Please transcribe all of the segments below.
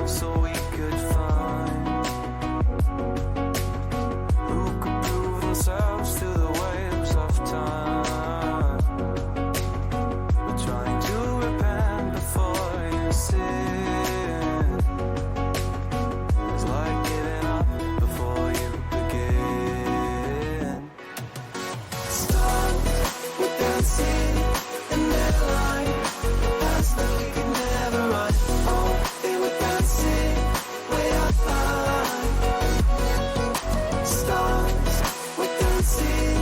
so we could find who could prove themselves to the waves of time. We're trying to repent before you sin. It's like giving up before you begin. Start with dancing in their line, past that we could never run. Oh, they were dancing way up high. Stars were dancing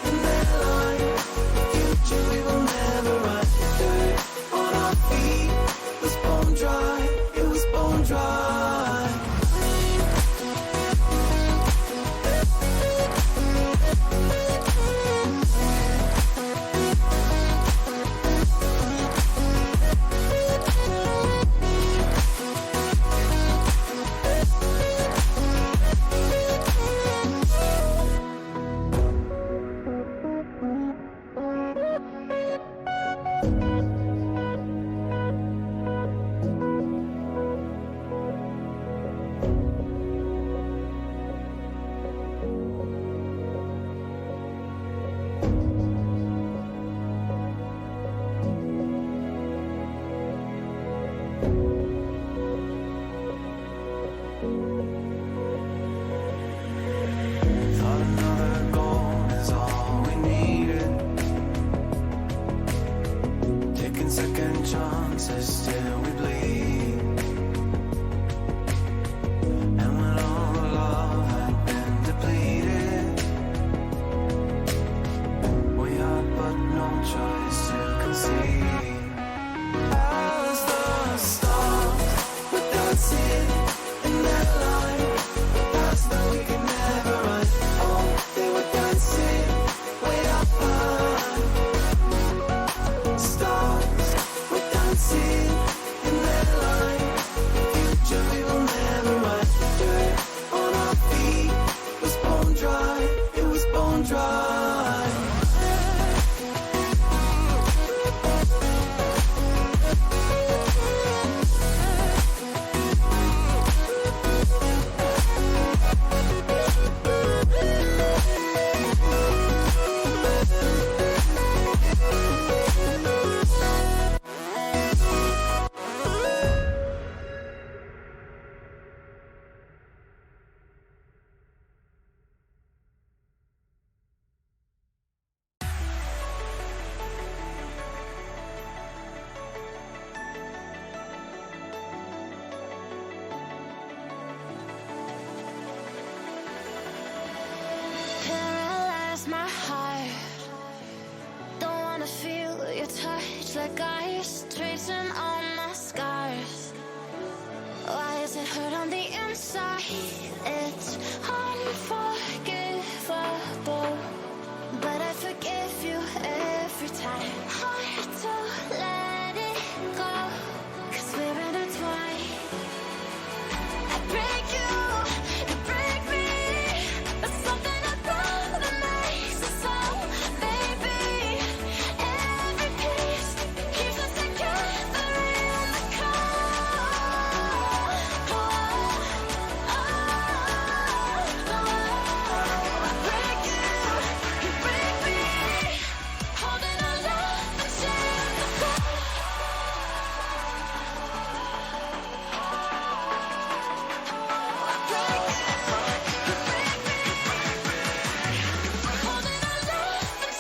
in their line, the future we will never run. Dirt on our feet was bone dry, it was bone dry. Thought another goal is all we needed. Taking second chances till we bleed. And when all the love had been depleted, we had but no choice to concede. As the stars were dancing in their line, past that we could never run. Oh, they were dancing way up high. Stars were dancing in their line, future we will never run. Dirt on our feet was bone dry, it was bone dry. Paralyze my heart. Don't wanna feel your touch like ice, tracing all my scars. Why is it hurt on the inside? It's unforgivable, but I forgive you every time. Hard to let it go, 'cause we're intertwined. I break you, you break me, but something about that makes us so, baby. Every piece keeps us together in the car. I break you, you break me, holding our love until the fall. I break you, you break me, holding our love until the fall.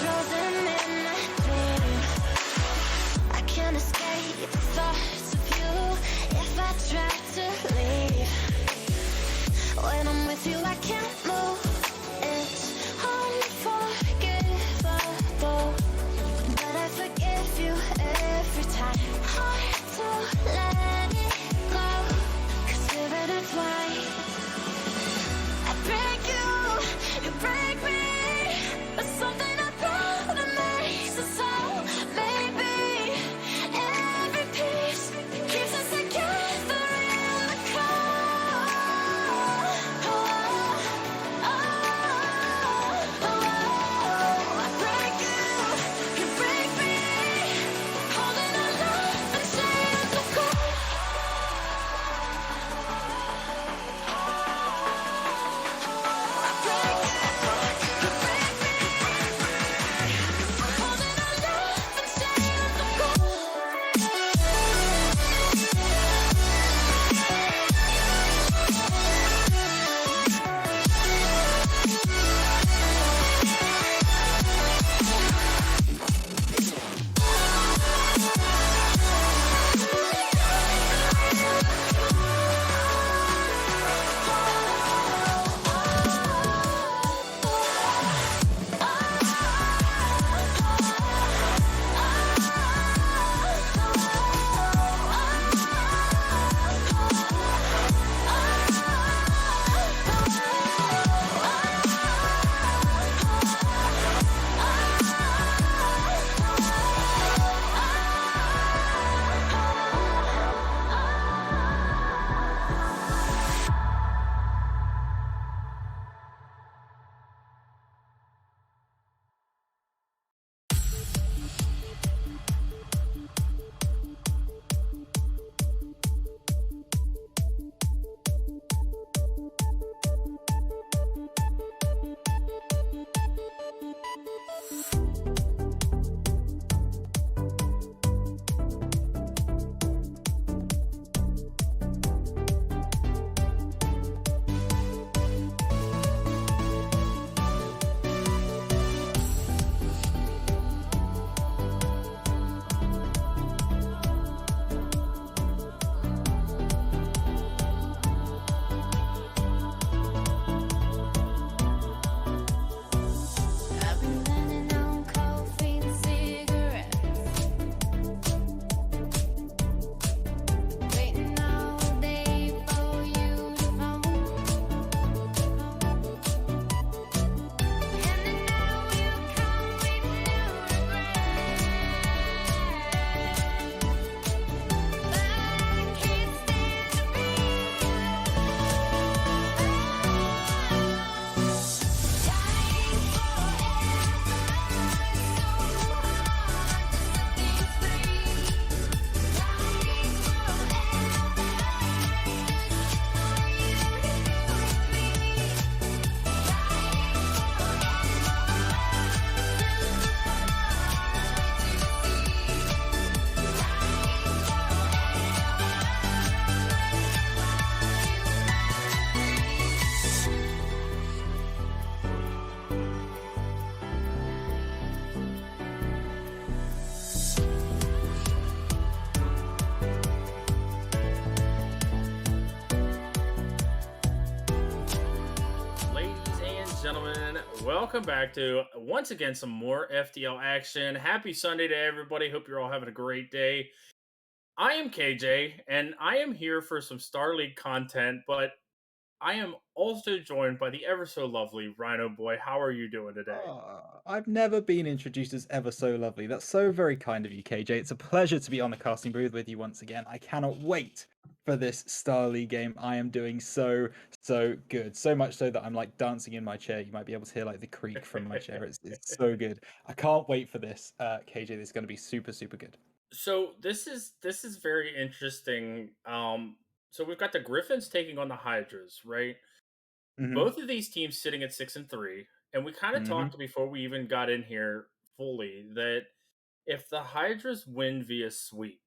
Frozen in my dream, I can't escape the thoughts of you. If I try to leave, when I'm with you I can't move. It's unforgivable, but I forgive you every time. Hard to let it go, 'cause we're intertwined. I break you, and gentlemen. Welcome back to once again some more FTL action. Happy Sunday to everybody. Hope you're all having a great day. I am KJ, and I am here for some Star League content, but I am also joined by the ever so lovely Rhino Boy. How are you doing today? I've never been introduced as ever so lovely. That's so very kind of you, KJ. It's a pleasure to be on the casting booth with you once again. I cannot wait for this Star League game. I am doing so good. So much so that I'm like dancing in my chair. You might be able to hear like the creak from my chair. It's so good. I can't wait for this, KJ. This is going to be super good. So this is very interesting. So we've got the Griffins taking on the Hydras, right? Both of these teams sitting at 6-3, and we kind of talked before we even got in here fully that if the Hydras win via sweep,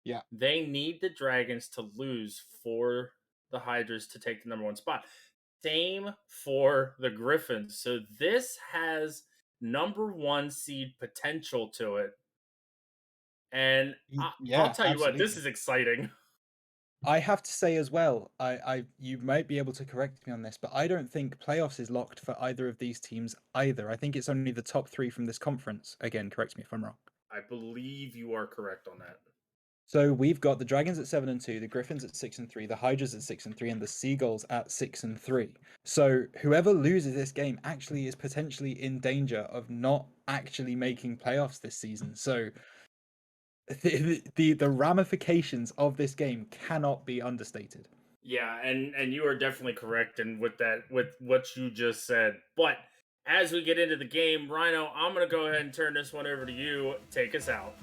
Yeah, they need the Dragons to lose for the Hydras to take the number 1 spot. Same for the Griffins. So this has number 1 seed potential to it. And I'll tell you what, this is exciting. I have to say as well, you might be able to correct me on this, but I don't think playoffs is locked for either of these teams either. I think it's only the top 3 from this conference. Again, correct me if I'm wrong. I believe you are correct on that. So we've got the Dragons at 7-2, the Griffins at 6-3, the Hydras at 6-3, and the Seagulls at 6-3. So whoever loses this game actually is potentially in danger of not actually making playoffs this season. So the ramifications of this game cannot be understated. Yeah, and you are definitely correct and with what you just said. But as we get into the game, Rhino, I'm gonna go ahead and turn this one over to you. Take us out.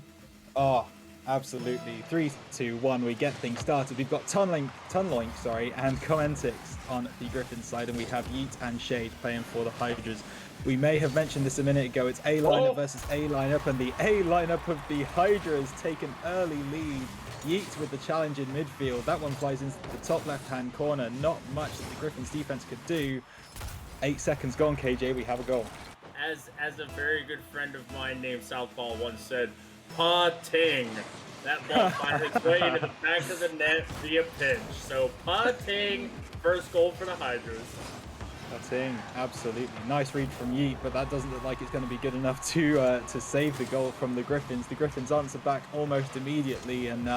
Oh, absolutely. 3, 2, 1. We get things started. We've got Tunloink, and Coentix on the Griffin side, and we have Yeet and Shade playing for the Hydras. We may have mentioned this a minute ago. It's A lineup versus A lineup, and the A lineup of the Hydras take an early lead. Yeet with the challenge in midfield. That one flies into the top left-hand corner. Not much that the Griffins defense could do. 8 seconds gone, KJ. We have a goal. As a very good friend of mine named Southpaw once said, "Pa-ting." That ball finds its way into the back of the net via pinch. So Pa-ting, first goal for the Hydras. Pa-ting, absolutely. Nice read from Yeet, but that doesn't look like it's going to be good enough to save the goal from the Griffins. The Griffins answer back almost immediately, and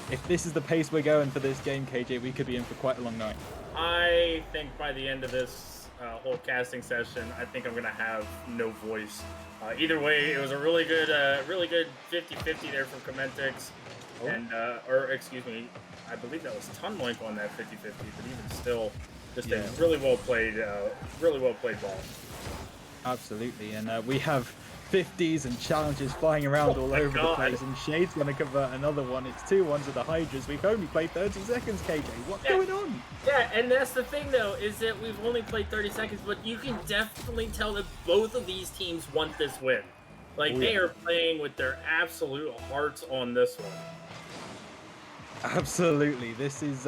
if this is the pace we're going for this game, KJ, we could be in for quite a long night. I think by the end of this whole casting session, I think I'm going to have no voice. Either way, it was a really good 50-50 there from Comentix. Oh. And, or excuse me, I believe that was Tunloink on that 50-50, but even still, just a really well played ball. Absolutely, and we have 50s and challenges flying around all over the place, and Shade's going to convert another one. It's 2-1 to the Hydras. We've only played 30 seconds, KJ. What's going on? Yeah, and that's the thing, though, is that we've only played 30 seconds, but you can definitely tell that both of these teams want this win. Like, they are playing with their absolute hearts on this one. Absolutely. This is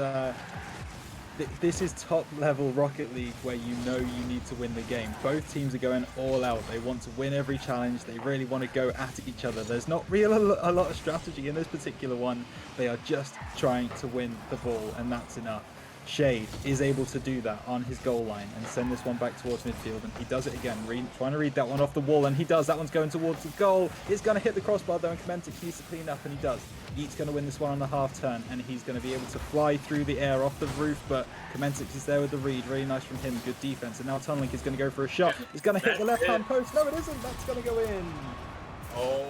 top level Rocket League where you know you need to win the game. Both teams are going all out. They want to win every challenge. They really want to go at each other. There's not really a lot of strategy in this particular one. They are just trying to win the ball, and that's enough. Shade is able to do that on his goal line and send this one back towards midfield, and he does it again, trying to read that one off the wall, and he does. That one's going towards the goal. It's going to hit the crossbar though, and Comentix needs to clean up, and he does. Yeet's going to win this one on the half turn, and he's going to be able to fly through the air off the roof, but Comentix is there with the read. Really nice from him. Good defense. And now Tunloink is going to go for a shot. He's going to hit the left-hand post. No, it isn't. That's going to go in. Oh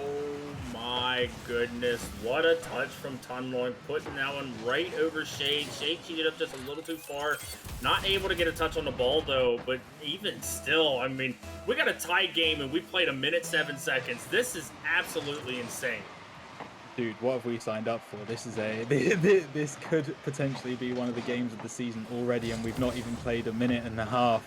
my goodness. What a touch from Tunloink, putting that one right over Shade. Shade cheated up just a little too far. Not able to get a touch on the ball, though, but even still, I mean, we got a tie game, and we played 1 minute 7 seconds. This is absolutely insane. Dude, what have we signed up for? This could potentially be one of the games of the season already, and we've not even played 1.5 minutes.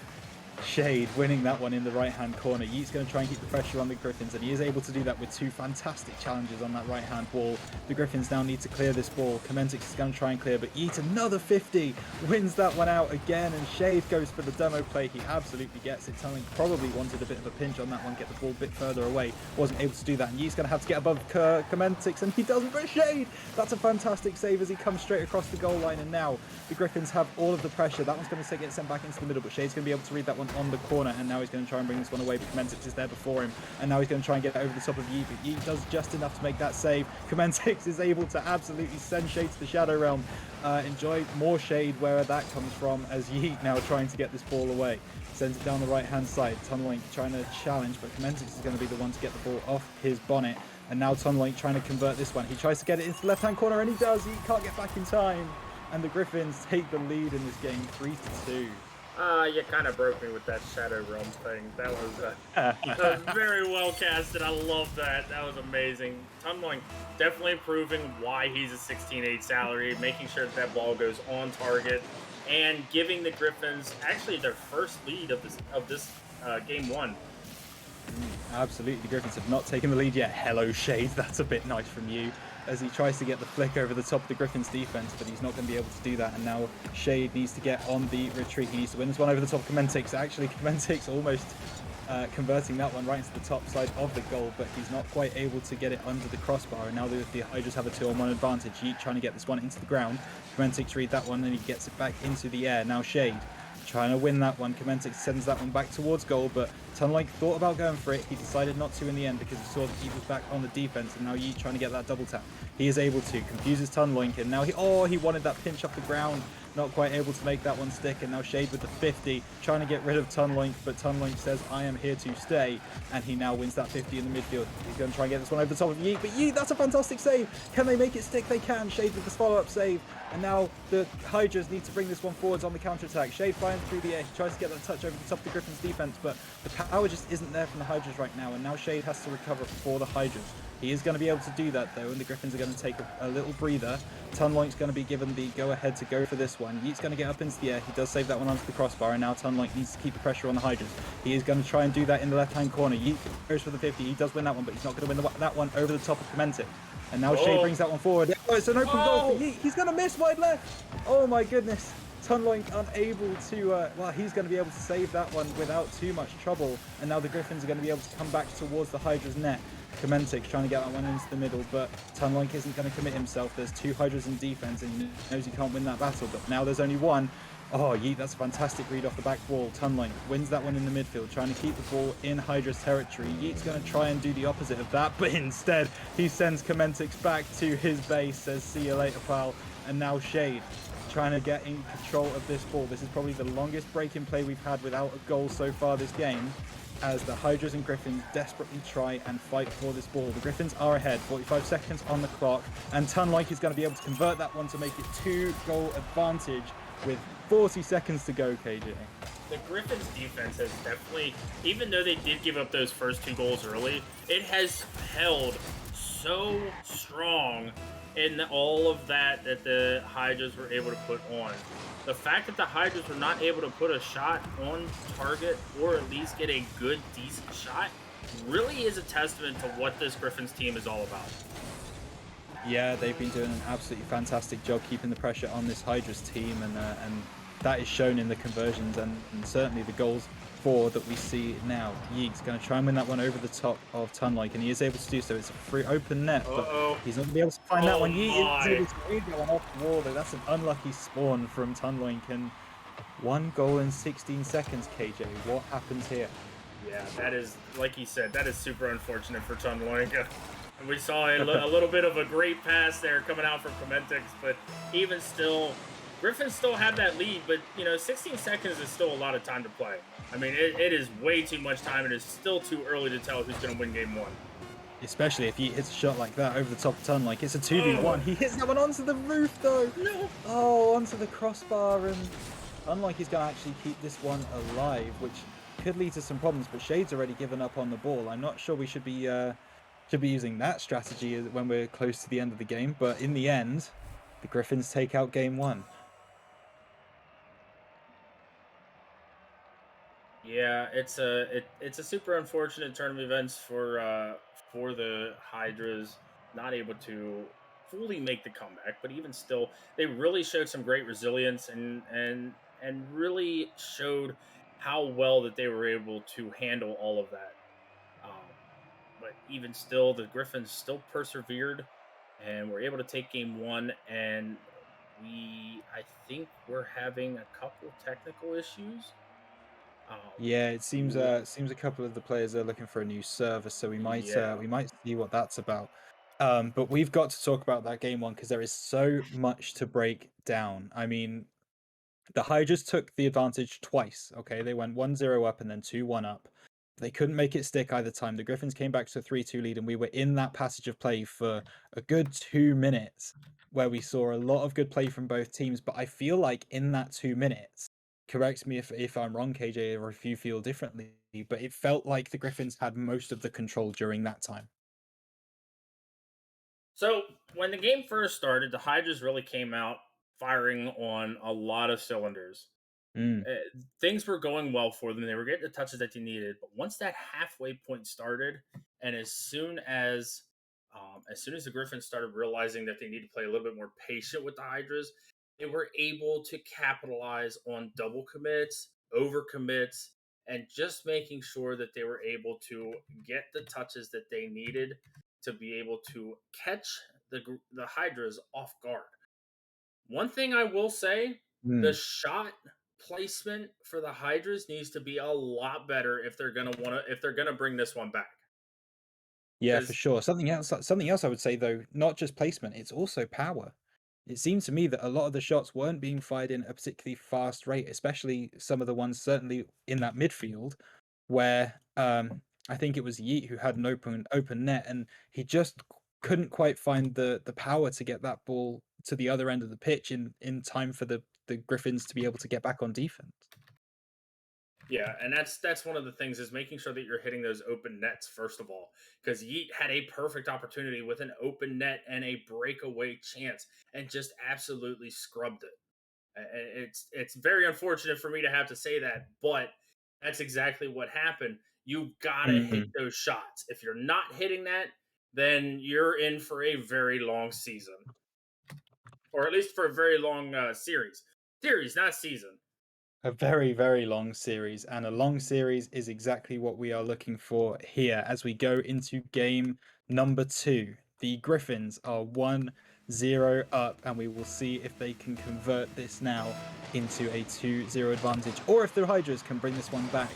Shade winning that one in the right-hand corner. Yeet's going to try and keep the pressure on the Griffins, and he is able to do that with 2 fantastic challenges on that right-hand wall. The Griffins now need to clear this ball. Comentix is going to try and clear, but Yeet, another 50, wins that one out again, and Shade goes for the demo play. He absolutely gets it. Tunloink probably wanted a bit of a pinch on that one, get the ball a bit further away. Wasn't able to do that, and Yeet's going to have to get above Comentix, and he doesn't, but Shade! That's a fantastic save as he comes straight across the goal line, and now the Griffins have all of the pressure. That one's going to get sent back into the middle, but Shade's going to be able to read that one on the corner, and now he's going to try and bring this one away, but Kmentix is there before him, and now he's going to try and get it over the top of Yeet, but Yeet does just enough to make that save. Kmentix is able to absolutely send Shade to the Shadow Realm. Enjoy more Shade where that comes from, as Yeet now trying to get this ball away. Sends it down the right-hand side. Tunneling trying to challenge, but Kmentix is going to be the one to get the ball off his bonnet. And now Tunneling trying to convert this one. He tries to get it into the left-hand corner, and he does. He can't get back in time. And the Griffins take the lead in this game, 3-2. You kind of broke me with that Shadow Realm thing. That was very well casted. I love that. That was amazing. Tunneling definitely proving why he's a 16-8 salary, making sure that that ball goes on target, and giving the Griffins actually their first lead of this game one. Absolutely, the Griffins have not taken the lead yet. Hello, Shade. That's a bit nice from you, as he tries to get the flick over the top of the Griffins defense, but he's not going to be able to do that. And now Shade needs to get on the retreat. He needs to win this one over the top of Kmentix. Actually, Kmentix almost converting that one right into the top side of the goal, but he's not quite able to get it under the crossbar. And now the Hydras have a 2-on-1 advantage. Yeet trying to get this one into the ground. Kmentix read that one, and he gets it back into the air. Now Shade trying to win that one. Kmentix sends that one back towards goal, but Tunneling thought about going for it. He decided not to in the end because he saw that he was back on the defense, and now Yeet trying to get that double tap. He is able to, confuses Tunneling, and now he wanted that pinch off the ground. Not quite able to make that one stick, and now Shade with the 50, trying to get rid of Tunneling, but Tunneling says, I am here to stay, and he now wins that 50 in the midfield. He's going to try and get this one over the top of Yeet, but Yeet, that's a fantastic save! Can they make it stick? They can. Shade with this follow-up save, and now the Hydras need to bring this one forwards on the counter-attack. Shade flying through the air, he tries to get that touch over the top of the Griffins defense, but the power just isn't there from the Hydras right now, and now Shade has to recover for the Hydras. He is going to be able to do that though, and the Griffins are going to take a little breather. Tunloink's going to be given the go-ahead to go for this one. Yeet's going to get up into the air. He does save that one onto the crossbar, and now Tunloink needs to keep the pressure on the Hydras. He is going to try and do that in the left-hand corner. Yeet goes for the 50. He does win that one, but he's not going to win that one over the top of Kmentix. And now Shade brings that one forward. Oh, it's an open goal for Yeet. He's going to miss wide left. Oh my goodness. Tunloink unable to, well, he's going to be able to save that one without too much trouble. And now the Griffins are going to be able to come back towards the Hydra's net. Kmentix trying to get that one into the middle, but Tunloink isn't going to commit himself. There's two Hydras in defense, and he knows he can't win that battle, but now there's only one. Oh, Yeet, that's a fantastic read off the back wall. Tunloink wins that one in the midfield, trying to keep the ball in Hydra's territory. Yeet's going to try and do the opposite of that, but instead he sends Kmentix back to his base, says, see you later, pal. And now Shade trying to get in control of this ball. This is probably the longest break in play we've had without a goal so far this game, as the Hydras and Griffins desperately try and fight for this ball. The Griffins are ahead, 45 seconds on the clock, and Tunloink is going to be able to convert that one to make it 2-goal advantage with 40 seconds to go, KJ. The Griffins defense has definitely, even though they did give up those first 2 goals early, it has held so strong in all of that the Hydras were able to put on. The fact that the Hydras were not able to put a shot on target, or at least get a good, decent shot, really is a testament to what this Griffins team is all about. Yeah, they've been doing an absolutely fantastic job keeping the pressure on this Hydras team, and that is shown in the conversions and certainly the goals for that we see now. Yeet's going to try and win that one over the top of Tunloink, and he is able to do so. It's a free open net, but he's not going to be able to find that one. Yeet is able to read that one off the wall, though. That's an unlucky spawn from Tunloink, and 1 goal in 16 seconds, KJ. What happens here? Yeah, that is, like he said, that is super unfortunate for Tunloink. And we saw a little bit of a great pass there coming out from Kmentix, but even still, Griffins still have that lead, but, 16 seconds is still a lot of time to play. I mean, it is way too much time. It is still too early to tell who's going to win game 1. Especially if he hits a shot like that over the top of Tunloink. It's a 2v1. He hits that one onto the roof, though. No. Oh, onto the crossbar, and Tunloink is going to actually keep this one alive, which could lead to some problems, but Shade's already given up on the ball. I'm not sure we should be using that strategy when we're close to the end of the game, but in the end, the Griffins take out game 1. Yeah, it's a super unfortunate turn of events for the Hydras, not able to fully make the comeback, but even still, they really showed some great resilience and really showed how well that they were able to handle all of that. But even still, the Griffins still persevered and were able to take game 1, and I think we're having a couple technical issues. Oh, Yeah, it seems a couple of the players are looking for a new server, so yeah. we might see what that's about. But we've got to talk about that game one because there is so much to break down. I mean, the Hydras took the advantage twice. Okay, they went 1-0 up and then 2-1 up. They couldn't make it stick either time. The Griffins came back to a 3-2 lead, and we were in that passage of play for a good 2 minutes where we saw a lot of good play from both teams. But I feel like in that 2 minutes, correct me if I'm wrong, KJ, or if you feel differently, but it felt like the Griffins had most of the control during that time. So when the game first started, the Hydras really came out firing on a lot of cylinders. Mm, Uh, Things were going well for them. They were getting the touches that they needed. But once that halfway point started, and as soon as the Griffins started realizing that they need to play a little bit more patient with the Hydras, they were able to capitalize on double commits, over commits, and just making sure that they were able to get the touches that they needed to be able to catch the Hydras off guard. One thing I will say, the mm. shot placement for the Hydras needs to be a lot better if they're gonna bring this one back. Yeah, for Because sure. Something else I would say though, not just placement, it's also power. It seemed to me that a lot of the shots weren't being fired in a particularly fast rate, especially some of the ones certainly in that midfield, where I think it was Yeet who had an open net, and he just couldn't quite find the power to get that ball to the other end of the pitch in time for the Griffins to be able to get back on defense. yeah, and that's one of the things is making sure that you're hitting those open nets first of all. Because Yeet had a perfect opportunity with an open net and a breakaway chance, and just absolutely scrubbed it. It's very unfortunate for me to have to say that, but that's exactly what happened. You gotta hit Mhm. those shots. If you're not hitting that, then you're in for a very long season, or at least for a very long series. Series, not season. A very, very long series, and a long series is exactly what we are looking for here as we go into game number two. The Griffins are 1-0 up, and we will see if they can convert this now into a 2-0 advantage, or if the Hydras can bring this one back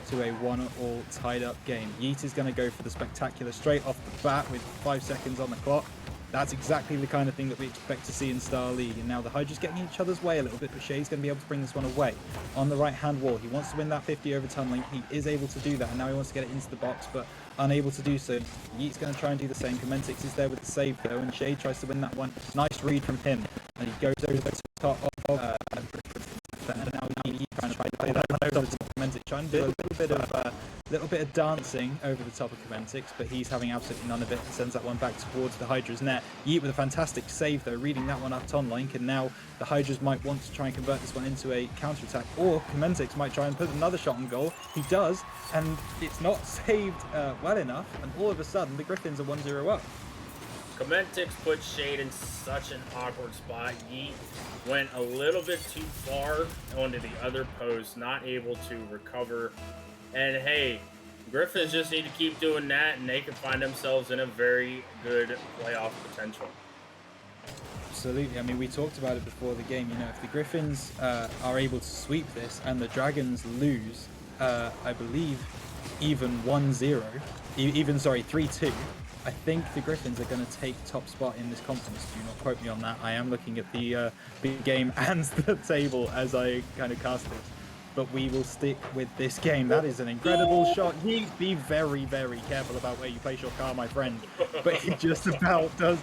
to a 1-all tied up game. Yeet is going to go for the spectacular straight off the bat with 5 seconds on the clock. That's exactly the kind of thing that we expect to see in Star League. And now the Hydras getting each other's way a little bit, but Shay's going to be able to bring this one away. On the right-hand wall, he wants to win that 50 over tunneling. He is able to do that, and now he wants to get it into the box, but unable to do so. Yeet's going to try and do the same. Commentix is there with the save, though, and Shay tries to win that one. Nice read from him. And he goes over to the top of and now Yeet trying to play that one over the top of Commentix, trying to do a little bit of dancing over the top of Commentix, but he's having absolutely none of it and sends that one back towards the Hydra's net. Yeet with a fantastic save though, reading that one up Tonlink, and now the Hydras might want to try and convert this one into a counter-attack, or Commentix might try and put another shot on goal. He does, and it's not saved well enough, and all of a sudden the Griffins are 1-0 up. Commentix put Shade in such an awkward spot. Yeet went a little bit too far onto the other post, not able to recover. And hey, Griffins just need to keep doing that, and they can find themselves in a very good playoff potential. Absolutely. I mean, we talked about it before the game. You know, if the Griffins are able to sweep this and the Dragons lose, I believe, even 1-0, even, sorry, 3-2, I think the Griffins are going to take top spot in this conference. Do not quote me on that. I am looking at the big game and the table as I kind of cast this. But we will stick with this game. That is an incredible shot. Be very, very careful about where you place your car, my friend. But he just about does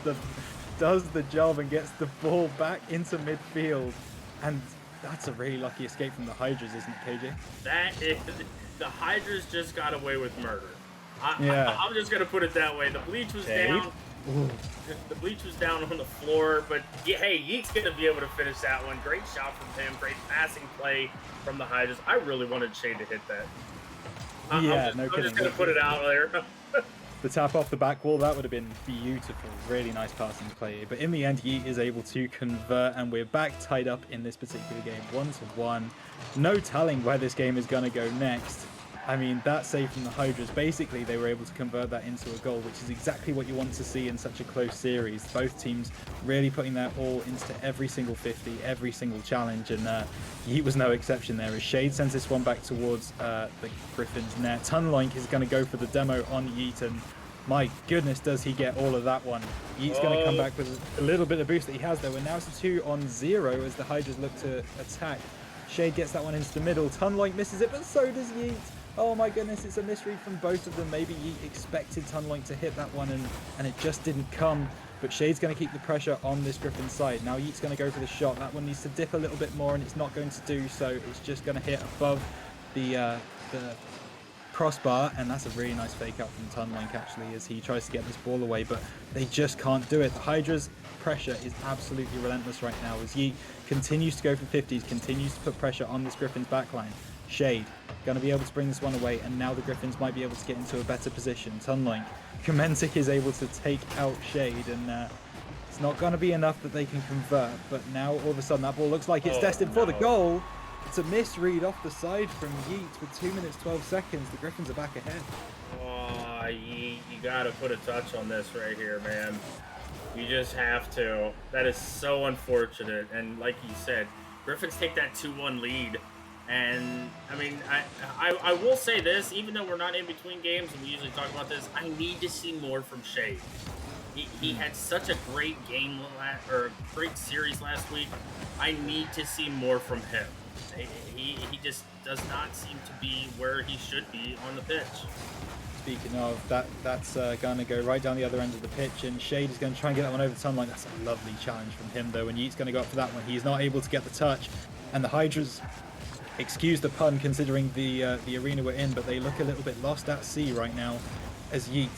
the job and gets the ball back into midfield. And that's a really lucky escape from the Hydras, isn't it, KJ? That is, the Hydras just got away with murder. Yeah. I'm just gonna put it that way. The bleach was Shade? down. Ooh. The bleach was down on the floor, but yeah, hey, Yeet's gonna be able to finish that one. Great shot from him. Great passing play from the Hydras. I really wanted Shade to hit that. Yeah, I'm no just kidding. gonna put it out there. The tap off the back wall, that would have been beautiful. Really nice passing play. But in the end, Yeet is able to convert, and we're back tied up in this particular game, 1-1. No telling where this game is going to go next. I mean, that save from the Hydras, basically they were able to convert that into a goal, which is exactly what you want to see in such a close series. Both teams really putting their all into every single 50, every single challenge, and Yeet was no exception there as Shade sends this one back towards the Griffins net. Tunloink is going to go for the demo on Yeet, and my goodness, does he get all of that one. Yeet's going to come back with a little bit of boost that he has though, and now it's a 2-on-0 as the Hydras look to attack. Shade gets that one into the middle, Tunloink misses it, but so does Yeet. Oh my goodness, it's a misread from both of them. Maybe Yeet expected Tunloink to hit that one and it just didn't come. But Shade's going to keep the pressure on this Griffin side. Now Yeet's going to go for the shot. That one needs to dip a little bit more and it's not going to do so. It's just going to hit above the crossbar, and that's a really nice fake out from Tunloink actually as he tries to get this ball away, but they just can't do it. The Hydra's pressure is absolutely relentless right now as Yeet continues to go for 50s, continues to put pressure on this Griffin's backline. Shade going to be able to bring this one away, and now the Griffins might be able to get into a better position. Tunloink, Komentik is able to take out Shade, and it's not going to be enough that they can convert, but now all of a sudden that ball looks like it's destined for the goal. It's a misread off the side from Yeet with 2 minutes 12 seconds. The Griffins are back ahead. Oh, Yeet, you gotta put a touch on this right here, man. You just have to. That is so unfortunate, and like you said, Griffins take that 2-1 lead. And I mean, I will say this, even though we're not in between games and we usually talk about this, I need to see more from Shade. He had such a great game or great series last week. I need to see more from him. He just does not seem to be where he should be on the pitch. Speaking of, that's going to go right down the other end of the pitch, and Shade is going to try and get that one over the Tunloink. That's a lovely challenge from him though, and Yeet's going to go up for that one. He's not able to get the touch, and the Hydras, excuse the pun considering the arena we're in, but they look a little bit lost at sea right now as Yeet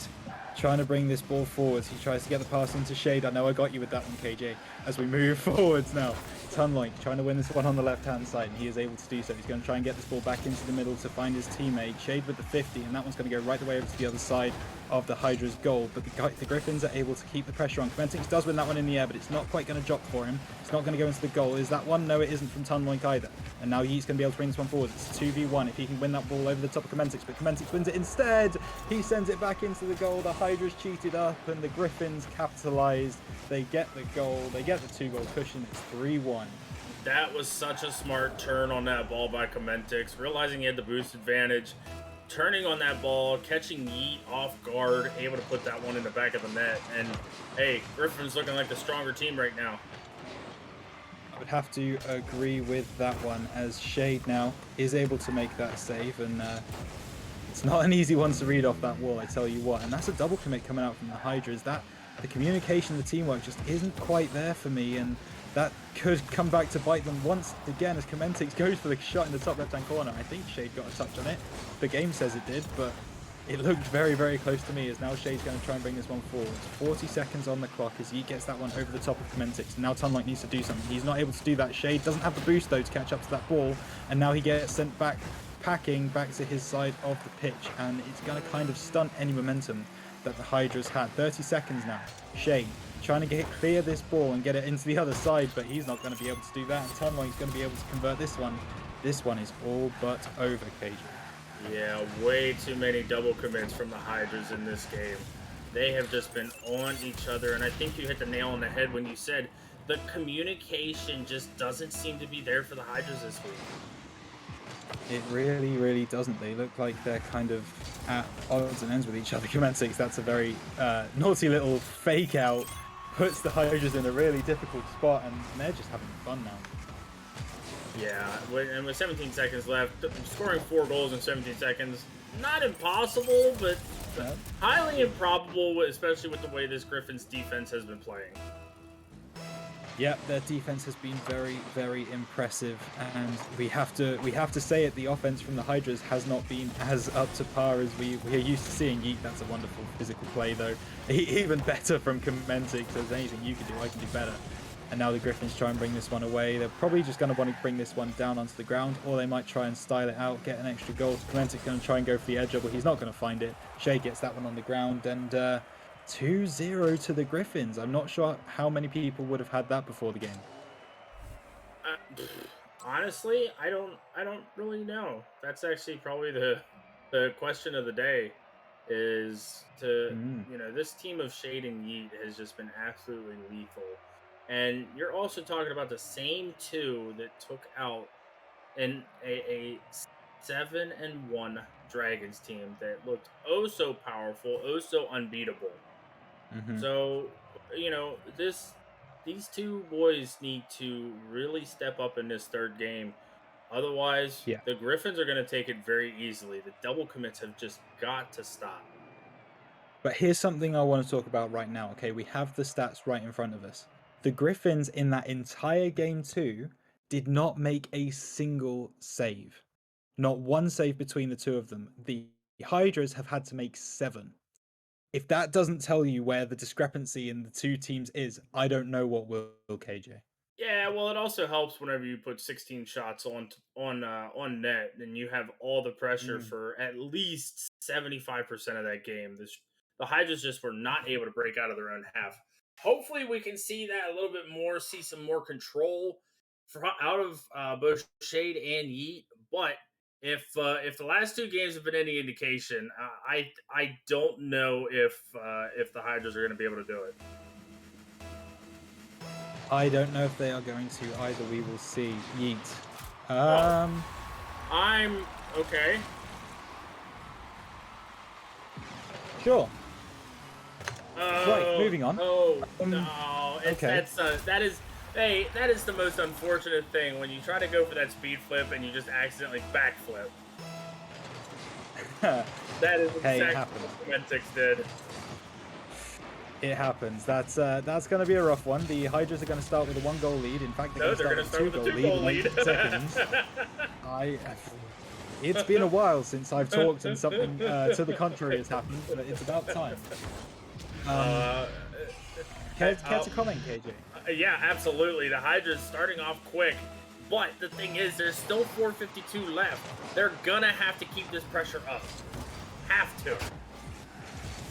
trying to bring this ball forwards. He tries to get the pass into Shade. I know I got you with that one, KJ. As we move forwards now, Tunloink trying to win this one on the left-hand side, and he is able to do so. He's going to try and get this ball back into the middle to find his teammate. Shade with the 50, and that one's going to go right the way over to the other side of the Hydra's goal. But the Griffins are able to keep the pressure on. Komentik does win that one in the air, but it's not quite going to drop for him. It's not going to go into the goal. Is that one? No, it isn't from Tunloink either. And now Yeet's going to be able to bring this one forward. It's 2v1 if he can win that ball over the top of Komentik, but Komentik wins it instead. He sends it back into the goal. The Hydra's cheated up, and the Griffins capitalized. They get the goal. They get the 2-goal cushion. It's 3-1. That was such a smart turn on that ball by Komentik, realizing he had the boost advantage, turning on that ball, catching Yeet off guard, able to put that one in the back of the net. And hey, Griffin's looking like the stronger team right now. I would have to agree with that one, as Shade now is able to make that save, and it's not an easy one to read off that wall, I tell you what. And that's a double commit coming out from the Hydras. That the communication, the teamwork just isn't quite there for me, and that could come back to bite them once again as Komentik goes for the shot in the top left-hand corner. I think Shade got a touch on it. The game says it did, but it looked very, very close to me, as now Shade's going to try and bring this one forward. 40 seconds on the clock as he gets that one over the top of Komentik. Now Tunloink needs to do something. He's not able to do that. Shade doesn't have the boost though to catch up to that ball, and now he gets sent back, packing back to his side of the pitch, and it's going to kind of stunt any momentum that the Hydras had. 30 seconds now. Shade trying to clear this ball and get it into the other side, but he's not going to be able to do that. And Tunloink's going to be able to convert this one. This one is all but over, KJ. Yeah, way too many double commits from the Hydras in this game. They have just been on each other, and I think you hit the nail on the head when you said the communication just doesn't seem to be there for the Hydras this week. It really, really doesn't. They look like they're kind of at odds and ends with each other. Komentik, that's a very naughty little fake out. Puts the Hydras in a really difficult spot, and they're just having fun now. Yeah, and with 17 seconds left, scoring 4 goals in 17 seconds, not impossible, but highly improbable, especially with the way this Griffins defense has been playing. Yep, their defense has been very, very impressive, and we have to say it. The offense from the Hydras has not been as up to par as we are used to seeing. Yeet, that's a wonderful physical play, though. Even better from Komentik. So there's anything you can do, I can do better. And now the Griffins try and bring this one away. They're probably just going to want to bring this one down onto the ground, or they might try and style it out, get an extra goal. Komentik's going to try and go for the edge, but he's not going to find it. Shade gets that one on the ground, and 2-0 to the Griffins. I'm not sure how many people would have had that before the game. Honestly, I don't really know. That's actually probably the question of the day is to, Mm. this team of Shade and Yeet has just been absolutely lethal. And you're also talking about the same two that took out a 7-1 Dragons team that looked oh so powerful, oh so unbeatable. Hmm. So, these two boys need to really step up in this third game. Otherwise, Yeah. the Griffins are going to take it very easily. The double commits have just got to stop. But here's something I want to talk about right now. Okay, we have the stats right in front of us. The Griffins in that entire game two did not make a single save. Not one save between the two of them. The Hydras have had to make 7. If that doesn't tell you where the discrepancy in the two teams is, I don't know what will, KJ. Yeah, well, it also helps whenever you put 16 shots on net, and you have all the pressure Mm. for at least 75% of that game. The Hydras just were not able to break out of their own half. Hopefully, we can see that a little bit more, see some more control out of both Shade and Yeet. But if the last two games have been any indication, I don't know if the Hydras are going to be able to do it. I don't know if they are going to either. We will see. Yeet. I'm okay. Sure. Right, moving on. Oh Um, no! okay. That is the most unfortunate thing when you try to go for that speed flip and you just accidentally backflip. That is Hey, it exactly happens. what Mentix did. It happens. That's going to be a rough one. The Hydras are going to start with a 1-goal lead. In fact, No, they're they're going to start with a 2-goal lead. lead. In 8 seconds. It's been a while since I've talked and something to the contrary has happened, but it's about time. Care to comment, KJ? Yeah, absolutely. The Hydra's starting off quick, but the thing is, there's still 4:52 left. They're gonna have to keep this pressure up. Have to.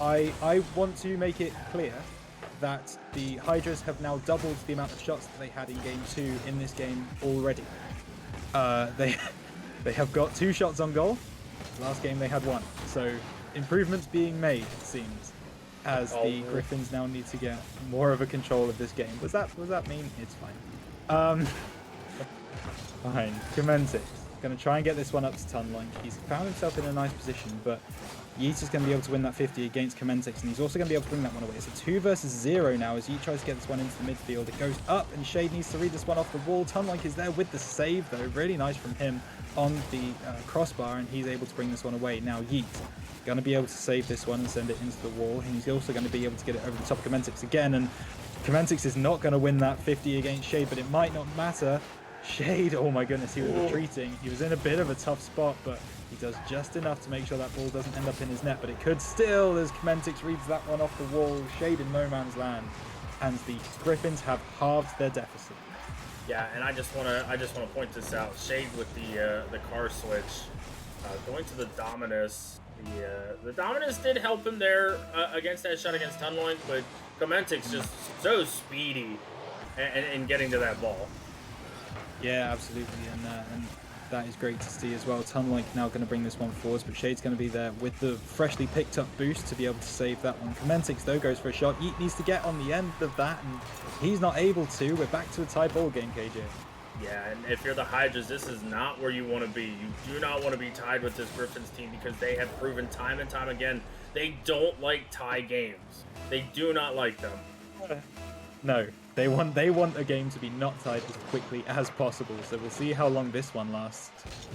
I want to make it clear that the Hydras have now doubled the amount of shots that they had in game 2 in this game already. They have got 2 shots on goal. Last game they had 1. So improvements being made, it seems, as the Griffins now need to get more of a control of this game. Was that mean? It's fine. Fine. Commentic. Going to try and get this one up to Tunlink. He's found himself in a nice position, but Yeet is going to be able to win that 50 against Commentix, and he's also going to be able to bring that one away. It's a 2 versus 0 now as Yeet tries to get this one into the midfield. It goes up, and Shade needs to read this one off the wall. Tunlink is there with the save, though. Really nice from him on the crossbar, and he's able to bring this one away. Now Yeet going to be able to save this one and send it into the wall, and he's also going to be able to get it over the top of Commentix again, and Commentix is not going to win that 50 against Shade, but it might not matter. Shade, oh my goodness, he was retreating. He was in a bit of a tough spot, but he does just enough to make sure that ball doesn't end up in his net, but it could still as Commentix reads that one off the wall. Shade in no man's land, and the Griffins have halved their deficit. Yeah, and I just wanna point this out. Shade with the car switch, going to the Dominus. The Dominus did help him there against that shot against Tunloin, but Commentix just so speedy in getting to that ball. Yeah, absolutely, and that is great to see as well. Tunlink now going to bring this one forwards, but Shade's going to be there with the freshly picked up boost to be able to save that one. Commentix, though, goes for a shot. Yeet needs to get on the end of that, and he's not able to. We're back to a tie ball game, KJ. Yeah, and if you're the Hydras, this is not where you want to be. You do not want to be tied with this Griffins team because they have proven time and time again they don't like tie games. They do not like them. No, they want a game to be not tied as quickly as possible, so we'll see how long this one lasts.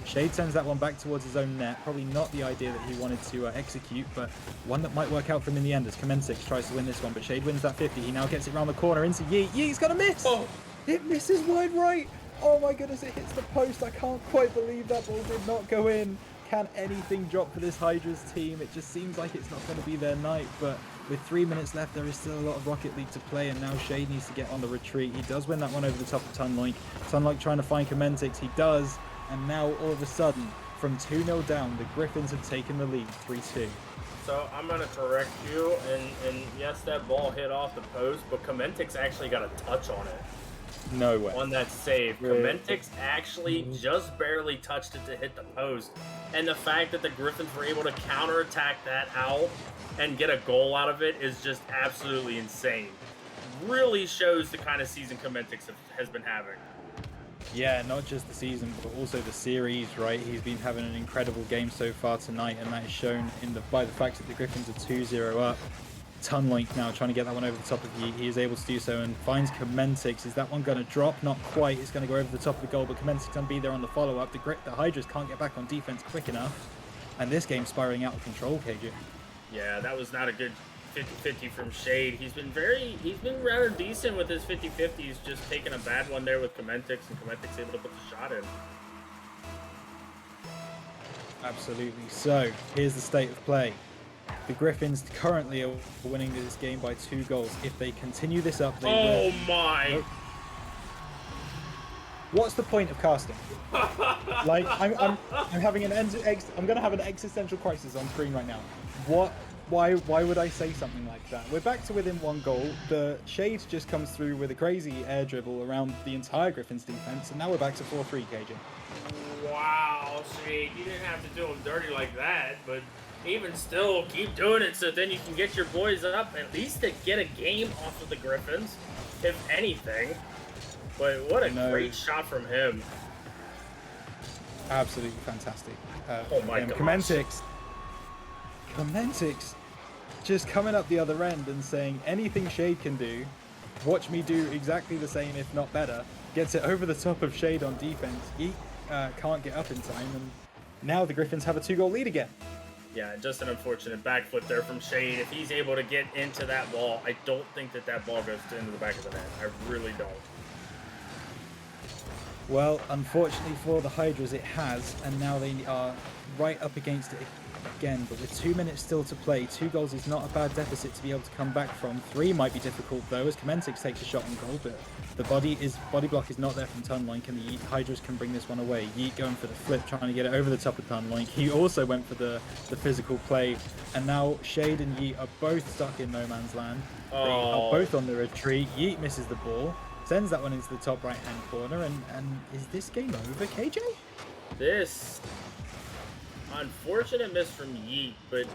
Shade sends that one back towards his own net, probably not the idea that he wanted to execute, but one that might work out for him in the end as Commentix tries to win this one, but Shade wins that 50. He now gets it around the corner into Yeet. Yeet's gonna miss! Oh. It misses wide right! Oh my goodness, it hits the post. I can't quite believe that ball did not go in. Can anything drop for this Hydras team? It just seems like it's not going to be their night, but with 3 minutes left, there is still a lot of Rocket League to play, and now Shade needs to get on the retreat. He does win that one over the top of Tunlink. Tunlink trying to find Commentix. He does, and now all of a sudden, from 2-0 down, the Griffins have taken the lead, 3-2. So I'm going to correct you, and yes, that ball hit off the post, but Commentix actually got a touch on it. No way. on that save. Really? Commentix actually just barely touched it to hit the post. And the fact that the Griffins were able to counterattack that out and get a goal out of it is just absolutely insane. Really shows the kind of season Commentix has been having. Yeah, not just the season, but also the series, right? He's been having an incredible game so far tonight, and that is shown by the fact that the Griffins are 2-0 up. Tunloink now trying to get that one over the top of Yeet. He is able to do so and finds Commentix. Is that one going to drop? Not quite. It's going to go over the top of the goal, but Commentix can be there on the follow-up. The Hydras can't get back on defense quick enough, and this game's spiraling out of control, KJ. Yeah, that was not a good 50-50 from Shade. He's been rather decent with his 50-50s, just taking a bad one there with Commentix, and Commentix able to put the shot in. Absolutely. So, here's the state of play. The Griffins currently are winning this game by 2 goals. If they continue this up, they will. Oh my! What's the point of casting? Like, I'm having I'm gonna have an existential crisis on screen right now. Why would I say something like that? We're back to within 1 goal. The Shade just comes through with a crazy air dribble around the entire Griffins defense, and now we're back to 4-3, KJ. Wow, Shade, you didn't have to do him dirty like that, but even still, keep doing it so then you can get your boys up, at least to get a game off of the Griffins, if anything. But what a great shot from him. Absolutely fantastic. Oh my gosh. Commentix just coming up the other end and saying anything Shade can do, watch me do exactly the same, if not better. Gets it over the top of Shade on defense. He can't get up in time, and now the Griffins have a 2-goal lead again. Yeah, just an unfortunate backflip there from Shade. If he's able to get into that ball, I don't think that ball goes into the back of the net. I really don't. Well, unfortunately for the Hydras, it has, and now they are right up against it again. But with 2 minutes still to play, 2 goals is not a bad deficit to be able to come back from. 3 might be difficult though, as Commentix takes a shot on goal, but the body block is not there from Tunloink, and the Hydras can bring this one away. Yeet going for the flip, trying to get it over the top of Tunloink. He also went for the physical play, and now Shade and Yeet are both stuck in no man's land. They are both on the retreat. Yeet misses the ball, sends that one into the top right-hand corner, and is this game over, KJ? This unfortunate miss from Yeet, but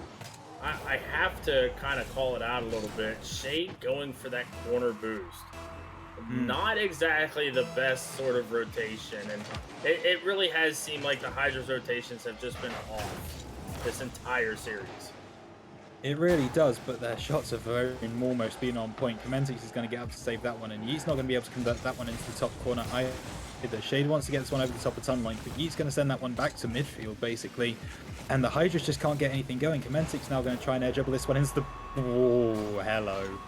I have to kind of call it out a little bit. Shade going for that corner boost. Not exactly the best sort of rotation, and it really has seemed like the Hydra's rotations have just been off this entire series. It really does, but their shots have almost been on point. Commentix is going to get up to save that one, and Yeet's not going to be able to convert that one into the top corner either. Shade wants to get this one over the top of Tunloink, but Yeet's going to send that one back to midfield, basically. And the Hydras just can't get anything going. Commentix now going to try and air dribble this one into the... Oh, hello.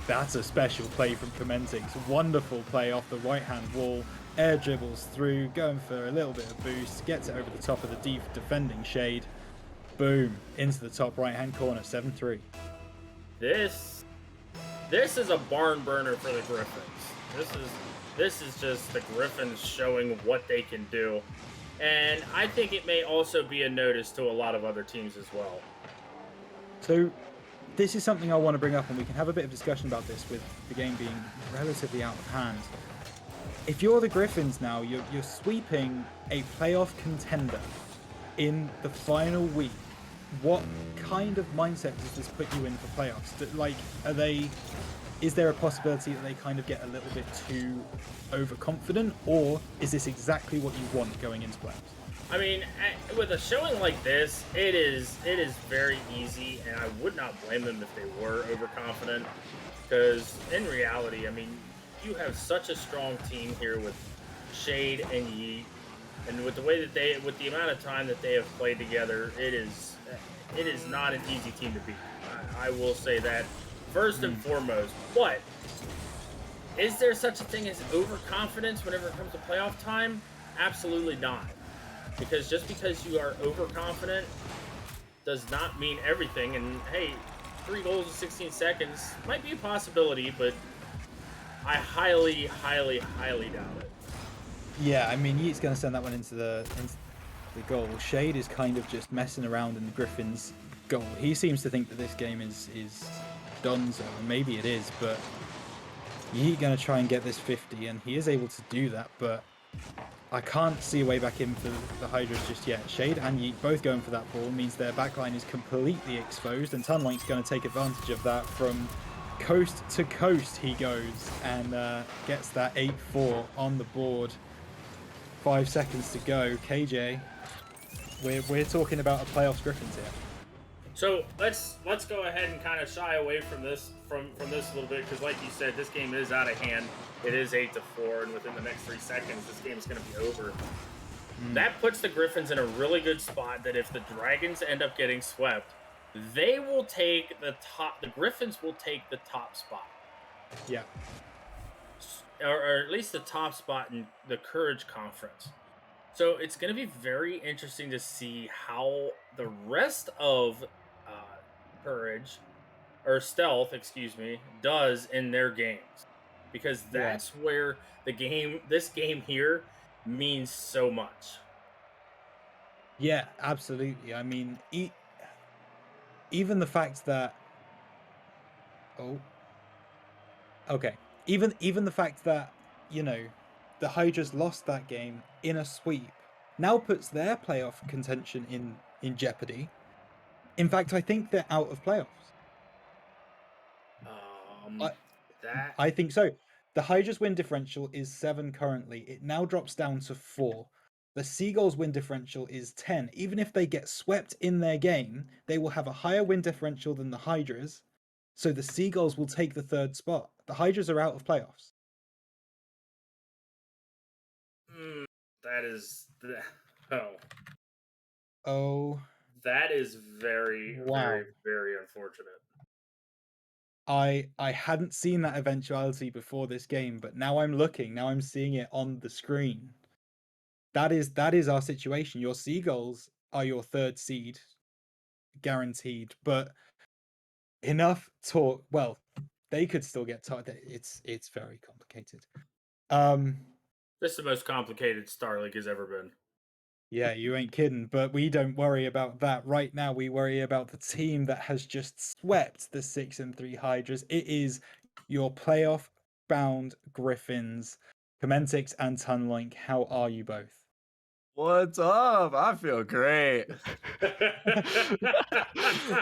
That's a special play from Commentix. Wonderful play off the right-hand wall. Air dribbles through, going for a little bit of boost. Gets it over the top of the defending Shade. Boom. Into the top right-hand corner. 7-3. This is a barn burner for the Griffins. This is just the Griffins showing what they can do. And I think it may also be a notice to a lot of other teams as well. So, this is something I want to bring up, and we can have a bit of discussion about this with the game being relatively out of hand. If you're the Griffins now, you're sweeping a playoff contender in the final week. What kind of mindset does this put you in for playoffs? Like, is there a possibility that they kind of get a little bit too overconfident, or is this exactly what you want going into playoffs? I mean, with a showing like this, it is very easy, and I would not blame them if they were overconfident, because in reality, I mean, you have such a strong team here with Shade and Yeet, and with the way that with the amount of time that they have played together, it is not an easy team to beat. I will say that first and foremost. But is there such a thing as overconfidence whenever it comes to playoff time? Absolutely not. Because just because you are overconfident does not mean everything. And hey, 3 goals in 16 seconds might be a possibility, but I highly, highly, highly doubt it. Yeah, I mean, Yeet's going to send that one into the goal. Shade is kind of just messing around in the Griffins' goal. He seems to think that this game is done, so maybe it is, but Yeet gonna try and get this 50, and he is able to do that, but I can't see a way back in for the Hydras just yet. Shade and Yeet both going for that ball means their backline is completely exposed, and Tunlink's going to take advantage of that. From coast to coast he goes and gets that 8-4 on the board. 5 seconds to go. KJ, we're talking about a playoffs Griffins here. So let's go ahead and kind of shy away from this this a little bit, because like you said, this game is out of hand. It is 8-4, and within the next 3 seconds, this game is going to be over. That puts the Griffins in a really good spot. That if the Dragons end up getting swept, they will take the top. The Griffins will take the top spot, Yeah. or at least the top spot in the Courage Conference. So it's going to be very interesting to see how the rest of Courage or Stealth, excuse me, does in their games, because that's where this game here means so much. Yeah, absolutely. I mean, even the fact that even the fact that the Hydras lost that game in a sweep now puts their playoff contention in jeopardy. In fact, I think they're out of playoffs. I think so. The Hydras win differential is 7 currently. It now drops down to 4. The Seagulls win differential is 10. Even if they get swept in their game, they will have a higher win differential than the Hydras. So the Seagulls will take the 3rd spot. The Hydras are out of playoffs. That is that is very, very, very unfortunate. I hadn't seen that eventuality before this game, but now I'm looking. Now I'm seeing it on the screen. That is our situation. Your Seagulls are your 3rd seed, guaranteed. But enough talk. Well, they could still get tied. It's very complicated. This is the most complicated Star League has ever been. Yeah, you ain't kidding. But we don't worry about that right now. We worry about the team that has just swept the 6-3 Hydras. It is your playoff-bound Griffins. Commentix and Tunlink, how are you both? What's up? I feel great.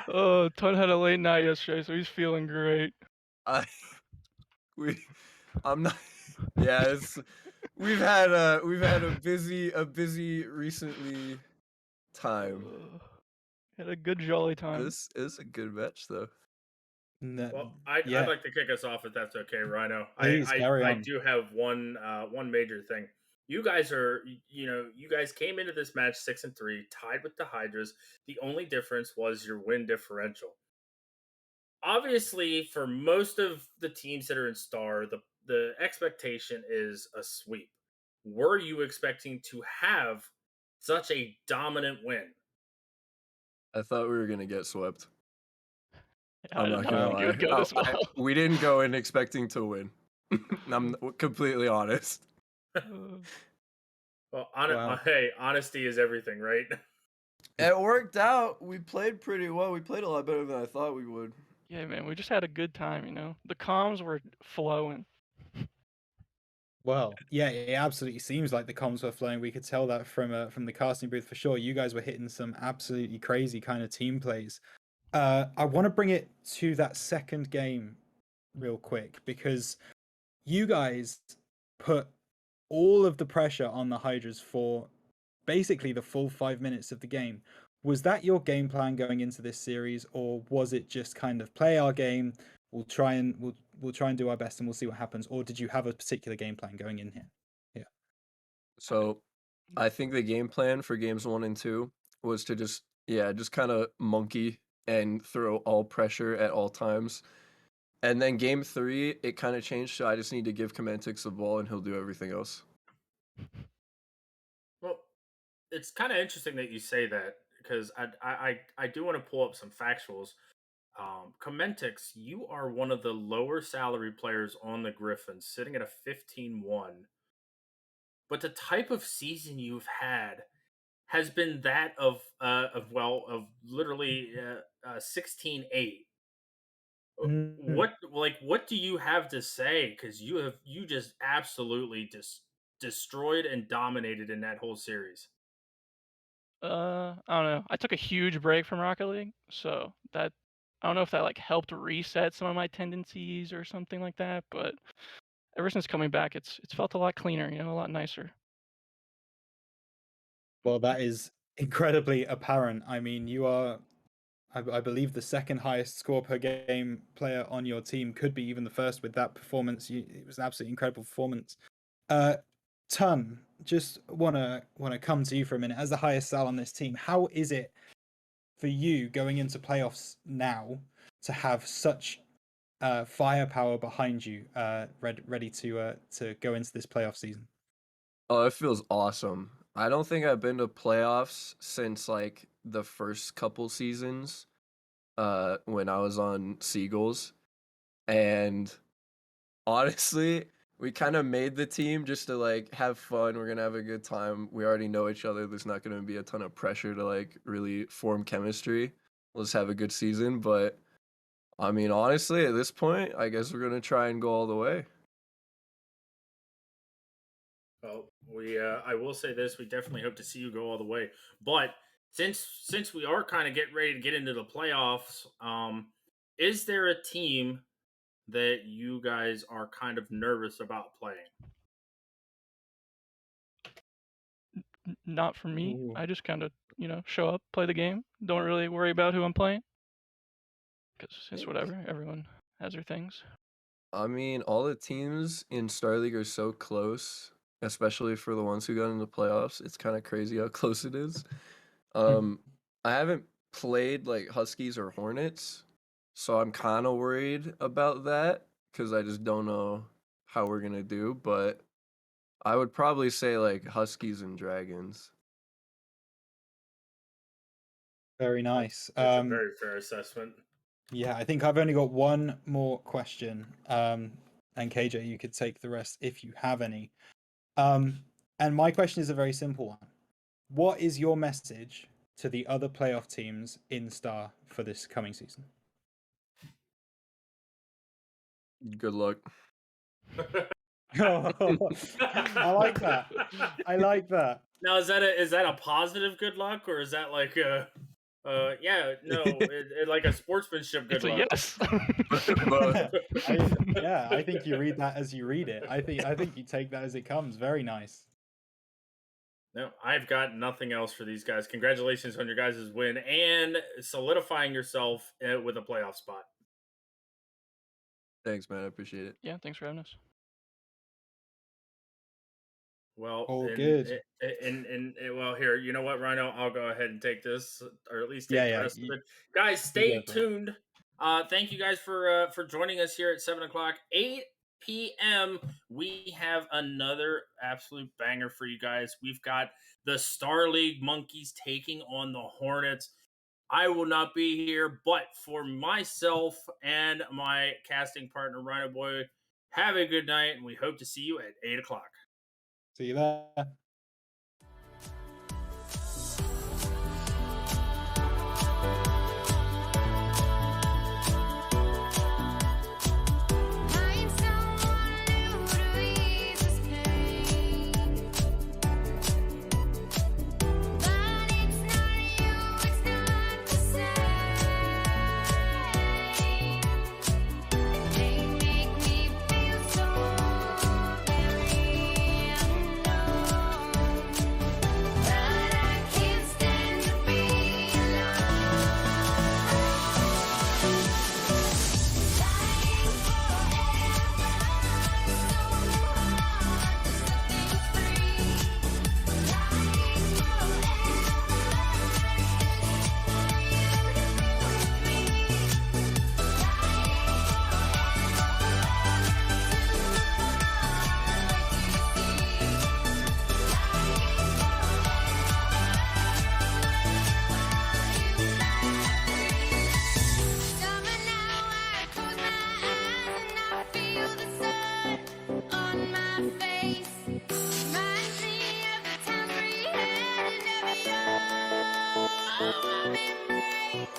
Oh, Tun had a late night yesterday, so he's feeling great. I'm not. Yeah, we've had a busy recently time. Had a good jolly time. This is a good match though. No, Well, I'd like to kick us off if that's okay, Rhino. Please, carry I on. do have one major thing. You guys are, you guys came into this match 6-3, tied with the Hydras. The only difference was your win differential. Obviously, for most of the teams that are in Star, the expectation is a sweep. Were you expecting to have such a dominant win? I thought we were gonna get swept. I I'm did not not gonna think it would go lie. this well. We didn't go in expecting to win. I'm completely honest. Well, Wow. hey, honesty is everything, right? It worked out. We played pretty well. We played a lot better than I thought we would. Yeah, man, we just had a good time, you know. The comms were flowing. Well, yeah, it absolutely seems like the comms were flowing. We could tell that from the casting booth for sure. You guys were hitting some absolutely crazy kind of team plays. I want to bring it to that second game real quick, because you guys put all of the pressure on the Hydras for basically the full 5 minutes of the game. Was that your game plan going into this series, or was it just kind of play our game? We'll try and do our best, and we'll see what happens. Or did you have a particular game plan going in here? Yeah. So, I think the game plan for games 1 and 2 was to just kind of monkey and throw all pressure at all times. And then game 3, it kind of changed. So I just need to give Commentix the ball, and he'll do everything else. Well, it's kind of interesting that you say that, because I do want to pull up some factuals. Commentix, you are one of the lower salary players on the Griffins, sitting at a 15-1. But the type of season you've had has been that of literally 16-8. Mhm. What do you have to say? Because you just absolutely just destroyed and dominated in that whole series. I don't know. I took a huge break from Rocket League, so that I don't know if that like helped reset some of my tendencies or something like that. But ever since coming back, it's felt a lot cleaner, you know, a lot nicer. Well, that is incredibly apparent. I mean, you are, I believe, the second highest score per game player on your team. Could be even the first with that performance. It was an absolutely incredible performance. Uh, Ton, just wanna come to you for a minute. As the highest sal on this team, how is it for you going into playoffs now to have such firepower behind you, ready to go into this playoff season? Oh, it feels awesome. I don't think I've been to playoffs since like the first couple seasons, when I was on Seagulls. And honestly, we kind of made the team just to like have fun. We're gonna have a good time. We already know each other. There's not gonna be a ton of pressure to like really form chemistry. Let's have a good season. But I mean, honestly, at this point, I guess we're gonna try and go all the way. Well, I will say this: we definitely hope to see you go all the way. But since we are kind of getting ready to get into the playoffs, is there a team that you guys are kind of nervous about playing? Not for me. Ooh. I just kind of, you know, show up, play the game. Don't really worry about who I'm playing because it's whatever. Everyone has their things. I mean, all the teams in Star League are so close, especially for the ones who got into playoffs. It's kind of crazy how close it is. Um, I haven't played like Huskies or Hornets, so I'm kind of worried about that because I just don't know how we're gonna do. But I would probably say like Huskies and Dragons. Very nice. That's a very fair assessment. Yeah, I think I've only got one more question. And KJ, you could take the rest if you have any. And my question is a very simple one. What is your message to the other playoff teams in Star for this coming season? Good luck. I like that. I like that. Now, is that a positive good luck, or is that like yeah, no, like a sportsmanship good It's a luck? yes. I think you read that as you read it. I think you take that as it comes. Very nice. No, I've got nothing else for these guys. Congratulations on your guys' win and solidifying yourself with a playoff spot. Thanks, man. I appreciate it. Yeah, thanks for having us. Well, All good. Well, here, you know what, Rhino? I'll go ahead and take this, or at least take Yeah, the rest of it. Guys, stay go for it. tuned. Thank you guys for joining us here at 7:00, 8 p.m. We have another absolute banger for you guys. We've got the Star League Monkeys taking on the Hornets. I will not be here, but for myself and my casting partner, Rhino Boy, have a good night, and we hope to see you at 8:00. See you there. Find someone new to ease this pain, but it's not you, it's not the same. They make me feel so very unknown, but I can't stand to be Summer now, I close my eyes and I feel the sun on my face. Reminds me of the times we had in every warm embrace.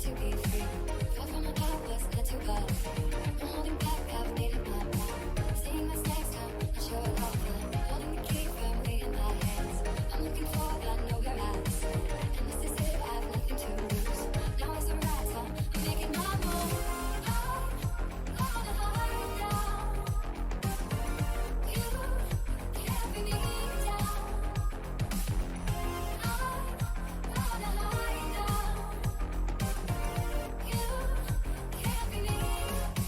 to be free. Far from my powers, not too bad. I'm holding back, I've made up my mind. Seeing us next time, not sure I'll find. Holding the key firmly in my hands. I'm looking forward, I know your eyes. And this is it, I have nothing to lose. Now is the right time, I'm making my move. I'm gonna hide down. You can't bring me down. I'm gonna hide down. You can't bring me down.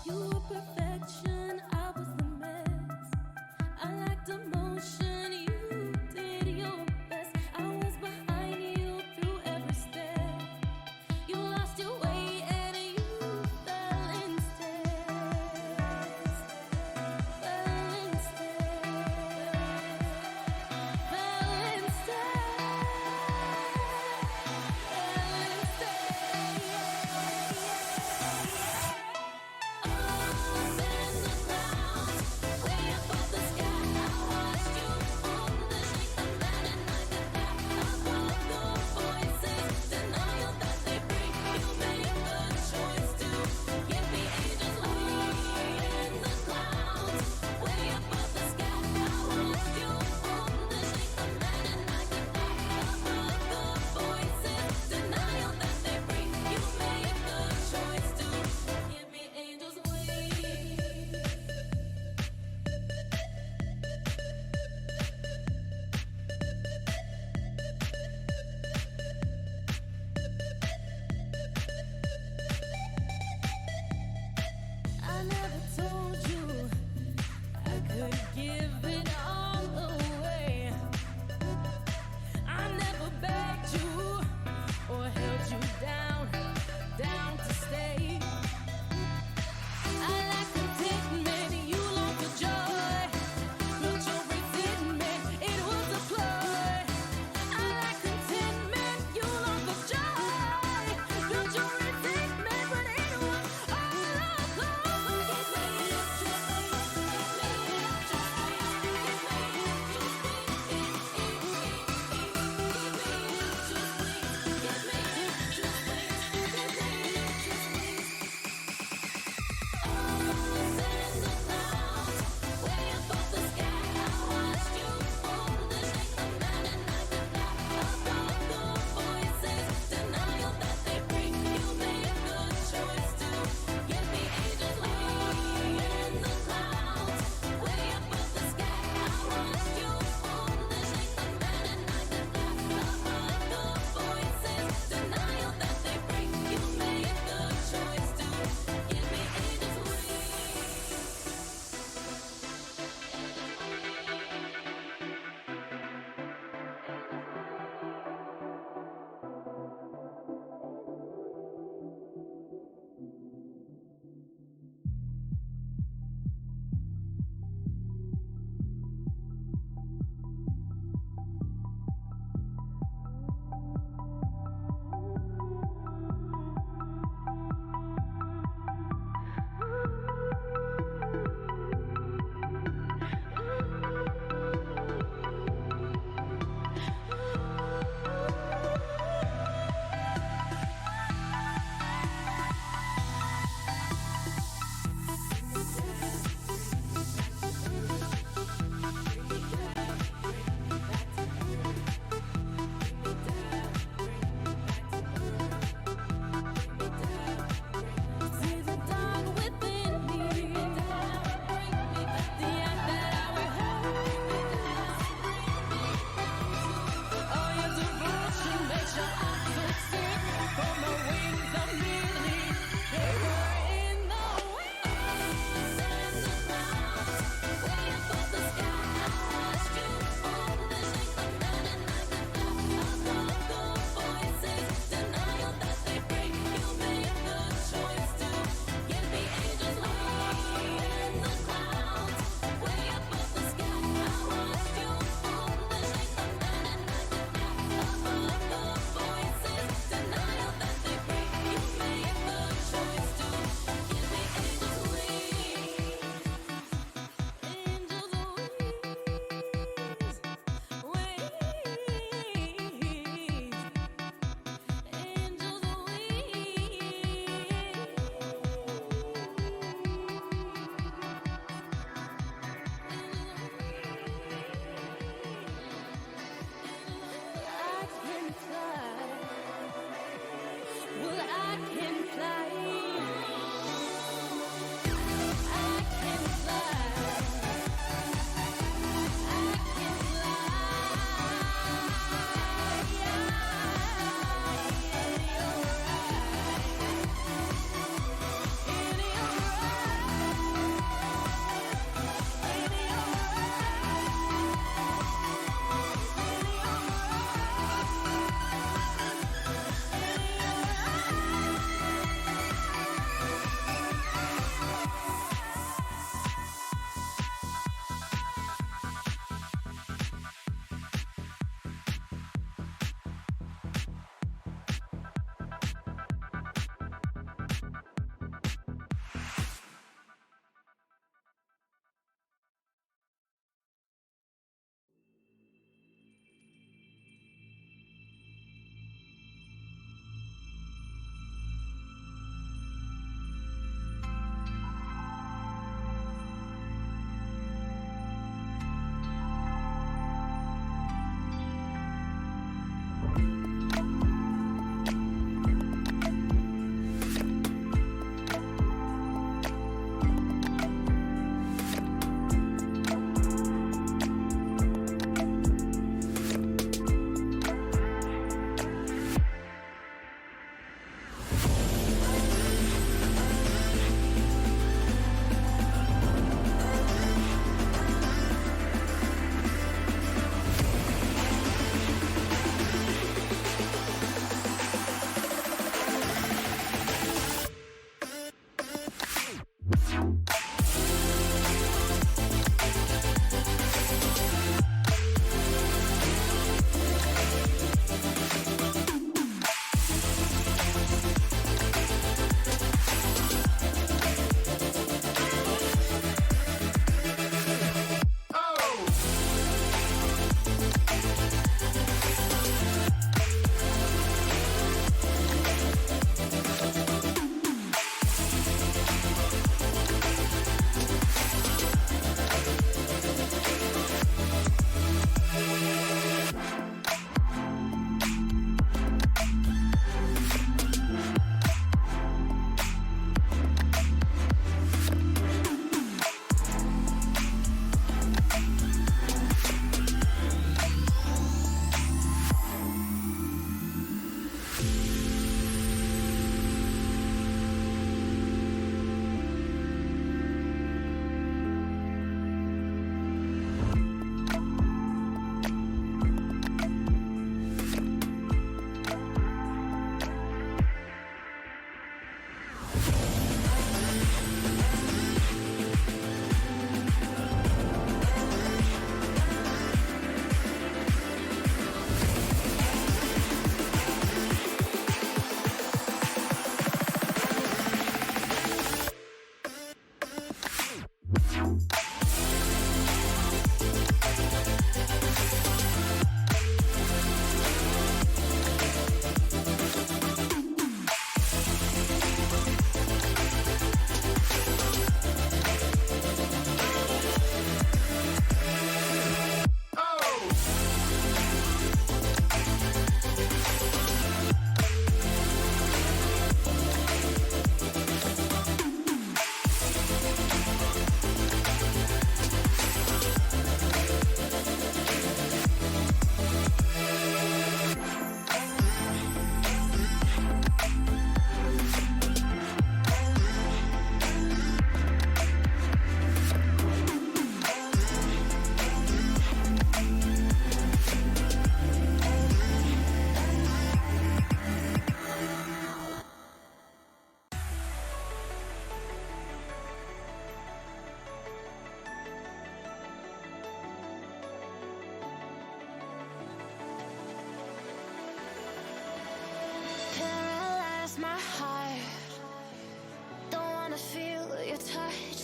You were perfection, I was the mess. I lacked emotion, you did your best. I was behind you through every step. You lost your way and you fell instead. Fell instead. Fell instead. Fell instead.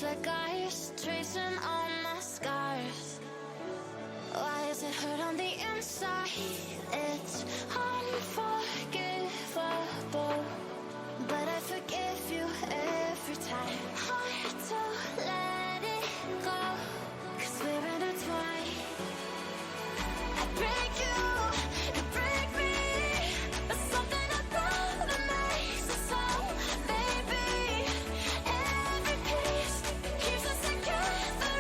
Feels like ice tracing all my scars. Why is it hurt on the inside? It's unforgivable, but I forgive you every time. Hard to let it go, 'cause we're intertwined. I break you, you break me, but something about that makes us so, baby. Every piece keeps us together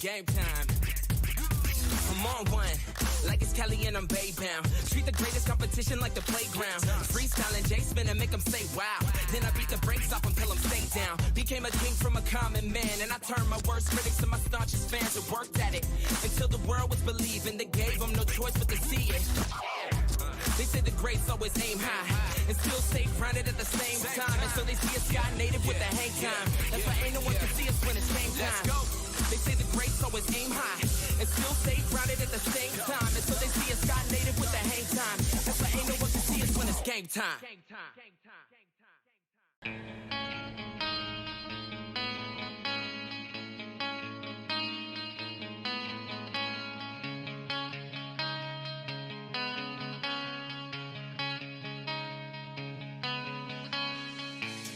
game time. I'm on one, like it's Kelly and I'm Bay bound. Treat the greatest competition like the playground. Freestyling J spin and make them say wow. Then I beat the brakes off until I'm stay down. Became a king from a common man, and I turned my worst critics to my staunchest fans and worked at it until the world was believing. They gave them no choice but to see it. They say the greats always aim high and still stay grounded at the same time. And so they see a sky native with the hang time. That's why ain't no one can see us when it's game time. Let's go. They say the greats always aim high and still stay grounded at the same time. And so they see a sky native with the hang time. That's why ain't no one can see us when it's game time.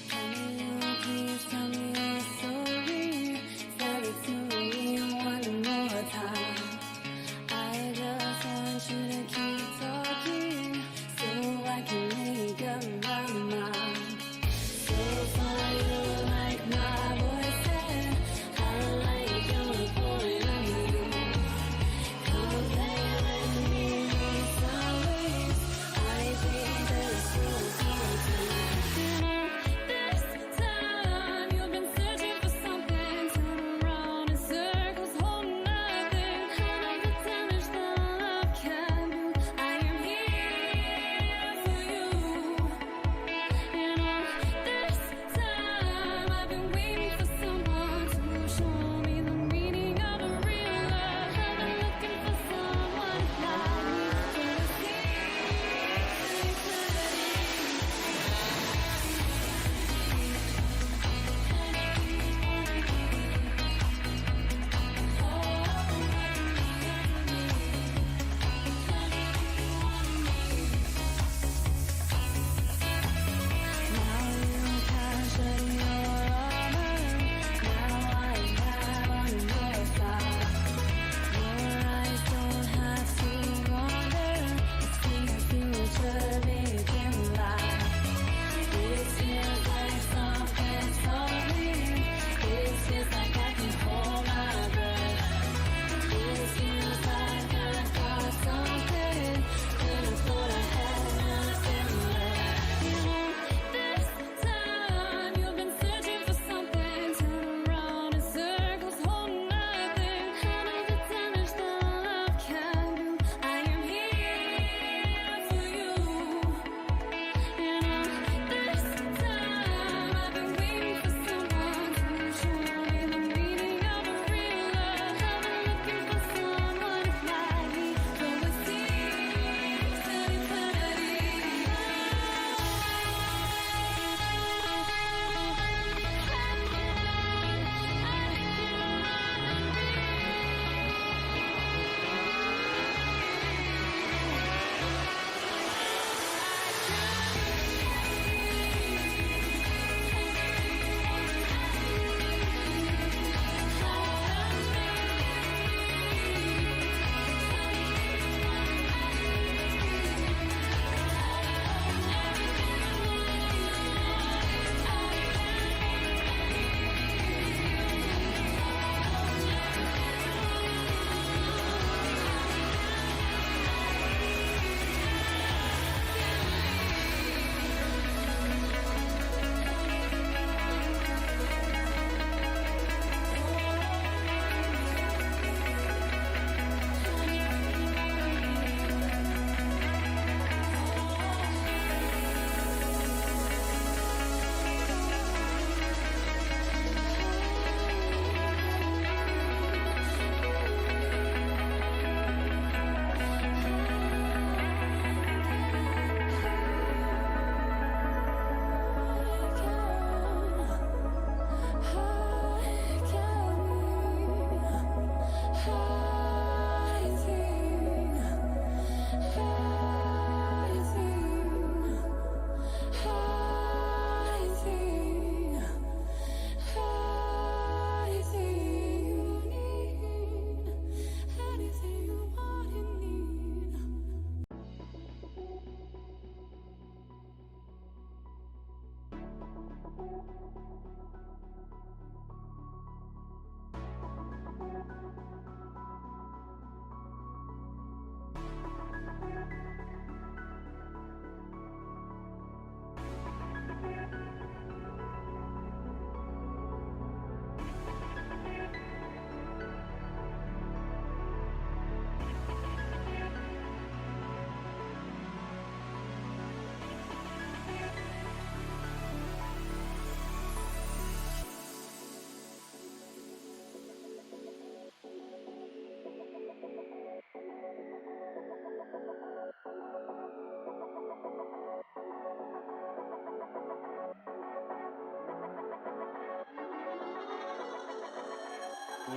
Can you please tell me your story? Tell it to me one more time. I just want you to keep talking so I can make up my mind. So for you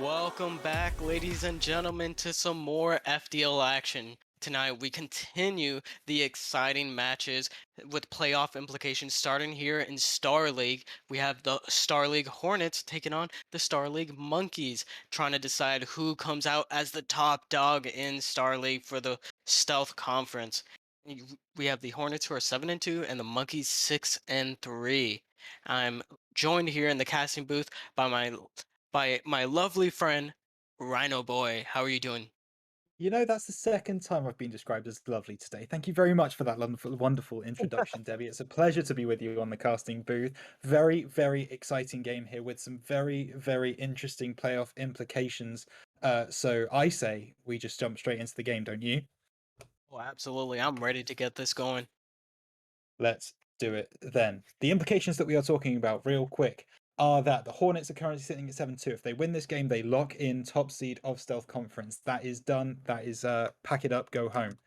Welcome back, ladies and gentlemen, to some more FDL action. Tonight, we continue the exciting matches with playoff implications starting here in Star League. We have the Star League Hornets taking on the Star League Monkeys, trying to decide who comes out as the top dog in Star League for the Stealth Conference. We have the Hornets who are 7-2 and the Monkeys 6-3. I'm joined here in the casting booth by my lovely friend Rhino Boy. How are you doing? You know, that's the second time I've been described as lovely today. Thank you very much for that wonderful introduction, Debbie. It's a pleasure to be with you on the casting booth. Very, very exciting game here with some very, very interesting playoff implications. So I say we just jump straight into the game, don't you? Oh, absolutely. I'm ready to get this going. Let's do it then. The implications that we are talking about, real quick, are that the Hornets are currently sitting at 7-2. If they win this game, they lock in top seed of Stealth Conference. That is done. That is pack it up, go home.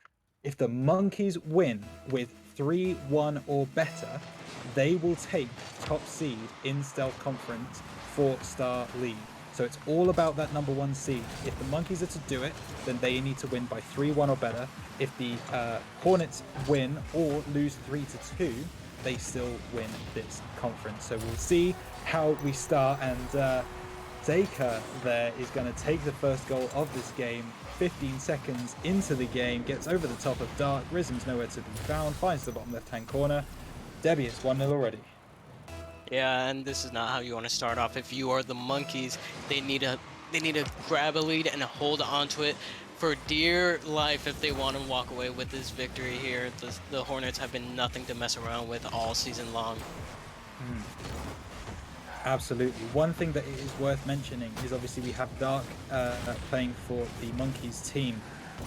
If the Monkeys win with 3-1 or better, they will take top seed in Stealth Conference for Star League. So it's all about that number 1 seed. If the Monkeys are to do it, then they need to win by 3-1 or better. If the Hornets win or lose 3-2, they still win this conference. So we'll see how we start. And Zeka there is going to take the first goal of this game. 15 seconds into the game, gets over the top of Dark. Rhythm's nowhere to be found, finds the bottom left-hand corner. Debbie, it's 1-0 already. Yeah, and this is not how you want to start off. If you are the Monkeys, they need to grab a lead and hold on to it for dear life if they want to walk away with this victory here. The Hornets have been nothing to mess around with all season long. Absolutely. One thing that is worth mentioning is obviously we have Dark playing for the Monkeys team,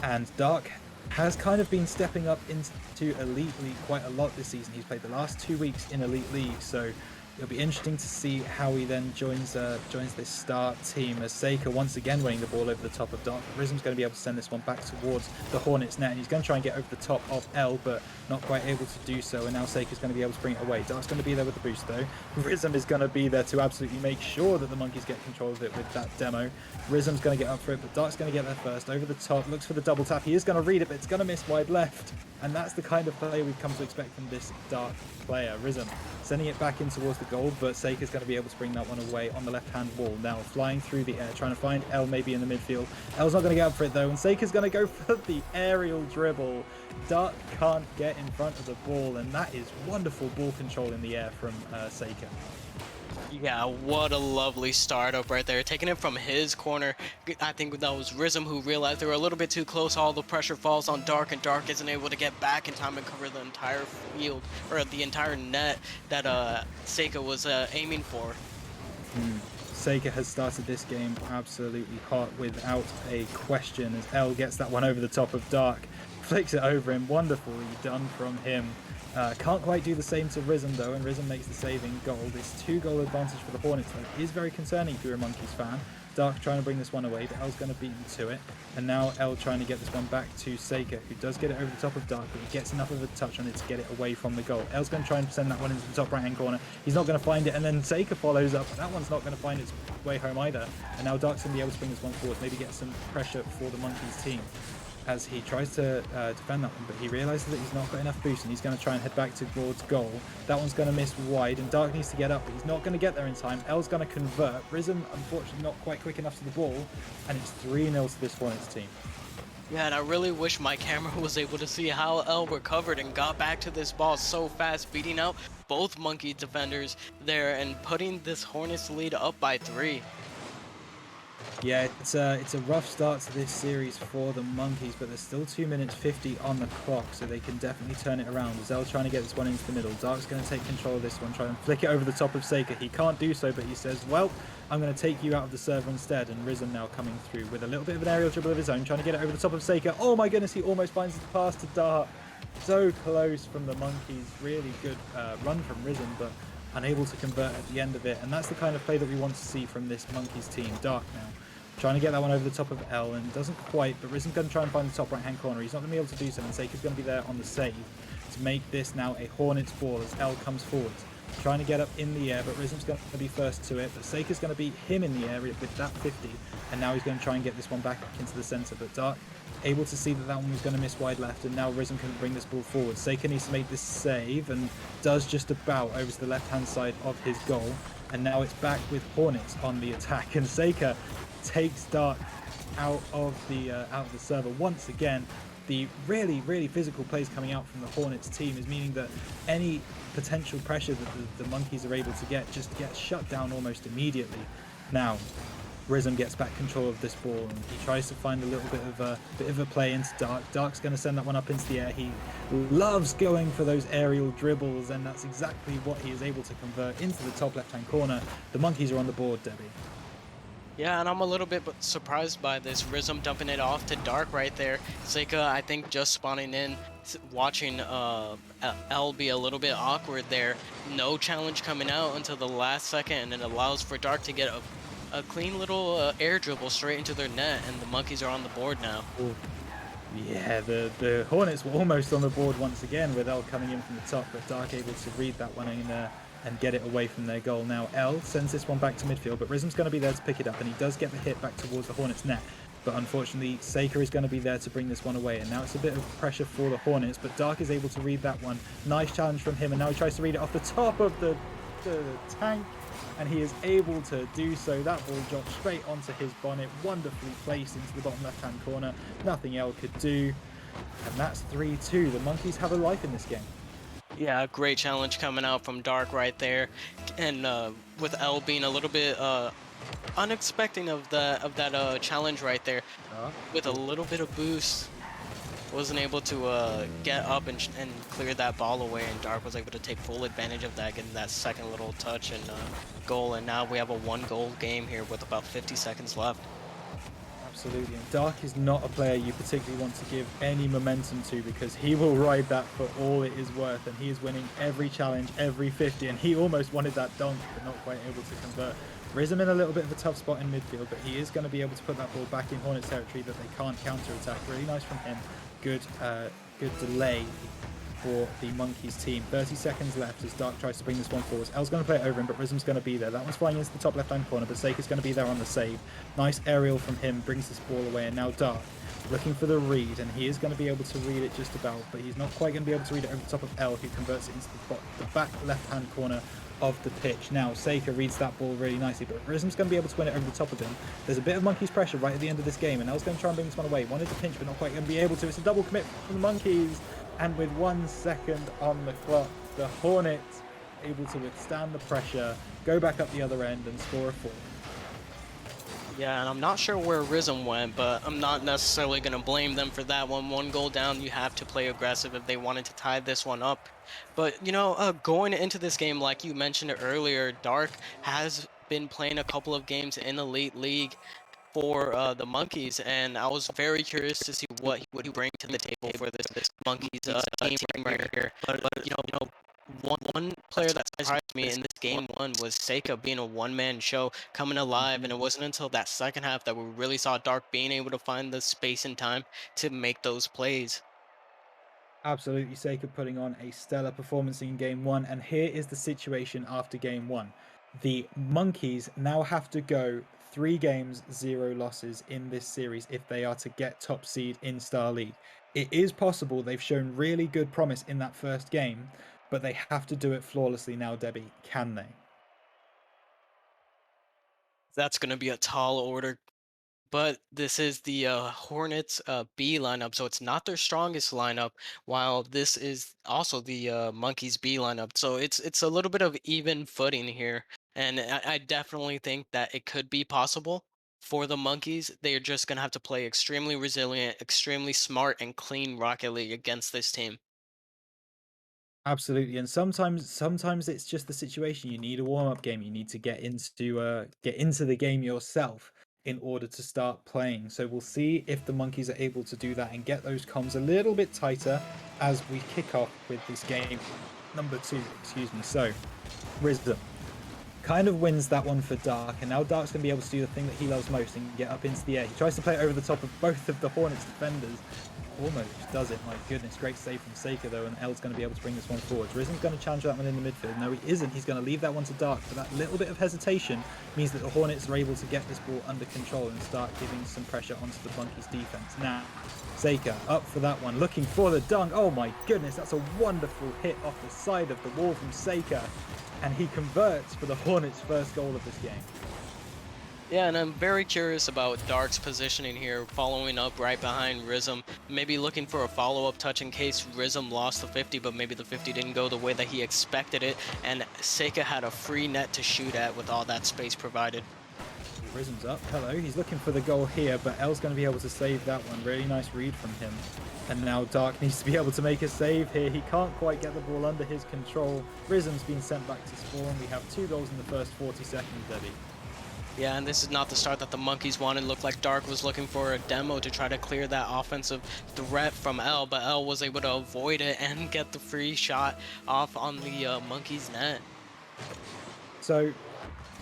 and Dark has kind of been stepping up into Elite League quite a lot this season. He's played the last 2 weeks in Elite League, so it'll be interesting to see how he then joins this start team as Seika once again winning the ball over the top of Dark. Rhythm's going to be able to send this one back towards the Hornets net, and he's going to try and get over the top of L, but not quite able to do so, and now Seika's going to be able to bring it away. Dark's going to be there with the boost though. Rhythm is going to be there to absolutely make sure that the Monkeys get control of it with that demo. Rhythm's going to get up for it, but Dark's going to get there first, over the top, looks for the double tap. He is going to read it, but it's going to miss wide left, and that's the kind of play we've come to expect from this Dark player. Rhythm sending it back in towards the goal, but Seika's going to be able to bring that one away on the left-hand wall. Now flying through the air, trying to find L maybe in the midfield. L's not going to get up for it though, and Seika's going to go for the aerial dribble. Dark can't get in front of the ball, and that is wonderful ball control in the air from Seika. Yeah, what a lovely startup right there. Taking it from his corner. I think that was Rhythm who realized they were a little bit too close. All the pressure falls on Dark, and Dark isn't able to get back in time and cover the entire field, or the entire net that Seika was aiming for. Seika has started this game absolutely hot without a question, as L gets that one over the top of Dark. Flicks it over him. Wonderfully done from him. Can't quite do the same to Rhythm though, and Rhythm makes the saving goal. This 2-goal advantage for the Hornets though is very concerning if you're a Monkeys fan. Dark trying to bring this one away, but L's going to beat him to it. And now L trying to get this one back to Seika, who does get it over the top of Dark, but he gets enough of a touch on it to get it away from the goal. L's going to try and send that one into the top right-hand corner. He's not going to find it, and then Seika follows up. That one's not going to find its way home either. And now Dark's going to be able to bring this one forward, maybe get some pressure for the Monkeys team, as he tries to defend that one, but he realizes that he's not got enough boost, and he's going to try and head back towards goal. That one's going to miss wide, and Dark needs to get up, but he's not going to get there in time. L's going to convert. Rhythm, unfortunately, not quite quick enough to the ball, and it's 3-0 to this Hornets team. Yeah, and I really wish my camera was able to see how L recovered and got back to this ball so fast, beating out both Monkey defenders there and putting this Hornets lead up by 3. Yeah, it's a rough start to this series for the Monkeys, but there's still 2 minutes 50 on the clock, so they can definitely turn it around. Zell trying to get this one into the middle. Dark's going to take control of this one, try and flick it over the top of Seika. He can't do so, but he says, well, I'm going to take you out of the server instead. And Rhythm now coming through with a little bit of an aerial dribble of his own, trying to get it over the top of Seika. Oh my goodness, he almost finds the pass to Dark. So close from the Monkeys. Really good run from Rhythm, but unable to convert at the end of it. And that's the kind of play that we want to see from this Monkeys team. Dark now trying to get that one over the top of L, and doesn't quite, but Rhythm's going to try and find the top right-hand corner. He's not going to be able to do so, and Seika's going to be there on the save to make this now a Hornets ball as L comes forward. trying to get up in the air, but Rhythm's going to be first to it. But Seika's going to beat him in the air with that 50, and now he's going to try and get this one back into the center. But Dark able to see that that one was going to miss wide left, and now Rhythm can bring this ball forward. Seika needs to make this save, and does just about over to the left-hand side of his goal. And now it's back with Hornets on the attack, and Seika takes Dark out of the server once again. The really physical plays coming out from the Hornets team is meaning that any potential pressure that the Monkeys are able to get just gets shut down almost immediately. Now Rhythm gets back control of this ball, and he tries to find a little bit of a play into Dark. Dark's going to send that one up into the air. He loves going for those aerial dribbles, and that's exactly what he is able to convert into the top left-hand corner. The Monkeys are on the board, Debbie. Yeah, and I'm a little bit surprised by this. Rhythm dumping it off to Dark right there. Seika, I think, just spawning in, watching L be a little bit awkward there. No challenge coming out until the last second, and it allows for Dark to get a clean little air dribble straight into their net, and the Monkeys are on the board now. Ooh. Yeah, the Hornets were almost on the board once again with L coming in from the top, but Dark able to read that one in and get it away from their goal. Now L sends this one back to midfield, but Rhythm's going to be there to pick it up, and he does get the hit back towards the Hornets net. But unfortunately, Seika is going to be there to bring this one away, and now it's a bit of pressure for the Hornets, but Dark is able to read that one. Nice challenge from him, and now he tries to read it off the top of the tank, and he is able to do so. That ball drops straight onto his bonnet, wonderfully placed into the bottom left-hand corner. Nothing L could do, and that's 3-2. The Monkeys have a life in this game. Yeah, great challenge coming out from Dark right there, and with L being a little bit unexpected of that challenge right there, with a little bit of boost, wasn't able to get up and clear that ball away, and Dark was able to take full advantage of that, getting that second little touch and goal, and now we have a 1-goal game here with about 50 seconds left. Absolutely, and Dark is not a player you particularly want to give any momentum to, because he will ride that for all it is worth, and he is winning every challenge, every 50, and he almost wanted that dunk but not quite able to convert. Rhythm in a little bit of a tough spot in midfield, but he is going to be able to put that ball back in Hornets territory that they can't counter-attack. Really nice from him. Good delay for the Monkeys team. 30 seconds left as Dark tries to bring this one forward. L's going to play it over him, but Rhythm's going to be there. That one's flying into the top left-hand corner, but Seika's going to be there on the save. Nice aerial from him, brings this ball away, and now Dark looking for the read, and he is going to be able to read it just about, but he's not quite going to be able to read it over the top of L, who converts it into the back left-hand corner of the pitch. Now Seika reads that ball really nicely, but Rhythm's going to be able to win it over the top of him. There's a bit of Monkeys pressure right at the end of this game, and L's going to try and bring this one away. Wanted to pinch, but not quite going to be able to. It's a double commit from the Monkeys, and with 1 second on the clock, the Hornets able to withstand the pressure, go back up the other end, and score a 4. Yeah, and I'm not sure where Rhythm went, but I'm not necessarily going to blame them for that one. 1 goal down, you have to play aggressive if they wanted to tie this one up. But, you know, going into this game, like you mentioned earlier, Dark has been playing a couple of games in Elite League for the Monkeys, and I was very curious to see what he would bring to the table for this Monkeys team right here. But you know, one player that surprised me in this game 1 was Seika being a one-man show, coming alive, and it wasn't until that second half that we really saw Dark being able to find the space and time to make those plays. Absolutely, Seika putting on a stellar performance in game 1, and here is the situation after game 1. The Monkeys now have to go 3 games, 0 losses in this series if they are to get top seed in Star League. It is possible. They've shown really good promise in that first game, but they have to do it flawlessly now, Debbie. Can they? That's going to be a tall order. But this is the Hornets B lineup, so it's not their strongest lineup, while this is also the Monkeys B lineup. So it's a little bit of even footing here, and I definitely think that it could be possible for the Monkeys. They're just going to have to play extremely resilient, extremely smart, and clean Rocket League against this team. Absolutely, and sometimes it's just the situation. You need a warm-up game. You need to get into the game yourself in order to start playing. So we'll see if the Monkeys are able to do that and get those comms a little bit tighter as we kick off with this game number 2. So Rhythm kind of wins that one for Dark, and now Dark's gonna be able to do the thing that he loves most and get up into the air. He tries to play it over the top of both of the Hornets defenders, almost does it. My goodness, great save from Seika though, and L's going to be able to bring this one forward. Rhythm's going to challenge that one in the midfield. No, he isn't. He's going to leave that one to Dark, but that little bit of hesitation means that the Hornets are able to get this ball under control and start giving some pressure onto the Bunkies defense. Now, Seika up for that one, looking for the dunk. Oh my goodness, that's a wonderful hit off the side of the wall from Seika, and he converts for the Hornets' first goal of this game. Yeah, and I'm very curious about Dark's positioning here, following up right behind Rizm, maybe looking for a follow-up touch in case Rizm lost the 50, but maybe the 50 didn't go the way that he expected it, and Seika had a free net to shoot at with all that space provided. Rizm's up, hello, he's looking for the goal here, but L's going to be able to save that one. Really nice read from him. And now Dark needs to be able to make a save here. He can't quite get the ball under his control. Rizm's been sent back to spawn. We have 2 goals in the first 40 seconds, Debbie. Yeah, and this is not the start that the Monkeys wanted. Looked like Dark was looking for a demo to try to clear that offensive threat from L, but L was able to avoid it and get the free shot off on the Monkeys net. So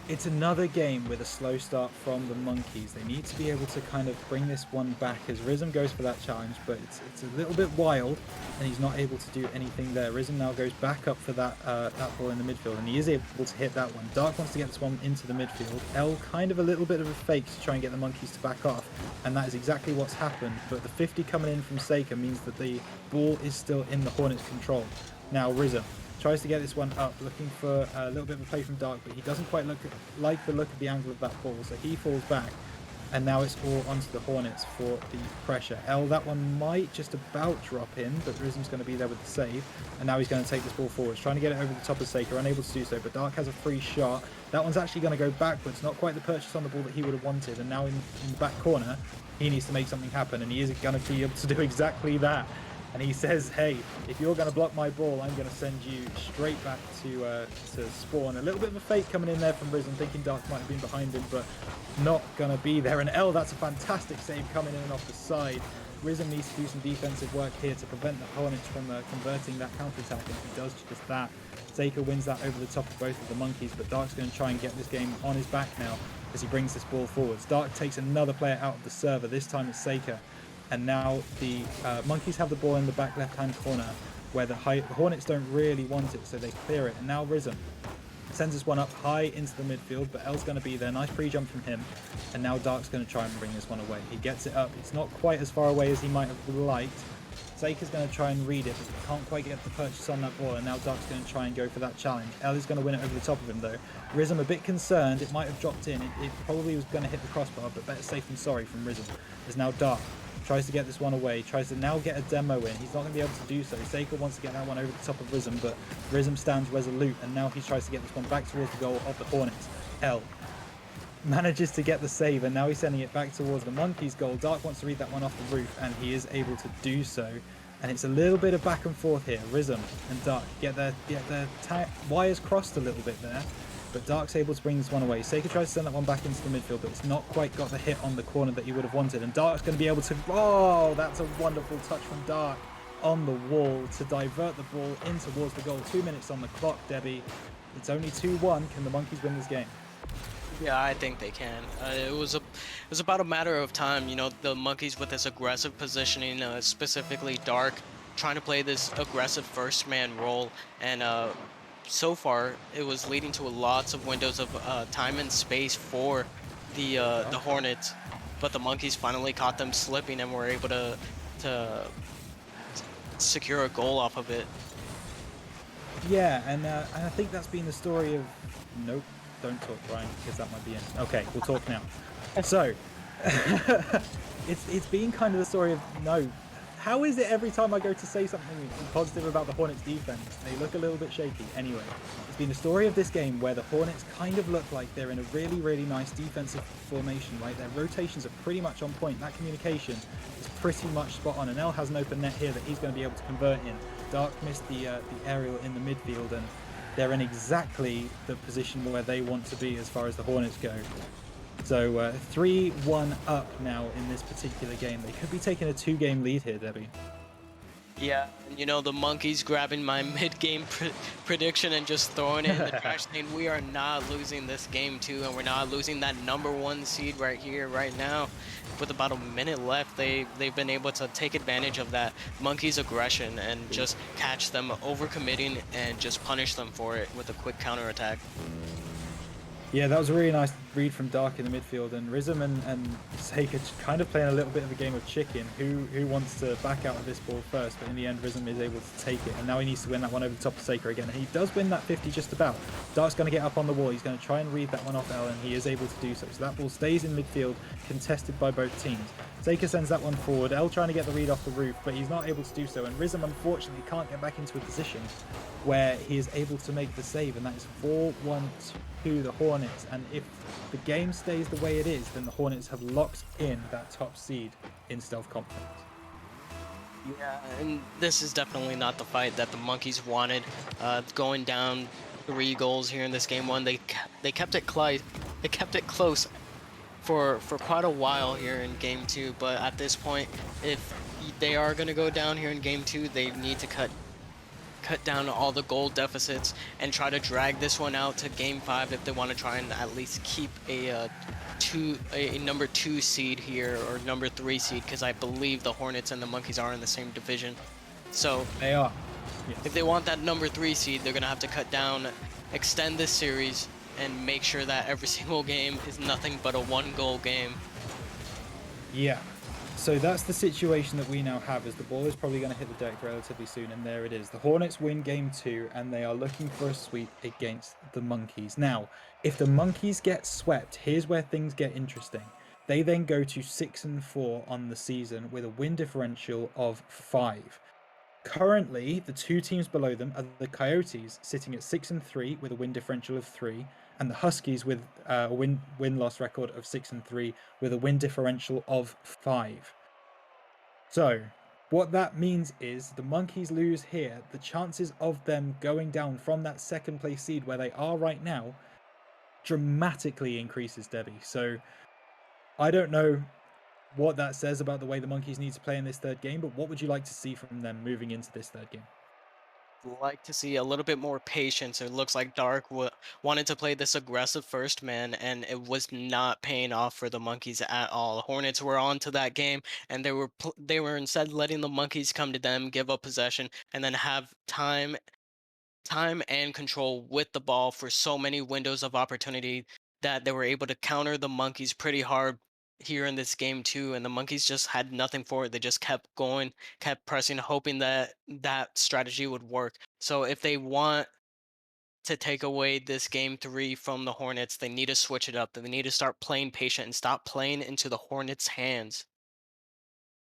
it's another game with a slow start from the Monkeys. They need to be able to kind of bring this one back as Rizm goes for that challenge, but it's a little bit wild and he's not able to do anything there. Rizm now goes back up for that ball in the midfield, and he is able to hit that one. Dark wants to get this one into the midfield. L kind of a little bit of a fake to try and get the Monkeys to back off, and that is exactly what's happened, but the 50 coming in from Seika means that the ball is still in the Hornets' control. Now Rizm tries to get this one up, looking for a little bit of a play from Dark, but he doesn't quite like the look of the angle of that ball, so he falls back, and now it's all onto the Hornets for the pressure. L, that one might just about drop in, but Rizm's going to be there with the save, and now he's going to take this ball forwards, trying to get it over the top of Seika, unable to do so, but Dark has a free shot. That one's actually going to go backwards, not quite the purchase on the ball that he would have wanted, and now in the back corner, he needs to make something happen, and he is going to be able to do exactly that. And he says, hey, if you're going to block my ball, I'm going to send you straight back to spawn. A little bit of a fake coming in there from Rizm, thinking Dark might have been behind him, but not going to be there. And L, that's a fantastic save coming in off the side. Rizm needs to do some defensive work here to prevent the Hornets from converting that counter-attack, and he does just that. Seika wins that over the top of both of the Monkeys, but Dark's going to try and get this game on his back now as he brings this ball forwards. Dark takes another player out of the server, this time it's Seika. And now the Monkeys have the ball in the back left-hand corner where the Hornets don't really want it, so they clear it. And now Rizm sends this one up high into the midfield, but L's going to be there. Nice pre-jump from him. And now Dark's going to try and bring this one away. He gets it up. It's not quite as far away as he might have liked. Seika's going to try and read it, but he can't quite get the purchase on that ball. And now Dark's going to try and go for that challenge. L is going to win it over the top of him, though. Rizm a bit concerned. It might have dropped in. It probably was going to hit the crossbar, but better safe than sorry from Rizm. There's now Dark. Tries to get this one away, tries to now get a demo in. He's not going to be able to do so. Seika wants to get that one over the top of Rizm, but Rizm stands resolute, and now he tries to get this one back towards the goal of the Hornets. L manages to get the save, and now he's sending it back towards the Monkeys' goal. Dark wants to read that one off the roof, and he is able to do so. And it's a little bit of back and forth here. Rizm and Dark get their wires crossed a little bit there. But Dark's able to bring this one away. Seika tries to send that one back into the midfield, but it's not quite got the hit on the corner that he would have wanted. And Dark's going to be able to... Oh, that's a wonderful touch from Dark on the wall to divert the ball in towards the goal. 2 minutes on the clock, Debbie. It's only 2-1. Can the Monkeys win this game? Yeah, I think they can. It was about a matter of time. You know, the Monkeys with this aggressive positioning, specifically Dark, trying to play this aggressive first man role, and so far it was leading to lots of windows of time and space for the Hornets, but the Monkeys finally caught them slipping and were able to secure a goal off of it. Yeah, and I think that's been the story of... Nope, don't talk, Brian, because that might be it. Okay, we'll talk now. So, it's been kind of the story of... No. How is it every time I go to say something positive about the Hornets defense, they look a little bit shaky? Anyway, it's been the story of this game where the Hornets kind of look like they're in a really, really nice defensive formation, right? Their rotations are pretty much on point. That communication is pretty much spot on. And L has an open net here that he's going to be able to convert in. Dark missed the aerial in the midfield, and they're in exactly the position where they want to be as far as the Hornets go. So 3-1 up now in this particular game. They could be taking a 2-game lead here, Debbie. Yeah, and you know, the monkeys grabbing my mid-game prediction and just throwing it in the trash, saying we are not losing this game too, and we're not losing that #1 seed right here, right now. With about a minute left, they've been able to take advantage of that monkeys' aggression and just catch them overcommitting and just punish them for it with a quick counterattack. Yeah, that was a really nice read from Dark in the midfield, and Rizm and Seika kind of playing a little bit of a game of chicken. Who wants to back out of this ball first? But in the end, Rizm is able to take it, and now he needs to win that one over the top of Seika again. And he does win that 50 just about. Dark's going to get up on the wall. He's going to try and read that one off L, and he is able to do so. So that ball stays in midfield, contested by both teams. Seika sends that one forward. L trying to get the read off the roof, but he's not able to do so. And Rizm, unfortunately, can't get back into a position where he is able to make the save, and that is 4-1 to the Hornets. And if the game stays the way it is, then the Hornets have locked in that top seed in Stealth Conference. Yeah, and this is definitely not the fight that the monkeys wanted. Going down 3 goals here in this game 1, they kept it close for quite a while here in game 2. But at this point, if they are going to go down here in game 2, they need to cut down all the goal deficits and try to drag this one out to game 5 if they want to try and at least keep a number 2 seed here, or number 3 seed, because I believe the Hornets and the Monkeys are in the same division. So They are. Yes. if they want that number 3 seed, they're gonna have to cut down, extend this series, and make sure that every single game is nothing but a 1-goal game. Yeah. So that's the situation that we now have, as the ball is probably going to hit the deck relatively soon, and there it is. The Hornets win game 2, and they are looking for a sweep against the Monkeys. Now, if the Monkeys get swept, here's where things get interesting. They then go to 6-4 on the season with a win differential of 5. Currently, the 2 teams below them are the Coyotes, sitting at 6-3 with a win differential of 3, and the Huskies with a win-loss record of 6-3 with a win differential of 5. So, what that means is the Monkeys lose here, the chances of them going down from that 2nd place seed where they are right now dramatically increases, Debbie. So, I don't know what that says about the way the Monkeys need to play in this 3rd game, but what would you like to see from them moving into this 3rd game? Like to see a little bit more patience. It looks like Dark wanted to play this aggressive first man, and it was not paying off for the Monkeys at all. The Hornets were on to that game, and they were instead letting the Monkeys come to them, give up possession, and then have time and control with the ball for so many windows of opportunity that they were able to counter the Monkeys pretty hard here in this game 2, and the Monkeys just had nothing for it. They just kept going, kept pressing, hoping that that strategy would work. So if they want to take away this game 3 from the Hornets, they need to switch it up. They need to start playing patient and stop playing into the Hornets' hands.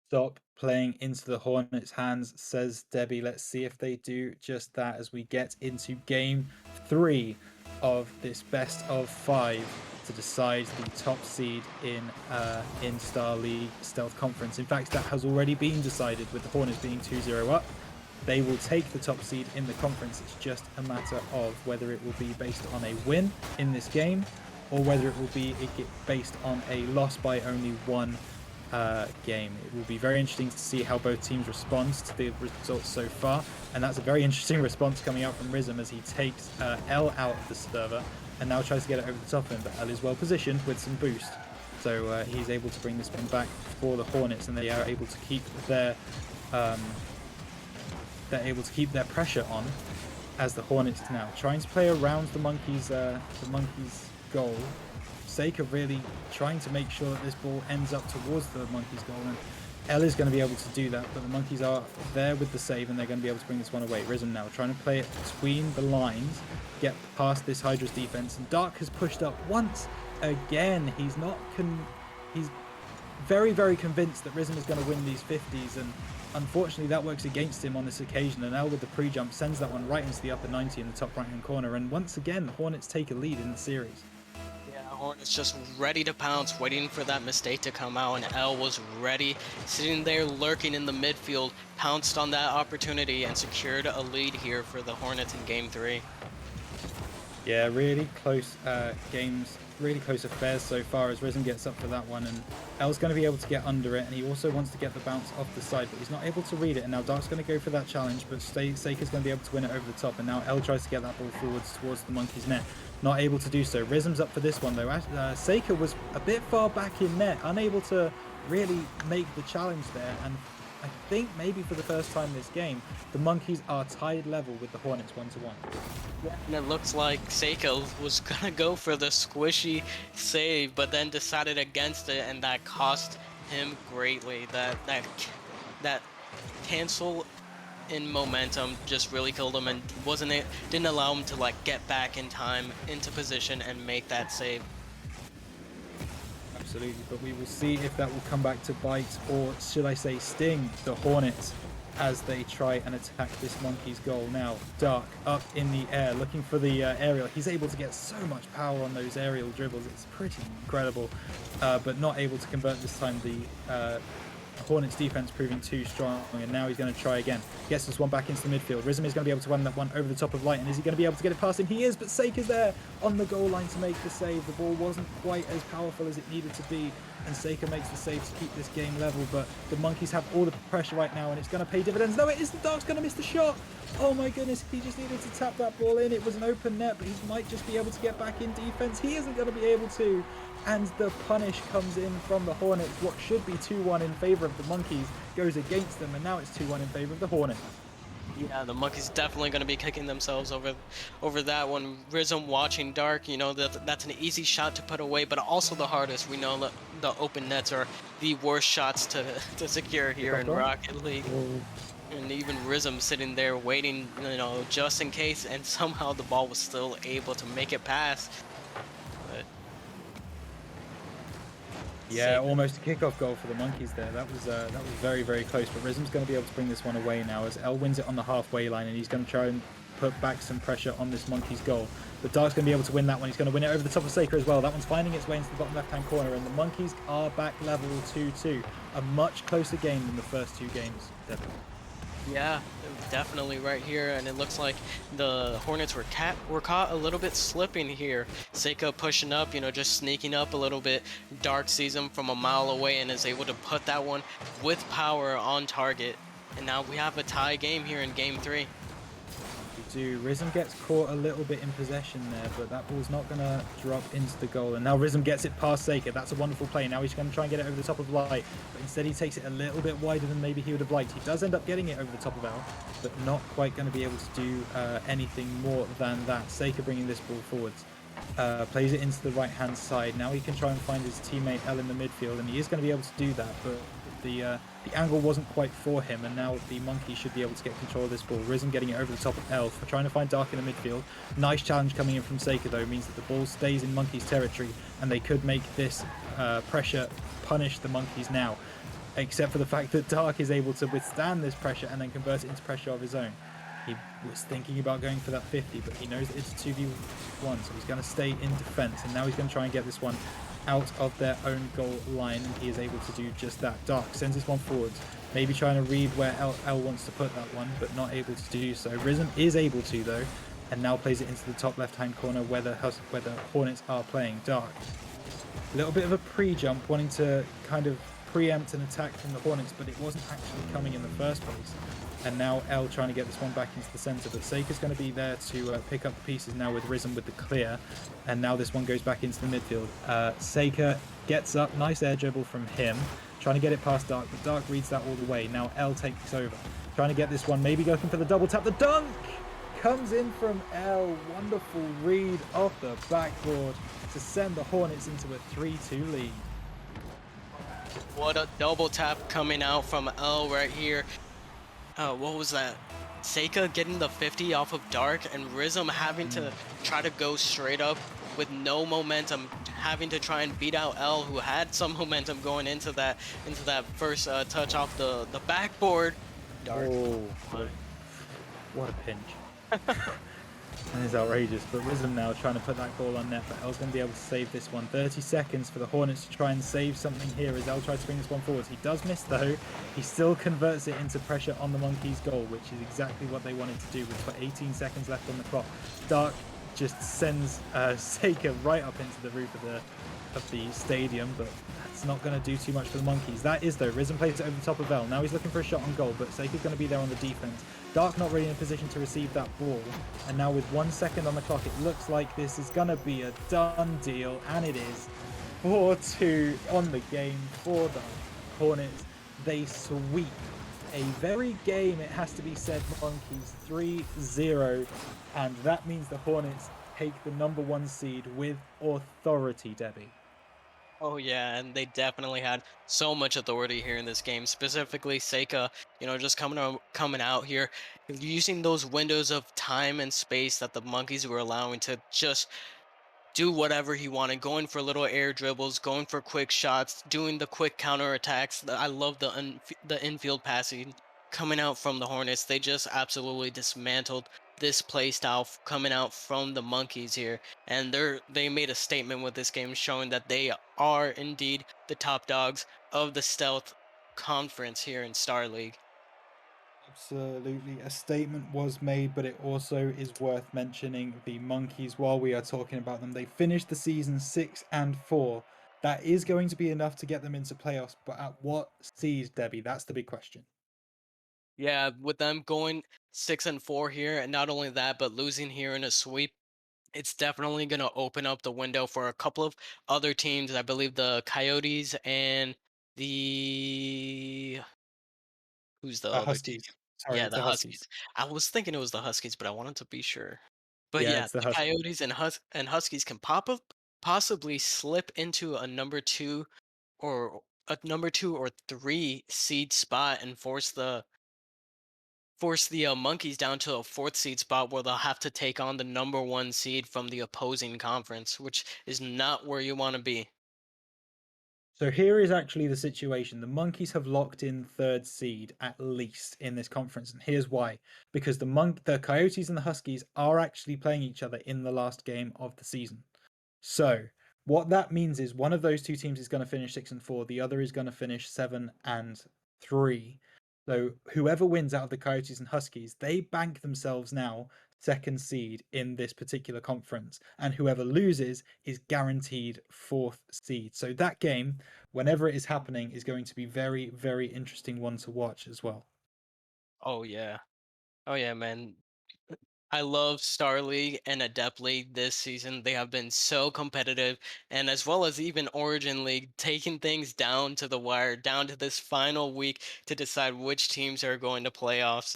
Stop playing into the Hornets' hands, says Debbie. Let's see if they do just that as we get into game 3 of this best of 5 to decide the top seed in Star League Stealth Conference. In fact, that has already been decided, with the Hornets being 2-0 up. They will take the top seed in the conference. It's just a matter of whether it will be based on a win in this game, or whether it will be based on a loss by only 1 game. It will be very interesting to see how both teams respond to the results so far, and that's a very interesting response coming out from Rizm as he takes L out of the server and now tries to get it over the top of him, but L is well positioned with some boost, so he's able to bring this one back for the Hornets, and they are able to keep their pressure on, as the Hornets now trying to play around the Monkeys goal. Seika really trying to make sure that this ball ends up towards the Monkeys goal, and L is going to be able to do that, but the Monkeys are there with the save, and they're going to be able to bring this one away. Rizm now trying to play it between the lines, get past this Hydra's defense, and Dark has pushed up once again. He's very, very convinced that Rizm is going to win these 50s, and unfortunately that works against him on this occasion, and L with the pre-jump sends that one right into the upper 90 in the top right-hand corner, and once again the Hornets take a lead in the series. Hornets just ready to pounce, waiting for that mistake to come out, and L was ready, sitting there lurking in the midfield, pounced on that opportunity and secured a lead here for the Hornets in game 3. Yeah, really close games really close affairs so far as Rhythm gets up for that one, and L's going to be able to get under it, and he also wants to get the bounce off the side, but he's not able to read it, and now Dark's going to go for that challenge, but Seika's going to be able to win it over the top, and now L tries to get that ball forwards towards the Monkey's net. Not able to do so. Rhythm's up for this one though. Seika was a bit far back in net, unable to really make the challenge there, and I think maybe for the first time this game, the Monkeys are tied level with the Hornets 1-1. And it looks like Seika was gonna go for the squishy save, but then decided against it, and that cost him greatly. That cancel in momentum just really killed him, and didn't allow him to like get back in time into position and make that save. Absolutely, but we will see if that will come back to bite, or should I say sting, the Hornets as they try and attack this Monkey's goal. Now, Dark up in the air, looking for the aerial. He's able to get so much power on those aerial dribbles. It's pretty incredible, but not able to convert this time. The Hornets defense proving too strong, and now he's going to try again. Gets this one back into the midfield. Rizm is going to be able to run that one over the top of Light, and is he going to be able to get it past him? He is, but Seika's there on the goal line to make the save. The ball wasn't quite as powerful as it needed to be, and Seika makes the save to keep this game level, but the Monkeys have all the pressure right now, and it's going to pay dividends. No, it isn't. Dark's going to miss the shot. Oh my goodness, he just needed to tap that ball in. It was an open net, but he might just be able to get back in defense. He isn't going to be able to, and the punish comes in from the Hornets. What should be 2-1 in favor of the Monkeys goes against them, and now it's 2-1 in favor of the Hornets. Yeah, the Monkeys definitely going to be kicking themselves over that one. Rizm watching Dark, you know, that's an easy shot to put away, but also the hardest. We know that the open nets are the worst shots to secure here in Rocket League. And even Rizm sitting there waiting, you know, just in case, and somehow the ball was still able to make it past. But yeah, almost a kickoff goal for the Monkeys there. That was very, very close. But Rizm's going to be able to bring this one away now as L wins it on the halfway line, and he's going to try and put back some pressure on this Monkeys goal. But Dark's going to be able to win that one. He's going to win it over the top of Seika as well. That one's finding its way into the bottom left-hand corner, and the Monkeys are back level 2-2. A much closer game than the first two games. Definitely. yeah, definitely right here, and it looks like the Hornets were caught a little bit slipping here. Seika pushing up, you know, just sneaking up a little bit. Dark sees him from a mile away and is able to put that one with power on target. And now we have a tie game here in game 3. Rizm gets caught a little bit in possession there, but that ball's not going to drop into the goal. And now Rizm gets it past Seika. That's a wonderful play. Now he's going to try and get it over the top of Light, but instead he takes it a little bit wider than maybe he would have liked. He does end up getting it over the top of L, but not quite going to be able to do anything more than that. Seika bringing this ball forwards. Plays it into the right-hand side. Now he can try and find his teammate L in the midfield, and he is going to be able to do that, but the angle wasn't quite for him, and now the Monkey should be able to get control of this ball. Rizm getting it over the top of L for trying to find Dark in the midfield. Nice challenge coming in from Seika though, means that the ball stays in Monkey's territory, and they could make this pressure punish the Monkeys now, except for the fact that Dark is able to withstand this pressure and then convert it into pressure of his own. He was thinking about going for that 50, but he knows that it's a 2v1, so he's going to stay in defense, and now he's going to try and get this one out of their own goal line, and he is able to do just that. Dark sends this one forwards, maybe trying to read where L wants to put that one, but not able to do so. Rizm is able to though, and now plays it into the top left-hand corner where the Hornets are playing. Dark, a little bit of a pre-jump, wanting to kind of preempt an attack from the Hornets, but it wasn't actually coming in the first place. And now L trying to get this one back into the center, but Seika's going to be there to pick up the pieces now with Rizm with the clear, and now this one goes back into the midfield. Seika gets up, nice air dribble from him, trying to get it past Dark, but Dark reads that all the way. Now L takes over, trying to get this one, maybe looking for the double tap. The dunk comes in from L, wonderful read off the backboard to send the Hornets into a 3-2 lead. What a double tap coming out from L right here. What was that? Seika getting the 50 off of Dark, and Rizm having to try to go straight up with no momentum, having to try and beat out L, who had some momentum going into that first touch off the backboard. Dark. Oh, what a pinch. That is outrageous, but Rizm now trying to put that goal on net, but L's going to be able to save this one. 30 seconds for the Hornets to try and save something here as L tries to bring this one forwards. He does miss though. He still converts it into pressure on the Monkeys' goal, which is exactly what they wanted to do with 18 seconds left on the clock. Dark just sends Seika right up into the roof of the stadium, but that's not going to do too much for the Monkeys. That is, though, Risen plays it over the top of L. Now he's looking for a shot on goal, but Seika's going to be there on the defense. Dark not really in a position to receive that ball, and now with 1 second on the clock, it looks like this is going to be a done deal, and it is 4-2 on the game for the Hornets. They sweep a very game, it has to be said, Monkeys 3-0, and that means the Hornets take the number 1 seed with authority, Debbie. Oh yeah, and they definitely had so much authority here in this game. Specifically, Seika, just coming out here, using those windows of time and space that the Monkeys were allowing to just do whatever he wanted, going for little air dribbles, going for quick shots, doing the quick counter attacks. I love the infield passing coming out from the Hornets. They just absolutely dismantled this play style coming out from the Monkeys here, and they made a statement with this game showing that they are indeed the top dogs of the Stealth Conference here in Star League. Absolutely. A statement was made, but it also is worth mentioning the Monkeys while we are talking about them. They finished the season 6-4. That is going to be enough to get them into playoffs, but at what seed, Debbie? That's the big question. Yeah, with them going 6-4 here, and not only that, but losing here in a sweep, it's definitely going to open up the window for a couple of other teams. I believe the Coyotes and the who's the other team? Huskies. Sorry, Yeah, it's the the Huskies. Huskies. I was thinking it was the Huskies, but I wanted to be sure. But Yeah, yeah, it's the the Huskies. Coyotes and Huskies can possibly slip into a number 2 or a number 2 or 3 seed spot and force the Monkeys down to a 4th seed spot where they'll have to take on the number 1 seed from the opposing conference, which is not where you want to be. So here is actually the situation. The Monkeys have locked in 3rd seed at least in this conference, and here's why. Because the Coyotes and the Huskies are actually playing each other in the last game of the season. So what that means is one of those two teams is going to finish 6-4, the other is going to finish 7-3. So whoever wins out of the Coyotes and Huskies, they bank themselves now 2nd seed in this particular conference, and whoever loses is guaranteed 4th seed. So that game, whenever it is happening, is going to be very, very interesting one to watch as well. Oh yeah. Oh yeah, man. I love Star League and Adept League this season. They have been so competitive, and as well as even Origin League, taking things down to the wire, down to this final week to decide which teams are going to playoffs.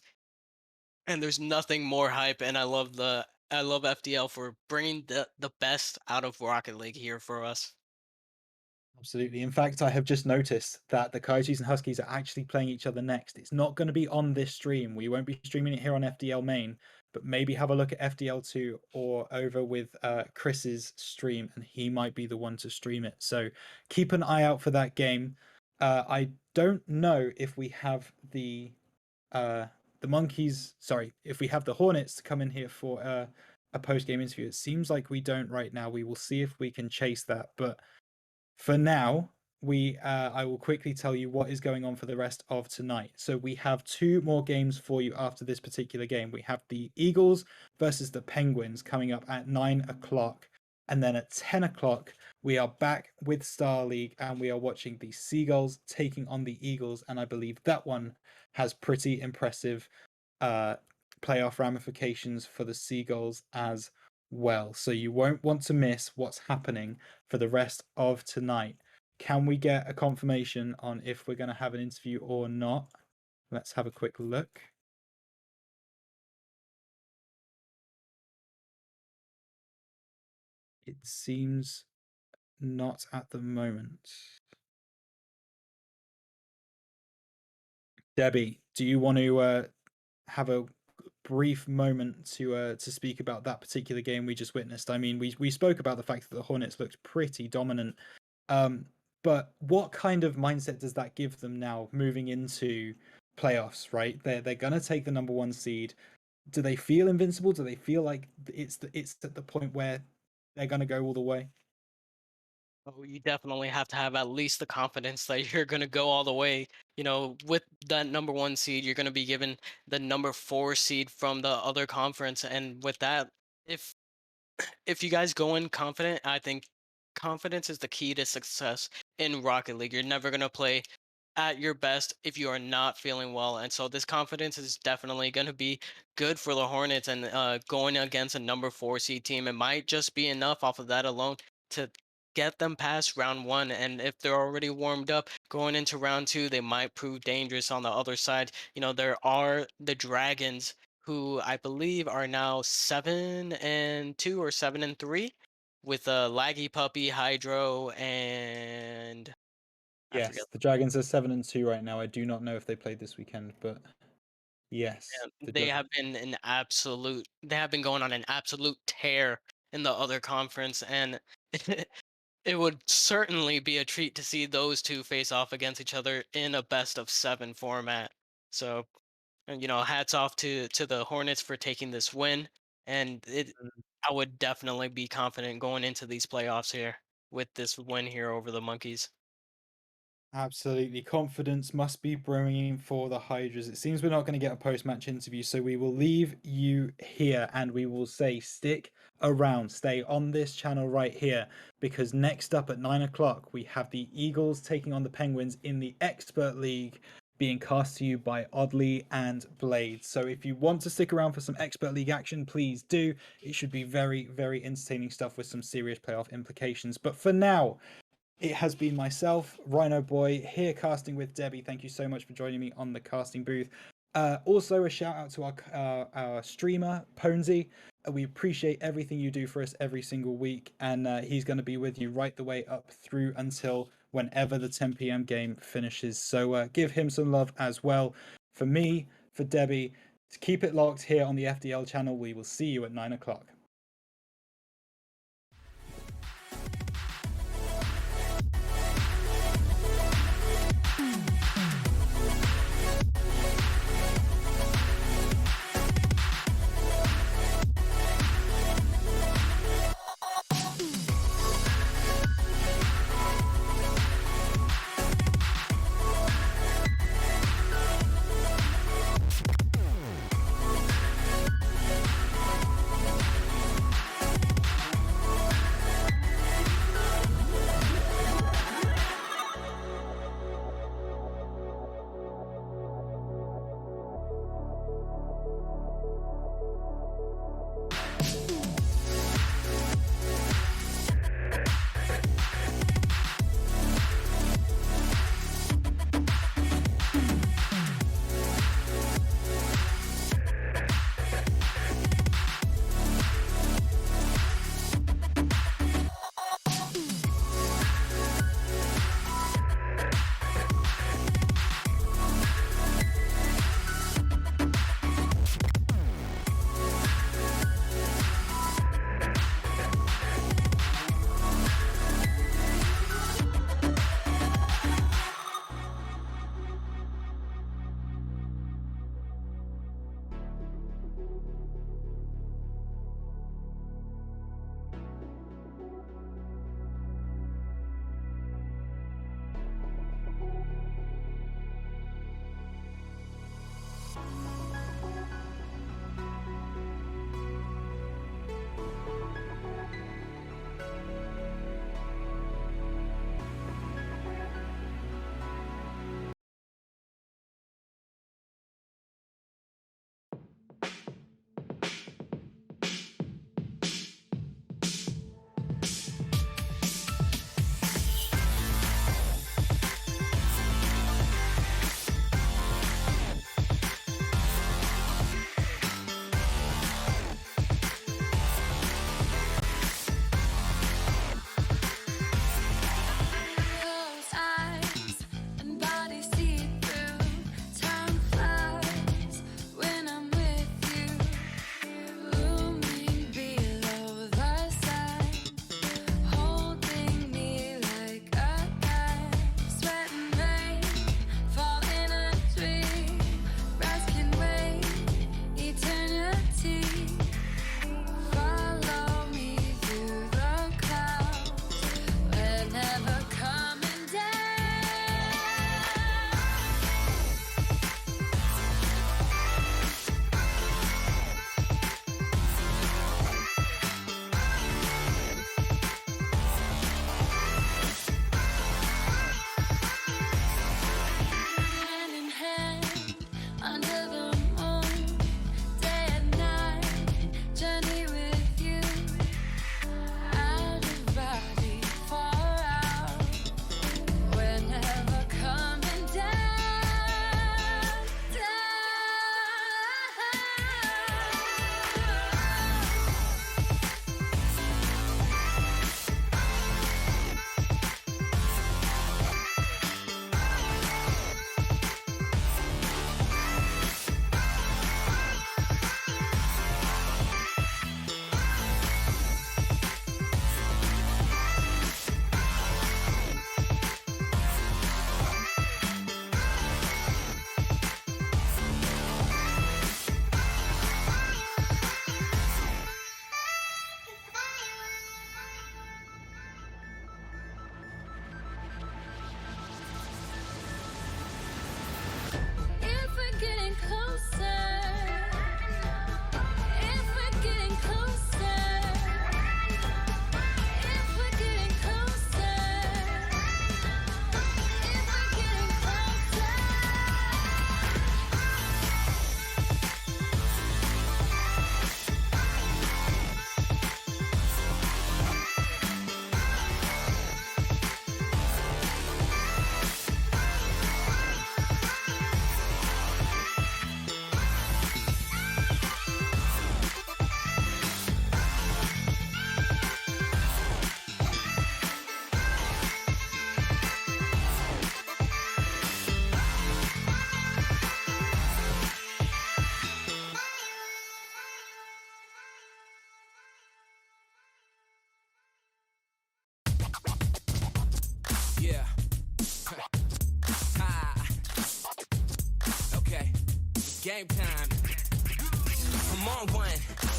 And there's nothing more hype, and I love FDL for bringing the best out of Rocket League here for us. Absolutely. In fact, I have just noticed that the Coyotes and Huskies are actually playing each other next. It's not going to be on this stream. We won't be streaming it here on FDL main, but maybe have a look at FDL2 or over with Chris's stream, and he might be the one to stream it. So keep an eye out for that game. I don't know if we have the Monkeys, sorry, if we have the Hornets to come in here for a post-game interview. It seems like we don't right now. We will see if we can chase that, but for now, I will quickly tell you what is going on for the rest of tonight. So we have 2 more games for you after this particular game. We have the Eagles versus the Penguins coming up at 9 o'clock. And then at 10 o'clock, we are back with Star League and we are watching the Seagulls taking on the Eagles. And I believe that one has pretty impressive playoff ramifications for the Seagulls as well. So you won't want to miss what's happening for the rest of tonight. Can we get a confirmation on if we're going to have an interview or not? Let's have a quick look. It seems not at the moment. Debbie, do you want to have a brief moment to speak about that particular game we just witnessed? I mean, we spoke about the fact that the Hornets looked pretty dominant. But what kind of mindset does that give them now moving into playoffs, right? They're gonna take the number 1 seed. Do they feel invincible? Do they feel like it's at the point where they're gonna go all the way? Oh, you definitely have to have at least the confidence that you're going to go all the way. With that number 1 seed, you're going to be given the number 4 seed from the other conference. And with that, if if you guys go in confident, I think confidence is the key to success in Rocket League. You're never going to play at your best if you are not feeling well. And so this confidence is definitely going to be good for the Hornets, and going against a number 4 seed team, it might just be enough off of that alone to get them past round 1. And if they're already warmed up going into round 2, they might prove dangerous on the other side. You know, there are the Dragons, who I believe are now 7-2 or 7-3, with Laggy Puppy, Hydro, and I Yes, forget. the Dragons are 7-2 right now. I do not know if they played this weekend, but yes, Yeah, the they have been an absolute. They have been going on an absolute tear in the other conference, and it would certainly be a treat to see those two face off against each other in a best of 7 format. So, and, you know, hats off to the Hornets for taking this win, and I would definitely be confident going into these playoffs here with this win here over the Monkeys. Absolutely. Confidence must be brewing for the Hydras. It seems we're not going to get a post-match interview, so we will leave you here and we will say stick around, stay on this channel right here, because next up at 9 o'clock, we have the Eagles taking on the Penguins in the Expert League, being cast to you by Oddly and Blades. So if you want to stick around for some Expert League action, please do. It should be very, very entertaining stuff with some serious playoff implications. But for now, it has been myself, Rhino Boy, here casting with Debbie. Thank you so much for joining me on the casting booth. Also, a shout out to our streamer, Ponesy. We appreciate everything you do for us every single week, and he's going to be with you right the way up through until whenever the 10 p.m. game finishes. So give him some love as well. For me, for Debbie, to keep it locked here on the FDL channel. We will see you at 9 o'clock. game time. I'm on one,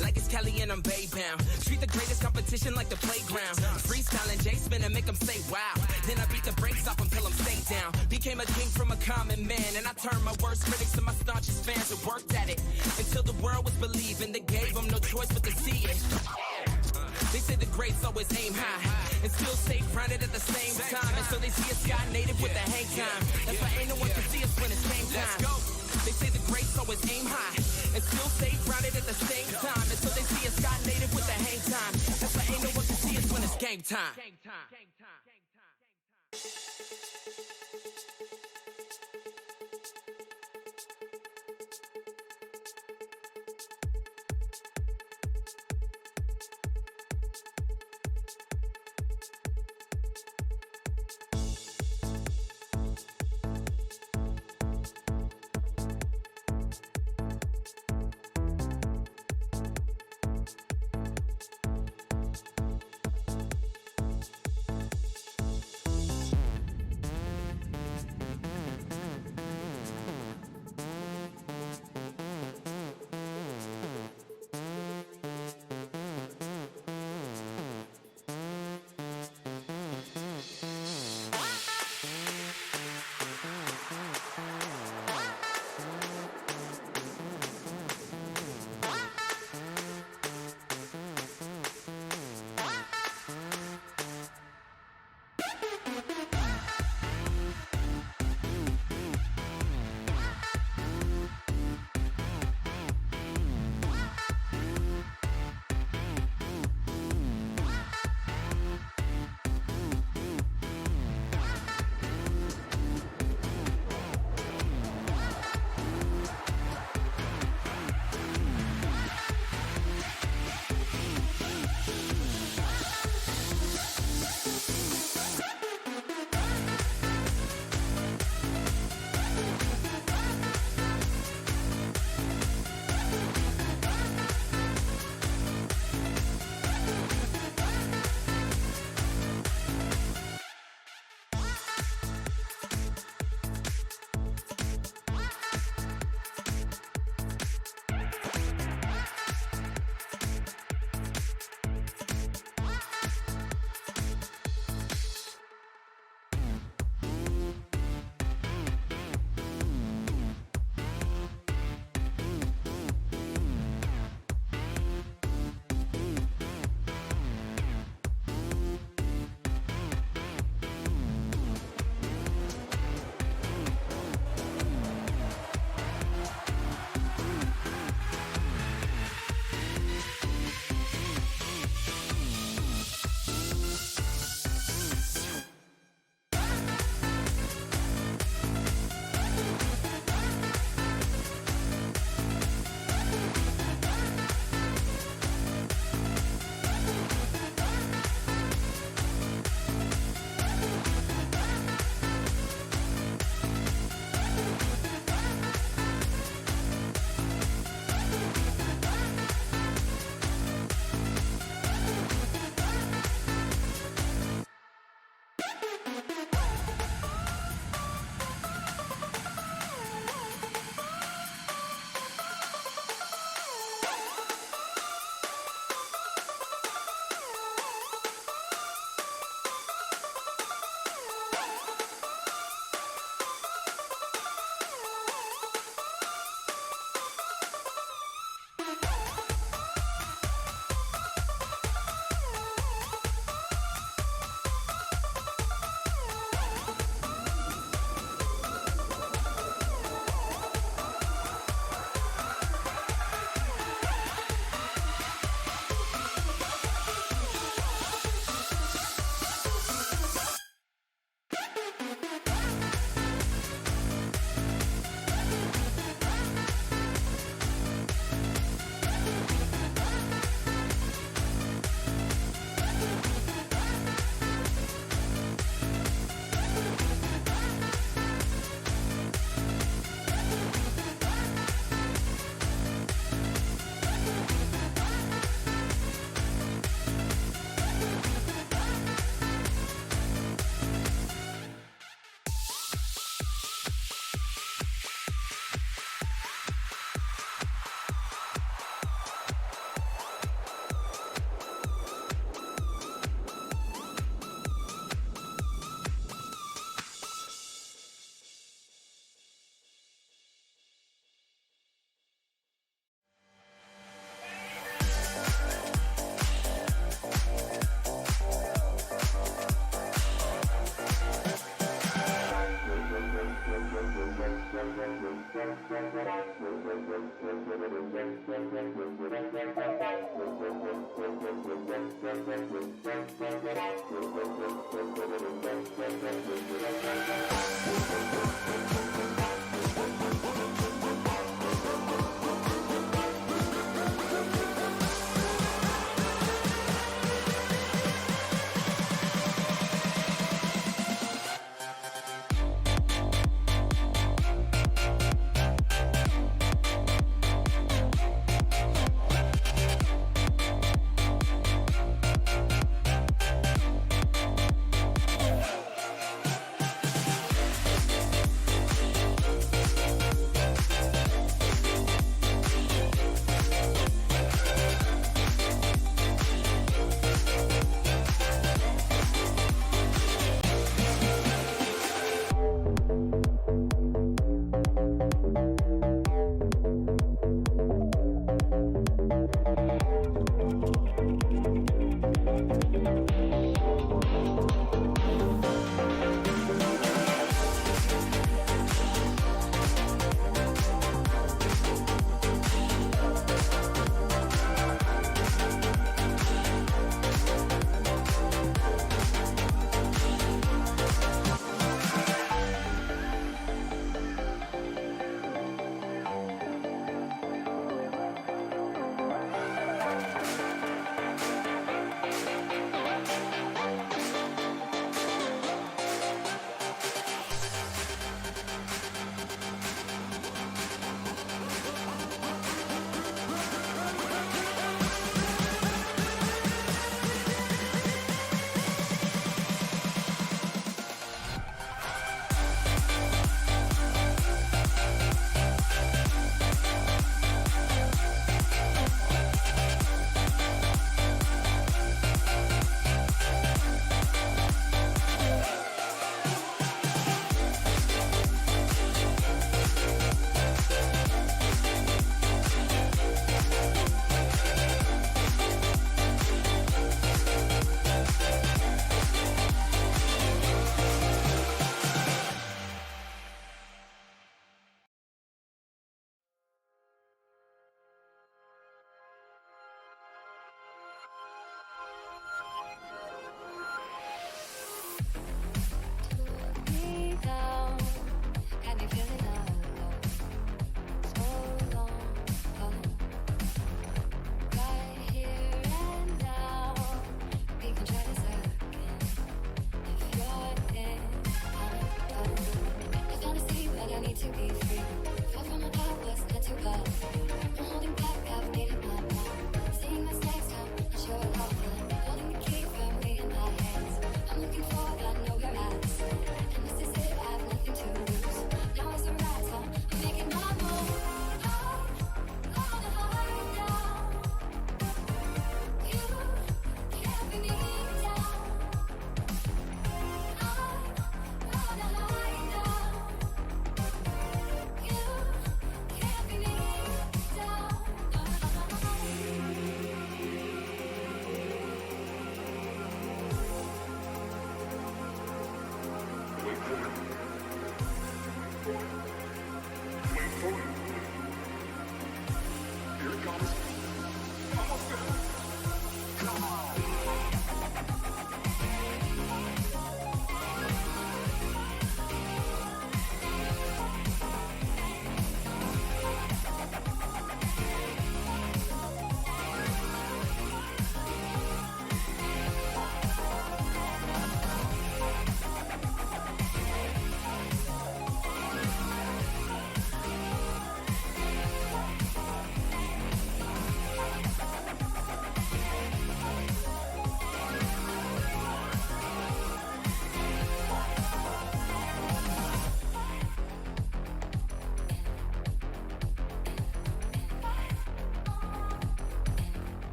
like it's Kelly and I'm Bay bound. Treat the greatest competition like the playground. Freestyling J Spin and make them say wow. Then I beat the brakes off until I'm stay down. Became a king from a common man, and I turned my worst critics to my staunchest fans and worked at it until the world was believing. They gave them no choice but to see it. They say the greats always aim high and still stay grounded at the same time. And so they see a sky native with the hang time. That's why ain't no one can see us when it's game time. Let's go. They say the greats always aim high and still stay grounded at the same time. And so they see a sky native with the hang time. That's why ain't no one can see us when it's game time.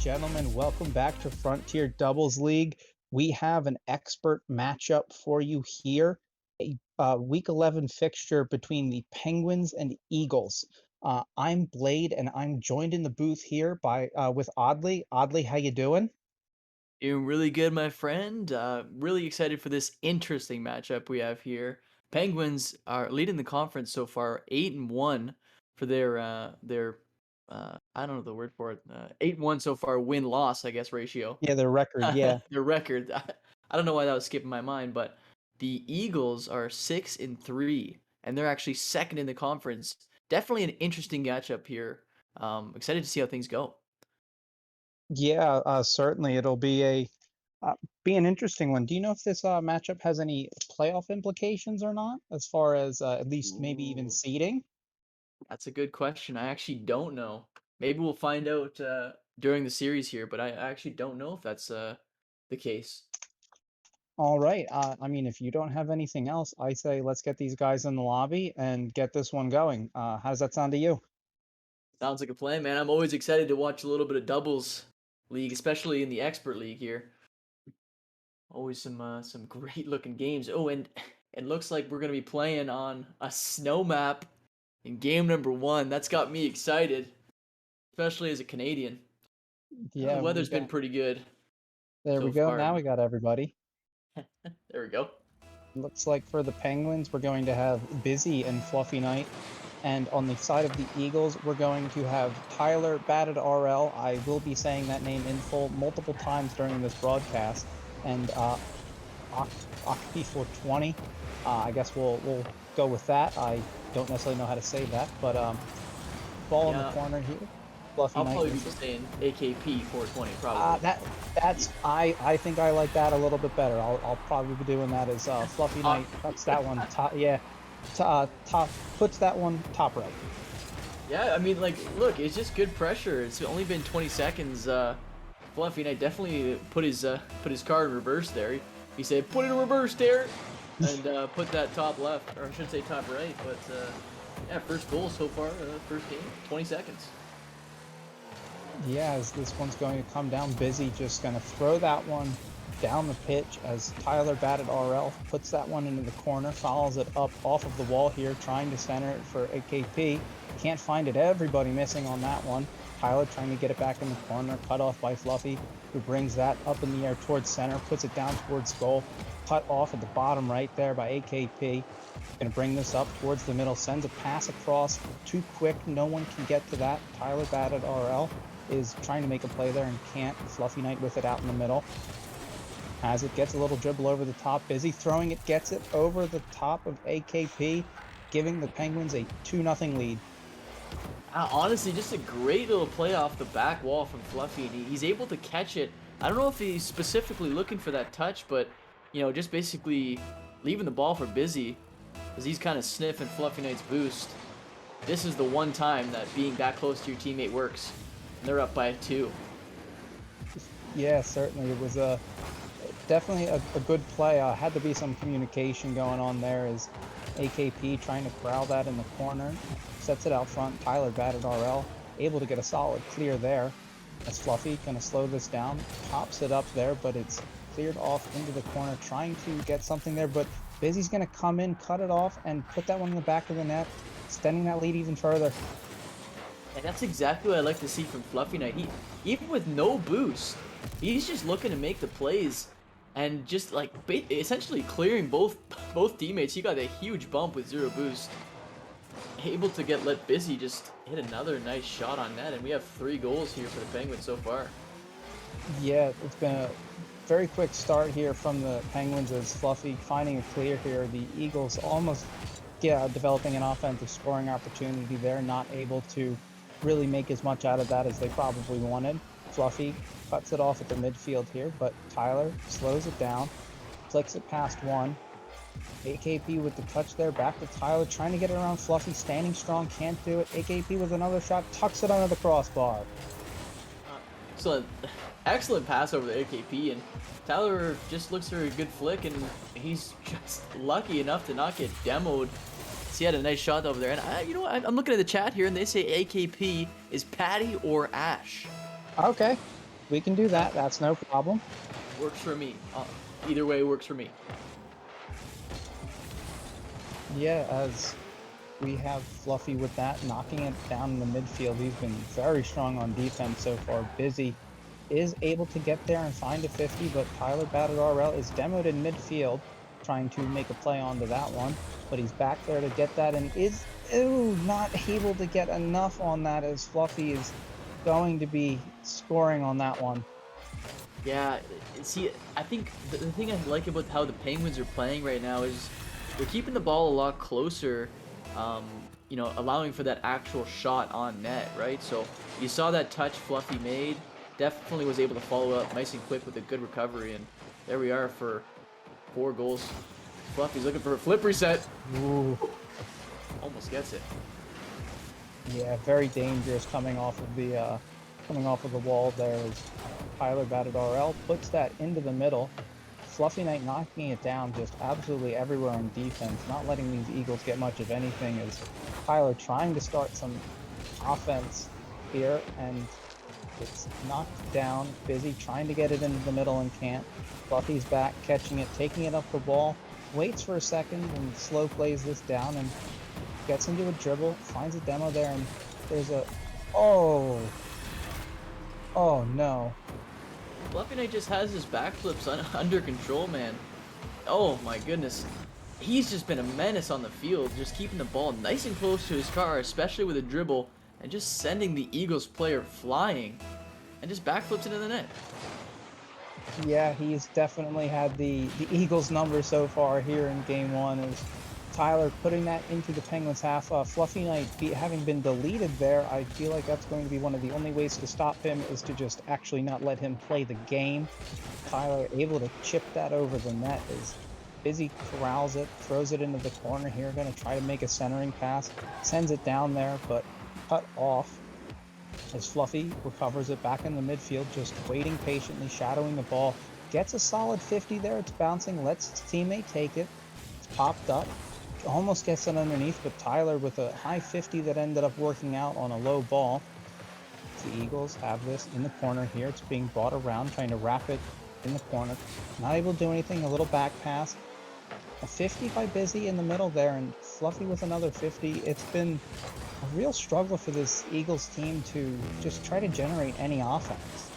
gentlemen, welcome back to Frontier Doubles League. We have an expert matchup for you here. A Week 11 fixture between the Penguins and Eagles. I'm Blade, and I'm joined in the booth here by with Oddly. Oddly, how you doing? Doing really good, my friend. Really excited for this interesting matchup we have here. Penguins are leading the conference so far, 8-1 for their I don't know the word for it. 8-1 so far, win-loss, I guess, ratio. Yeah, the record. Yeah. Their record. I don't know why that was skipping my mind, but the Eagles are 6-3, and they're actually second in the conference. Definitely an interesting matchup here. Excited to see how things go. Yeah, certainly it'll uh, be an interesting one. Do you know if this matchup has any playoff implications or not, as far as at least maybe even Ooh. seeding? That's a good question. I actually don't know. Maybe we'll find out during the series here, but I actually don't know if that's the case. All right. I mean, if you don't have anything else, I say let's get these guys in the lobby and get this one going. How does that sound to you? Sounds like a plan, man. I'm always excited to watch a little bit of doubles league, especially in the expert league here. Always some great looking games. Oh, and it looks like we're gonna be playing on a snow map in game number 1. That's got me excited, especially as a Canadian. Yeah, The we weather's been got, pretty good there we so go. far. Now we got everybody. There we go. Looks like for the Penguins, we're going to have Busy and Fluffy Knight. And on the side of the Eagles, we're going to have Tyler Batted RL. I will be saying that name in full multiple times during this broadcast. And Octopi420. I guess we'll go with that. I don't necessarily know how to say that, but ball in the Yeah, corner here. Fluffy I'll Knight. probably be just saying AKP 420 probably. That's I think I like that a little bit better. I'll probably be doing that as Fluffy Uh, Knight cuts that one top. Yeah, top puts that one top right. Yeah, I mean, like, look, it's just good pressure. It's only been 20 seconds. Fluffy Knight definitely put his car in reverse there. He said, "Put it in reverse, there," and put that top left, or I should say top right. But yeah, first goal so far, first game, 20 seconds. Yeah, as this one's going to come down, Busy just going to throw that one down the pitch as Tyler Batted RL puts that one into the corner, follows it up off of the wall here, trying to center it for AKP. Can't find it. Everybody missing on that one. Tyler trying to get it back in the corner, cut off by Fluffy, who brings that up in the air towards center, puts it down towards goal, cut off at the bottom right there by AKP. Going to bring this up towards the middle, sends a pass across, too quick, no one can get to that. Tyler Batted RL is trying to make a play there and can't. Fluffy Knight with it out in the middle. As it gets a little dribble over the top, Busy throwing it, gets it over the top of AKP, giving the Penguins a 2-0 lead. Honestly, just a great little play off the back wall from Fluffy, and he's able to catch it. I don't know if he's specifically looking for that touch, but, you know, just basically leaving the ball for Busy, as he's kind of sniffing Fluffy Knight's boost. This is the one time that being that close to your teammate works. And they're up by 2. Yeah, certainly. It was definitely a good play. Had to be some communication going on there as AKP trying to corral that in the corner. Sets it out front. Tyler Batted RL able to get a solid clear there. As Fluffy going to slow this down. Pops it up there, but it's cleared off into the corner. Trying to get something there, but Busy's going to come in, cut it off, and put that one in the back of the net. Extending that lead even further. And that's exactly what I like to see from Fluffy Knight. Even with no boost, he's just looking to make the plays and just like essentially clearing both teammates. He got a huge bump with 0 boost. Able to let Busy just hit another nice shot on net, and we have 3 goals here for the Penguins so far. Yeah, it's been a very quick start here from the Penguins as Fluffy finding a clear here. The Eagles almost developing an offensive scoring opportunity there, not able to really make as much out of that as they probably wanted. Fluffy cuts it off at the midfield here, but Tyler slows it down, flicks it past one. AKP with the touch there, back to Tyler, trying to get it around Fluffy, standing strong, can't do it. AKP with another shot, tucks it under the crossbar. Excellent pass over the AKP, and Tyler just looks for a good flick, and he's just lucky enough to not get demoed. So he had a nice shot over there, and you know what? I'm looking at the chat here, and they say AKP is Patty or Ash. Okay. We can do that. That's no problem. Works for me. Either way works for me. Yeah, as we have Fluffy with that, knocking it down in the midfield. He's been very strong on defense so far. Busy is able to get there and find a 50, but Tyler Batted RL is demoed in midfield, trying to make a play onto that one. But he's back there to get that and is not able to get enough on that, as Fluffy is going to be scoring on that one. Yeah, see, I think the thing I like about how the Penguins are playing right now is they're keeping the ball a lot closer, you know, allowing for that actual shot on net, right? So you saw that touch Fluffy made, definitely was able to follow up nice and quick with a good recovery, and there we are for 4 goals. Fluffy's looking for a flip reset. Ooh. Almost gets it. Yeah, very dangerous coming off of the wall there, as Tyler Batted RL puts that into the middle. Fluffy Knight knocking it down just absolutely everywhere on defense, not letting these Eagles get much of anything, as Tyler trying to start some offense here, and it's knocked down. Busy trying to get it into the middle and can't. Fluffy's back, catching it, taking it up the wall, waits for a second and slow plays this down and gets into a dribble, finds a demo there, and there's a... Oh no. Fluffy Knight just has his backflips under control, man. Oh my goodness. He's just been a menace on the field, just keeping the ball nice and close to his car, especially with a dribble, and just sending the Eagles player flying, and just backflips into the net. Yeah, he's definitely had the Eagles number so far here in game 1, as Tyler putting that into the Penguins half. Fluffy Knight having been deleted there, I feel like that's going to be one of the only ways to stop him, is to just actually not let him play the game. Tyler able to chip that over the net, as Busy corrals it, throws it into the corner here, going to try to make a centering pass, sends it down there, but cut off as Fluffy recovers it back in the midfield, just waiting patiently, shadowing the ball, gets a solid 50 there. It's bouncing, lets his teammate take it. It's popped up, almost gets it underneath, but Tyler with a high 50 that ended up working out on a low ball. The Eagles have this in the corner here. It's being brought around, trying to wrap it in the corner. Not able to do anything, a little back pass. A 50 by Busy in the middle there, and Fluffy with another 50. It's been a real struggle for this Eagles team to just try to generate any offense.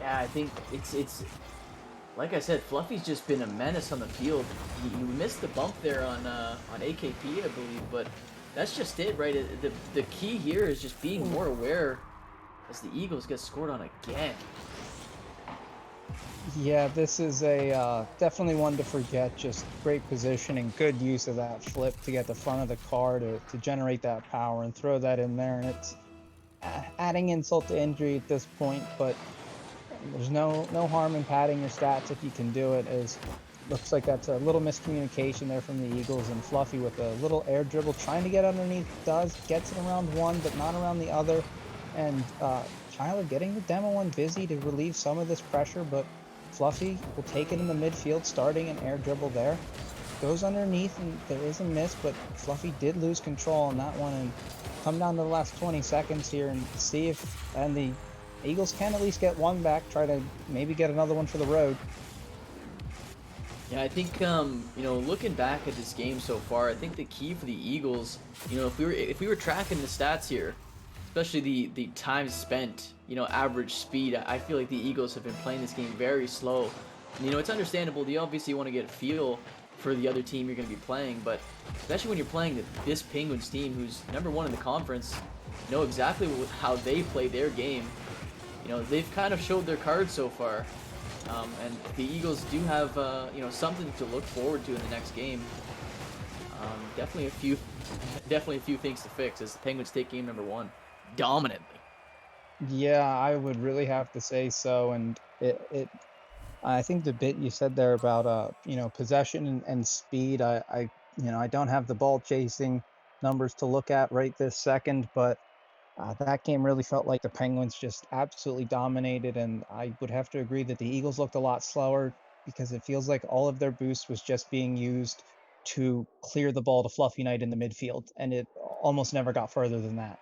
Yeah, I think it's like I said, Fluffy's just been a menace on the field. He missed the bump there on AKP, I believe, but that's just it, right? The key here is just being more aware as the Eagles get scored on again. Yeah, this is a definitely one to forget. Just great positioning, good use of that flip to get the front of the car to generate that power and throw that in there. And it's adding insult to injury at this point, but there's no harm in padding your stats if you can do it. As looks like that's a little miscommunication there from the Eagles, and Fluffy with a little air dribble trying to get underneath, gets it around one but not around the other, and Tyler getting the demo on Busy to relieve some of this pressure, but Fluffy will take it in the midfield, starting an air dribble there. Goes underneath, and there is a miss, but Fluffy did lose control on that one, and come down to the last 20 seconds here and see if the Eagles can at least get one back, try to maybe get another one for the road. Yeah, I think you know, looking back at this game so far, I think the key for the Eagles, you know, if we were tracking the stats here, especially the time spent, you know, average speed, I feel like the Eagles have been playing this game very slow. And, you know, it's understandable. You obviously want to get a feel for the other team you're going to be playing, but especially when you're playing this Penguins team, who's #1 in the conference, know exactly how they play their game. You know, they've kind of showed their cards so far, and the Eagles do have you know, something to look forward to in the next game. Definitely a few things to fix as the Penguins take game #1 dominantly. Yeah, I would really have to say so, and I think the bit you said there about you know, possession and speed, I you know, I don't have the ball chasing numbers to look at right this second, but that game really felt like the Penguins just absolutely dominated, and I would have to agree that the Eagles looked a lot slower, because it feels like all of their boost was just being used to clear the ball to Fluffy Knight in the midfield, and it almost never got further than that.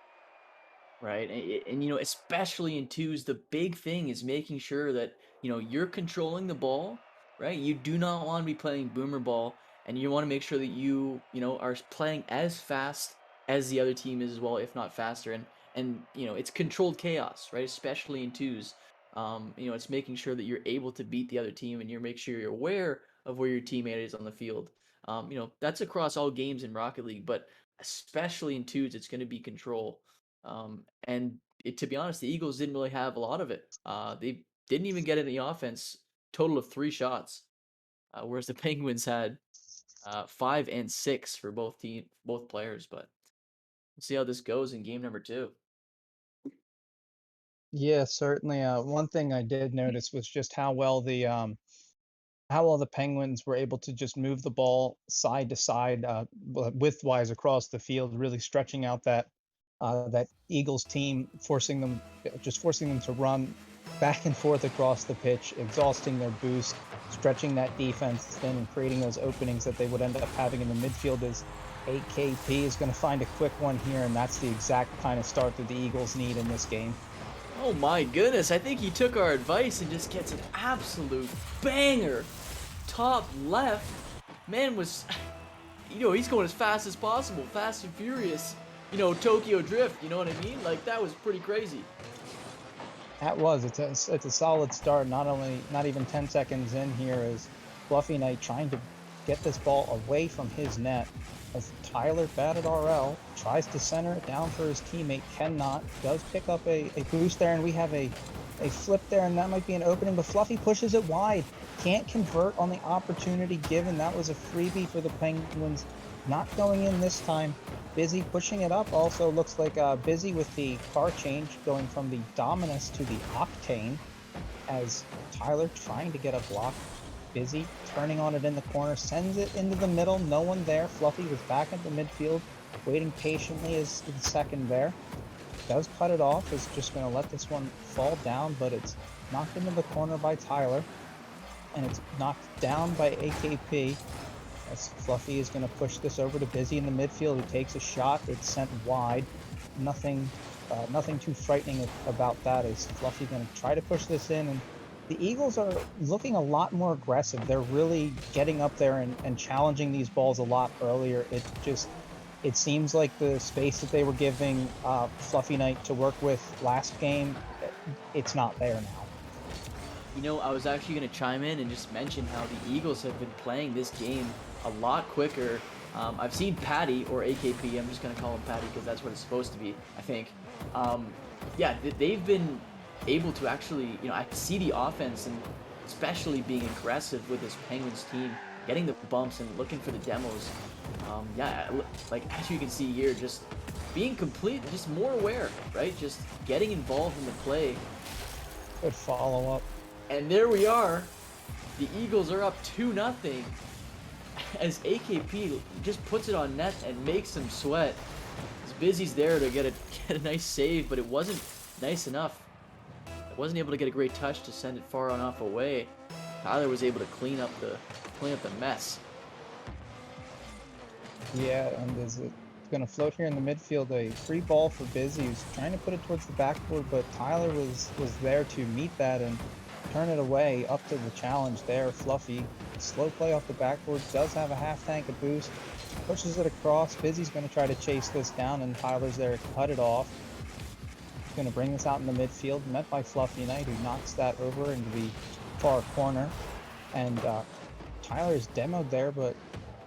right? And you know, especially in twos, the big thing is making sure that you know you're controlling the ball, right? You do not want to be playing boomer ball, and you want to make sure that you know are playing as fast as the other team is as well, if not faster. And you know, it's controlled chaos, right? Especially in twos. You know, it's making sure that you're able to beat the other team, and you make sure you're aware of where your teammate is on the field. You know, that's across all games in Rocket League, but especially in twos, it's going to be control. And to be honest, the Eagles didn't really have a lot of it. They didn't even get any offense. Total of 3 shots, whereas the Penguins had 5 and 6 for both players. But we'll see how this goes in game number 2. Yeah, certainly. One thing I did notice was just how well the Penguins were able to just move the ball side to side, widthwise across the field, really stretching out that Eagles team, forcing them to run back and forth across the pitch, exhausting their boost, stretching that defense thin, and creating those openings that they would end up having in the midfield. As AKP is going to find a quick one here, and that's the exact kind of start that the Eagles need in this game. Oh my goodness, I think he took our advice and just gets an absolute banger. Top left. Man was, you know, he's going as fast as possible, fast and furious. You know, Tokyo Drift, you know what I mean? Like, that was pretty crazy. That was. It's a solid start. Not even 10 seconds in here is Fluffy Knight trying to get this ball away from his net as Tyler batted RL tries to center it down for his teammate, cannot, does pick up a boost there, and we have a flip there, and that might be an opening, but Fluffy pushes it wide. Can't convert on the opportunity given. That was a freebie for the Penguins. Not going in this time. Busy pushing it up. Also looks like Busy with the car change going from the Dominus to the Octane as Tyler trying to get a block. Busy turning on it in the corner, sends it into the middle. No one there. Fluffy was back at the midfield, waiting patiently as the second there. Does cut it off. Is just going to let this one fall down, but it's knocked into the corner by Tyler, and it's knocked down by AKP. As Fluffy is going to push this over to Busy in the midfield, who takes a shot. It's sent wide. Nothing too frightening about that. Is Fluffy going to try to push this in? And the Eagles are looking a lot more aggressive. They're really getting up there and challenging these balls a lot earlier. It seems like the space that they were giving Fluffy Knight to work with last game, it's not there now. You know, I was actually going to chime in and just mention how the Eagles have been playing this game a lot quicker. I've seen Patty, or AKP, I'm just going to call him Patty because that's what it's supposed to be, I think. Yeah, they've been able to actually, you know, I see the offense and especially being aggressive with this Penguins team, getting the bumps and looking for the demos. Yeah, like as you can see here, just being complete, just more aware, right? Just getting involved in the play. Good follow-up. And there we are. The Eagles are up 2-0 as AKP just puts it on net and makes them sweat. As Busy's there to get a nice save, but it wasn't nice enough. It wasn't able to get a great touch to send it far enough away. Tyler was able to clean up the mess. Yeah, and is it going to float here in the midfield? A free ball for Busy, who's trying to put it towards the backboard, but Tyler was there to meet that and turn it away. Up to the challenge there. Fluffy, slow play off the backboard, does have a half tank of boost, pushes it across. Busy's going to try to chase this down, and Tyler's there to cut it off. He's going to bring this out in the midfield, met by Fluffy Knight, who knocks that over into the far corner. And Tyler's demoed there, but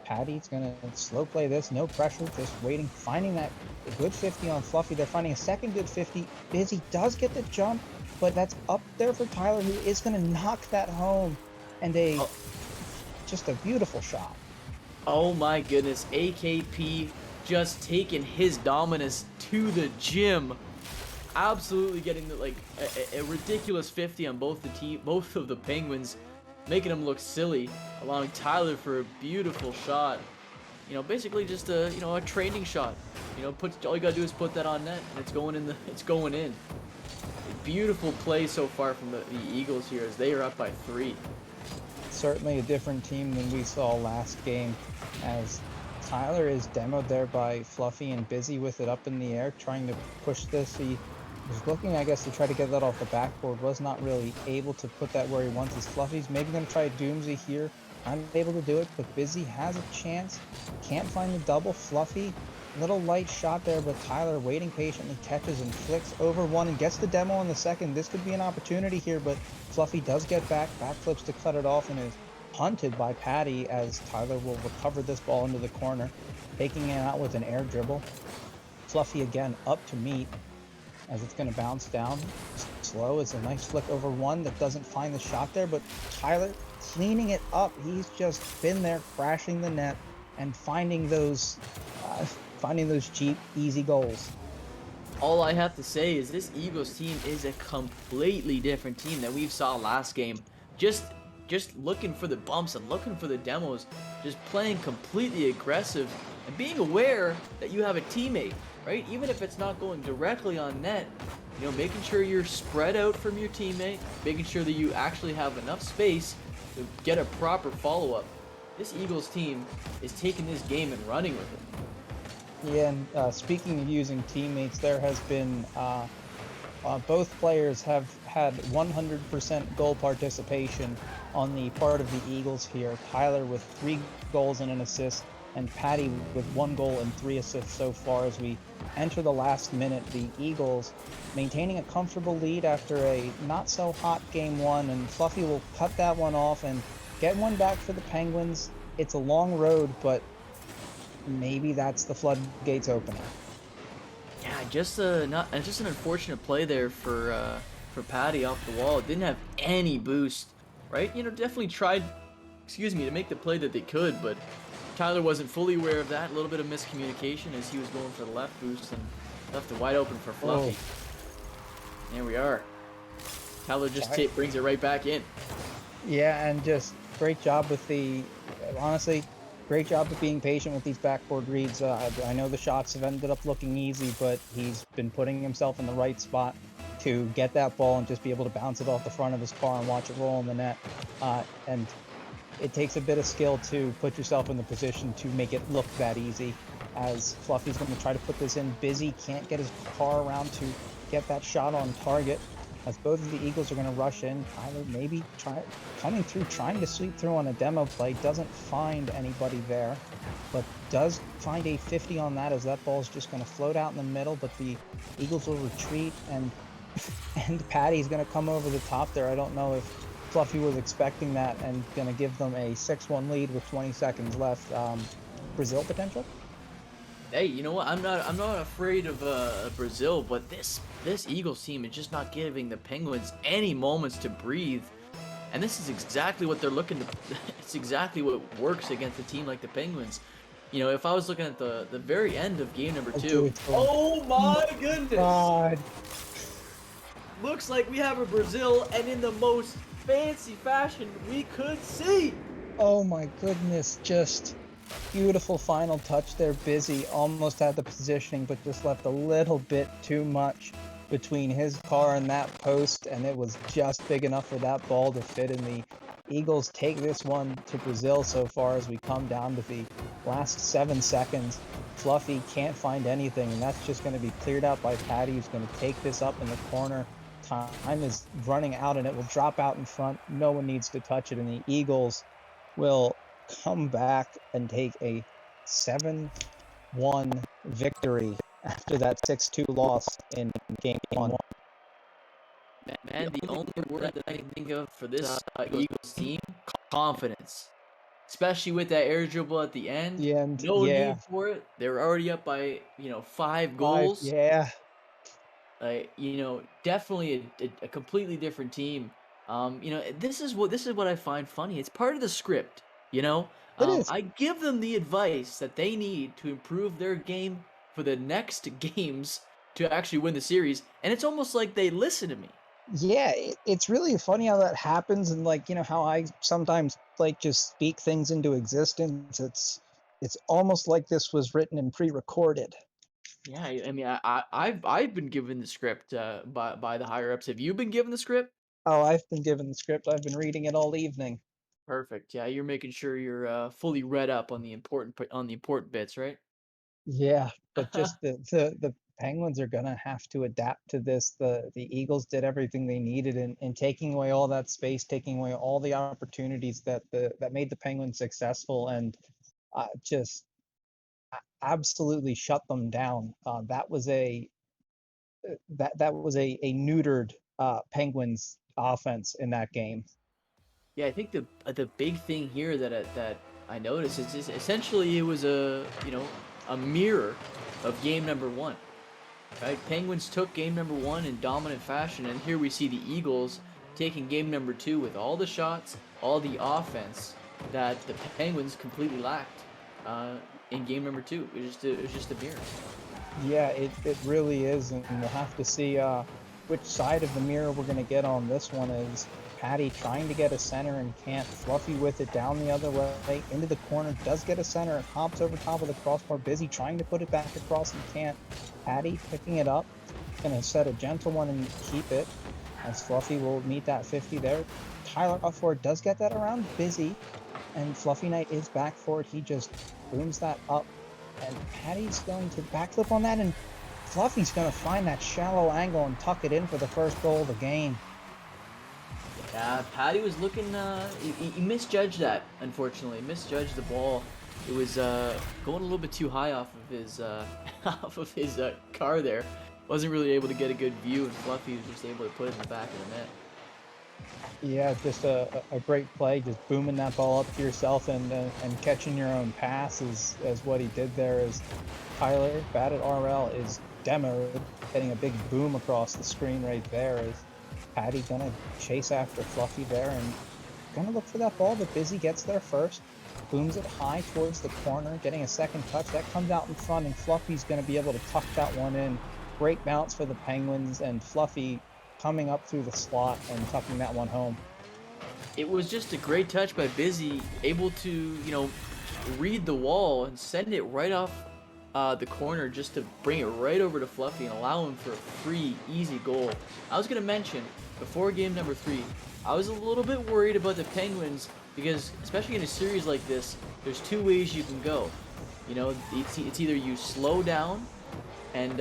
Patty's going to slow play this, no pressure, just waiting, finding that good 50 on Fluffy. They're finding a second good 50. Busy does get the jump, but that's up there for Tyler, who is going to knock that home. And just a beautiful shot. Oh my goodness, AKP just taking his dominance to the gym. Absolutely getting a ridiculous 50 on both of the Penguins, making them look silly, allowing Tyler for a beautiful shot. You know, basically just a training shot. You know, all you gotta do is put that on net, and it's going in. A beautiful play so far from the Eagles here as they are up by 3. Certainly a different team than we saw last game, as Tyler is demoed there by Fluffy and Busy with it up in the air, trying to push this. He was looking, I guess, to try to get that off the backboard. Was not really able to put that where he wants his Fluffies. Maybe going to try Doomsy here. Unable to do it, but Busy has a chance. Can't find the double. Fluffy, little light shot there, but Tyler waiting patiently, catches and flicks over one and gets the demo on the second. This could be an opportunity here, but Fluffy does get back, backflips to cut it off, and is punted by Patty as Tyler will recover this ball into the corner, taking it out with an air dribble. Fluffy again up to meet as it's going to bounce down. Slow. It's a nice flick over one that doesn't find the shot there, but Tyler cleaning it up. He's just been there crashing the net and finding those cheap, easy goals. All I have to say is this Eagles team is a completely different team that we saw last game. Just looking for the bumps and looking for the demos, just playing completely aggressive and being aware that you have a teammate, right? Even if it's not going directly on net, you know, making sure you're spread out from your teammate, making sure that you actually have enough space to get a proper follow-up. This Eagles team is taking this game and running with it. Yeah, and speaking of using teammates, there has been both players have had 100% goal participation on the part of the Eagles here. Tyler with 3 goals and an assist, and Patty with 1 goal and 3 assists so far as we enter the last minute. The Eagles maintaining a comfortable lead after a not so hot game 1, and Fluffy will cut that one off and get one back for the Penguins. It's a long road, but maybe that's the floodgates opening. Yeah, just an unfortunate play there for Patty off the wall. It didn't have any boost, right? You know, definitely tried, to make the play that they could, but Tyler wasn't fully aware of that. A little bit of miscommunication as he was going for the left boost and left it wide open for Fluffy. There we are. Tyler just brings it right back in. Yeah, and just great job with honestly, great job of being patient with these backboard reads. I know the shots have ended up looking easy, but he's been putting himself in the right spot to get that ball and just be able to bounce it off the front of his car and watch it roll in the net. And it takes a bit of skill to put yourself in the position to make it look that easy, as Fluffy's going to try to put this in. Busy can't get his car around to get that shot on target, as both of the Eagles are going to rush in. Tyler maybe coming through, trying to sweep through on a demo play, doesn't find anybody there, but does find a 50 on that, as that ball is just going to float out in the middle, but the Eagles will retreat, and Patty's going to come over the top there. I don't know if Fluffy was expecting that and going to give them a 6-1 lead with 20 seconds left. Brazil potential? Hey, you know what? I'm not afraid of Brazil, but this Eagles team is just not giving the Penguins any moments to breathe, and this is exactly what they're looking to. It's exactly what works against a team like the Penguins. You know, if I was looking at the very end of game number 2, oh my goodness! God. Looks like we have a Brazil, and in the most fancy fashion we could see. Oh my goodness, just beautiful final touch there. Busy almost had the positioning, but just left a little bit too much between his car and that post, and it was just big enough for that ball to fit in. The Eagles take this one to Brazil so far as we come down to the last 7 seconds. Fluffy can't find anything, and that's just going to be cleared out by Patty, who's going to take this up in the corner. Time is running out, and it will drop out in front. No one needs to touch it, and the Eagles will come back and take a 7-1 victory after that 6-2 loss in game 1. Man, the only word that I can think of for this Eagles team, confidence. Especially with that air dribble at the end. No need for it. They're already up by, 5 goals. Definitely a completely different team. This is what I find funny. It's part of the script, It is. I give them the advice that they need to improve their game for the next games to actually win the series, and it's almost like they listen to me. Yeah, it's really funny how that happens, and how I sometimes just speak things into existence. It's almost like this was written and pre-recorded. Yeah, I mean, I've been given the script by the higher ups. Have you been given the script? Oh, I've been given the script. I've been reading it all evening. Perfect. Yeah, you're making sure you're fully read up on the important bits, right? Yeah, but just the Penguins are gonna have to adapt to this. The Eagles did everything they needed in taking away all that space, taking away all the opportunities that made the Penguins successful, and just absolutely shut them down. That was a neutered Penguins offense in that game. Yeah, I think the big thing here that I noticed is just essentially it was a mirror of game number one. Right? Penguins took game number one in dominant fashion, and here we see the Eagles taking game number two with all the shots, all the offense that the Penguins completely lacked in game number two. It was just a mirror. Yeah, it really is, and we'll have to see which side of the mirror we're going to get on this one. Is Patty trying to get a center and can't, Fluffy with it down the other way into the corner, does get a center and hops over top of the crossbar. Busy trying to put it back across and can't. Patty picking it up, gonna set a gentle one and keep it, as Fluffy will meet that 50 there. Tyler up for it, does get that around Busy, and Fluffy Knight is back for it. He just booms that up, and Patty's going to backflip on that, and Fluffy's going to find that shallow angle and tuck it in for the first goal of the game. Yeah, Patty was looking. He misjudged that. Unfortunately, misjudged the ball. It was going a little bit too high off of his car there. Wasn't really able to get a good view, and Fluffy was just able to put it in the back of the net. Yeah, just a great play, just booming that ball up to yourself and catching your own pass is what he did there. As Tyler batted RL is demoed, getting a big boom across the screen right there. Is Patty gonna chase after Fluffy there and gonna look for that ball, but Busy gets there first, booms it high towards the corner, getting a second touch. That comes out in front, and Fluffy's gonna be able to tuck that one in. Great bounce for the Penguins, and Fluffy coming up through the slot and tucking that one home. It was just a great touch by Busy, able to, read the wall and send it right off the corner just to bring it right over to Fluffy and allow him for a free, easy goal. I was going to mention, before game number 3, I was a little bit worried about the Penguins because, especially in a series like this, there's two ways you can go. It's either you slow down and,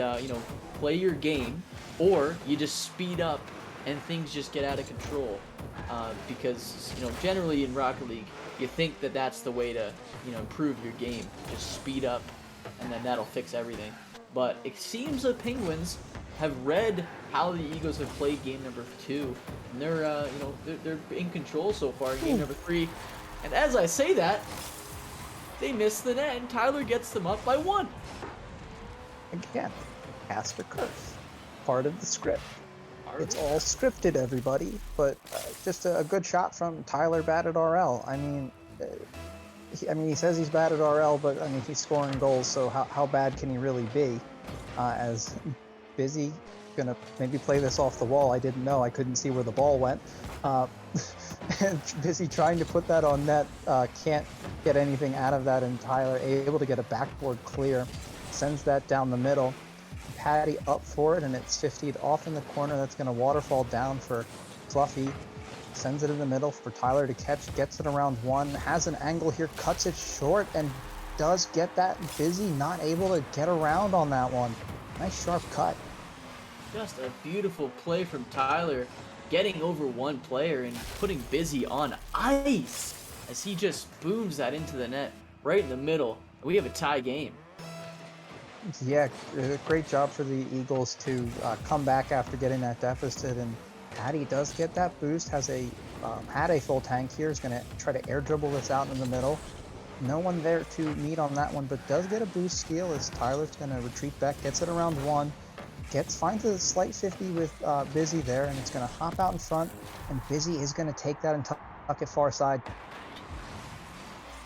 play your game, or you just speed up and things just get out of control. Because, generally in Rocket League, you think that that's the way to, improve your game. Just speed up, and then that'll fix everything. But it seems the Penguins have read how the Eagles have played game number 2, and they're in control so far in game number 3. And as I say that, they miss the net, and Tyler gets them up by 1. Again, cast or curse, part of the script. It's all scripted, everybody, but just a good shot from Tyler batted RL. I mean, he says he's batted RL, but I mean, he's scoring goals, so how bad can he really be? As Busy gonna maybe play this off the wall. I didn't know. I couldn't see where the ball went. And Busy trying to put that on net, can't get anything out of that, and Tyler able to get a backboard clear, sends that down the middle. Patty up for it, and it's 50'd off in the corner. That's going to waterfall down for Fluffy. Sends it in the middle for Tyler to catch. Gets it around 1. Has an angle here. Cuts it short and does get that. Busy not able to get around on that one. Nice sharp cut. Just a beautiful play from Tyler, getting over one player and putting Busy on ice as he just booms that into the net right in the middle. We have a tie game. Yeah, great job for the Eagles to come back after getting that deficit, and Patty does get that boost, had a full tank here, is going to try to air dribble this out in the middle. No one there to meet on that one, but does get a boost steal as Tyler's going to retreat back, gets it around 1, finds a slight 50 with Busy there, and it's going to hop out in front, and Busy is going to take that and tuck it far side.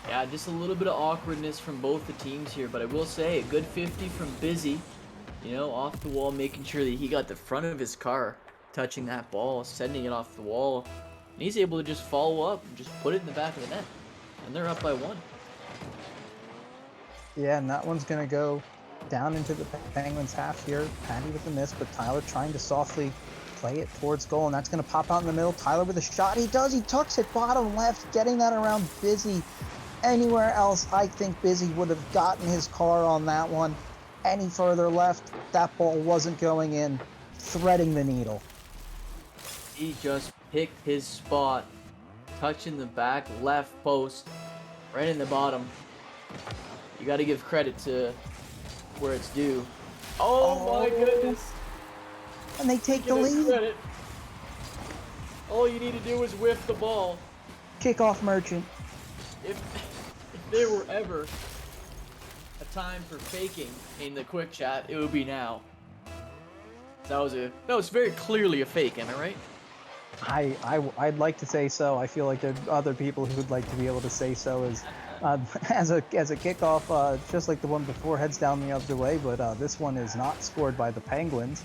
Yeah, just a little bit of awkwardness from both the teams here, but I will say a good 50 from Busy, off the wall, making sure that he got the front of his car touching that ball, sending it off the wall, and he's able to just follow up and just put it in the back of the net, and they're up by 1. Yeah, and that one's going to go down into the Penguins half here. Patty with the miss, but Tyler trying to softly play it towards goal, and that's going to pop out in the middle. Tyler with a shot. He does. He tucks it bottom left, getting that around Busy. Anywhere else, I think Busy would have gotten his car on that one. Any further left, that ball wasn't going in, threading the needle. He just picked his spot, touching the back left post, right in the bottom. You got to give credit to where it's due. Oh my goodness! And they take the Give him lead. credit. All you need to do is whiff the ball. Kickoff Merchant. If there were ever a time for faking in the quick chat, it would be now. That was very clearly a fake, am I right? I'd like to say so. I feel like there are other people who would like to be able to say so as a kickoff, just like the one before, heads down the other way. But this one is not scored by the Penguins.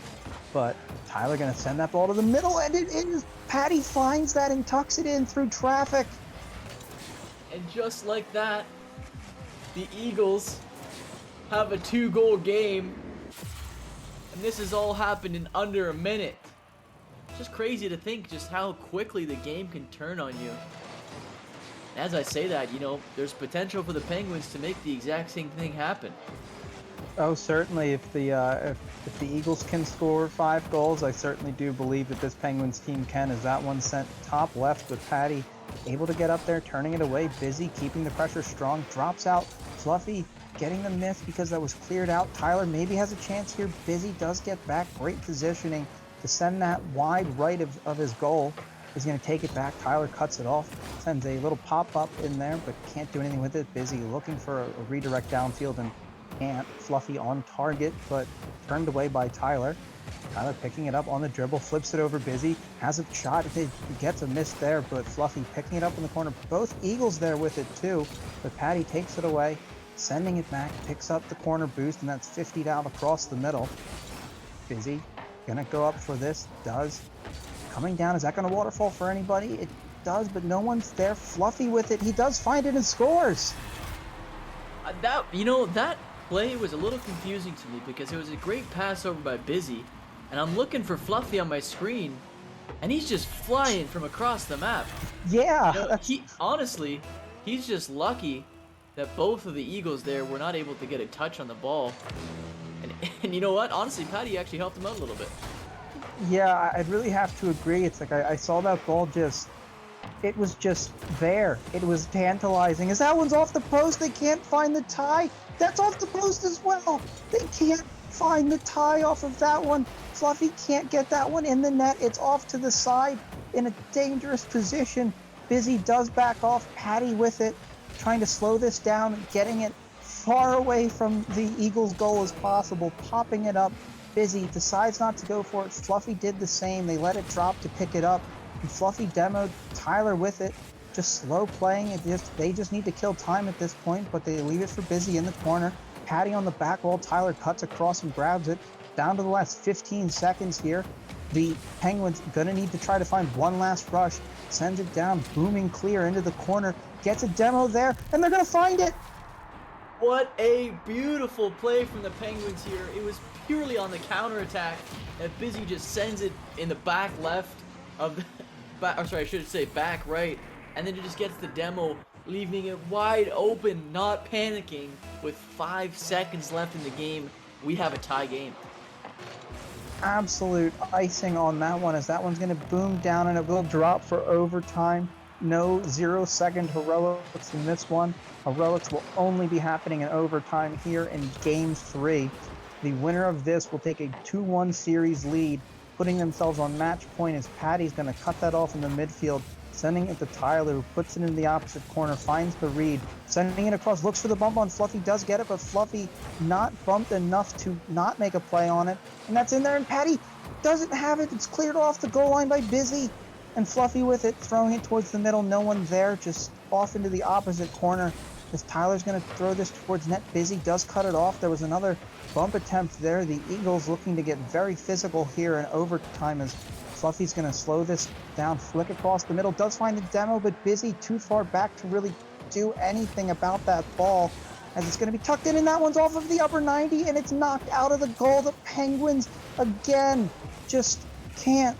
But Tyler gonna send that ball to the middle, and it is. Patty finds that and tucks it in through traffic. And just like that, the Eagles have a 2-goal game. And this has all happened in under a minute. It's just crazy to think just how quickly the game can turn on you. As I say that, there's potential for the Penguins to make the exact same thing happen. Oh, certainly. If the Eagles can score 5 goals, I certainly do believe that this Penguins team can. As that one sent top left with Patty able to get up there, turning it away. Busy, keeping the pressure strong, drops out. Fluffy getting the miss because that was cleared out. Tyler maybe has a chance here. Busy does get back. Great positioning to send that wide right of his goal. He's going to take it back. Tyler cuts it off. Sends a little pop-up in there, but can't do anything with it. Busy looking for a redirect downfield and can't. Fluffy on target, but turned away by Tyler. Tyler picking it up on the dribble, flips it over Busy, has a shot, he gets a miss there, but Fluffy picking it up in the corner. Both Eagles there with it too, but Patty takes it away, sending it back, picks up the corner boost, and that's 50 down across the middle. Busy, gonna go up for this, does. Coming down, is that gonna waterfall for anybody? It does, but no one's there. Fluffy with it, he does find it and scores! That play was a little confusing to me because it was a great pass over by Busy, and I'm looking for Fluffy on my screen, and he's just flying from across the map. Yeah! Honestly, he's just lucky that both of the Eagles there were not able to get a touch on the ball. And you know what? Honestly, Patty actually helped him out a little bit. Yeah, I'd really have to agree. It's like I saw that ball it was just there. It was tantalizing. As that one's off the post, they can't find the tie. That's off the post as well. They can't find the tie off of that one. Fluffy can't get that one in the net. It's off to the side in a dangerous position. Busy does back off. Patty with it, trying to slow this down, getting it far away from the Eagles' goal as possible, popping it up. Busy decides not to go for it. Fluffy did the same. They let it drop to pick it up. And Fluffy demoed Tyler with it. Just slow playing. They just need to kill time at this point, but they leave it for Busy in the corner. Patty on the back wall. Tyler cuts across and grabs it. Down to the last 15 seconds here. The Penguins gonna need to try to find one last rush. Sends it down, booming clear into the corner. Gets a demo there, and they're gonna find it. What a beautiful play from the Penguins here. It was purely on the counterattack, and Busy just sends it in the back left of the I should say back right, and then it just gets the demo, leaving it wide open, not panicking. With 5 seconds left in the game, we have a tie game. Absolute icing on that one, as that one's going to boom down and it will drop for overtime. No 0-second heroics in this one. Heroics will only be happening in overtime here in Game 3. The winner of this will take a 2-1 series lead, putting themselves on match point as Patty's going to cut that off in the midfield, sending it to Tyler, who puts it in the opposite corner, finds the read, sending it across, looks for the bump on Fluffy, does get it, but Fluffy not bumped enough to not make a play on it, and that's in there, and Patty doesn't have it. It's cleared off the goal line by Busy, and Fluffy with it, throwing it towards the middle, no one there, just off into the opposite corner, as Tyler's going to throw this towards net. Busy does cut it off. There was another bump attempt there. The Eagles looking to get very physical here in overtime as Fluffy's going to slow this down, flick across the middle, does find the demo, but Busy too far back to really do anything about that ball, as it's going to be tucked in, and that one's off of the upper 90, and it's knocked out of the goal. The Penguins, again, just can't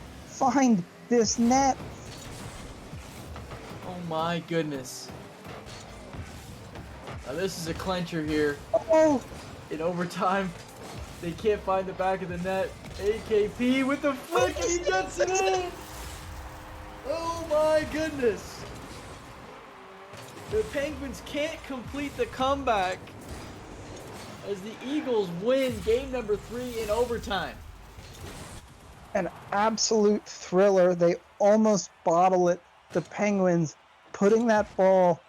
find this net. Oh my goodness. Now this is a clincher here. Oh, In overtime, they can't find the back of the net. AKP with the flick and he gets it in! Oh my goodness! The Penguins can't complete the comeback as the Eagles win game number 3 in overtime. an absolute thriller. They almost bottle it. The Penguins putting that ball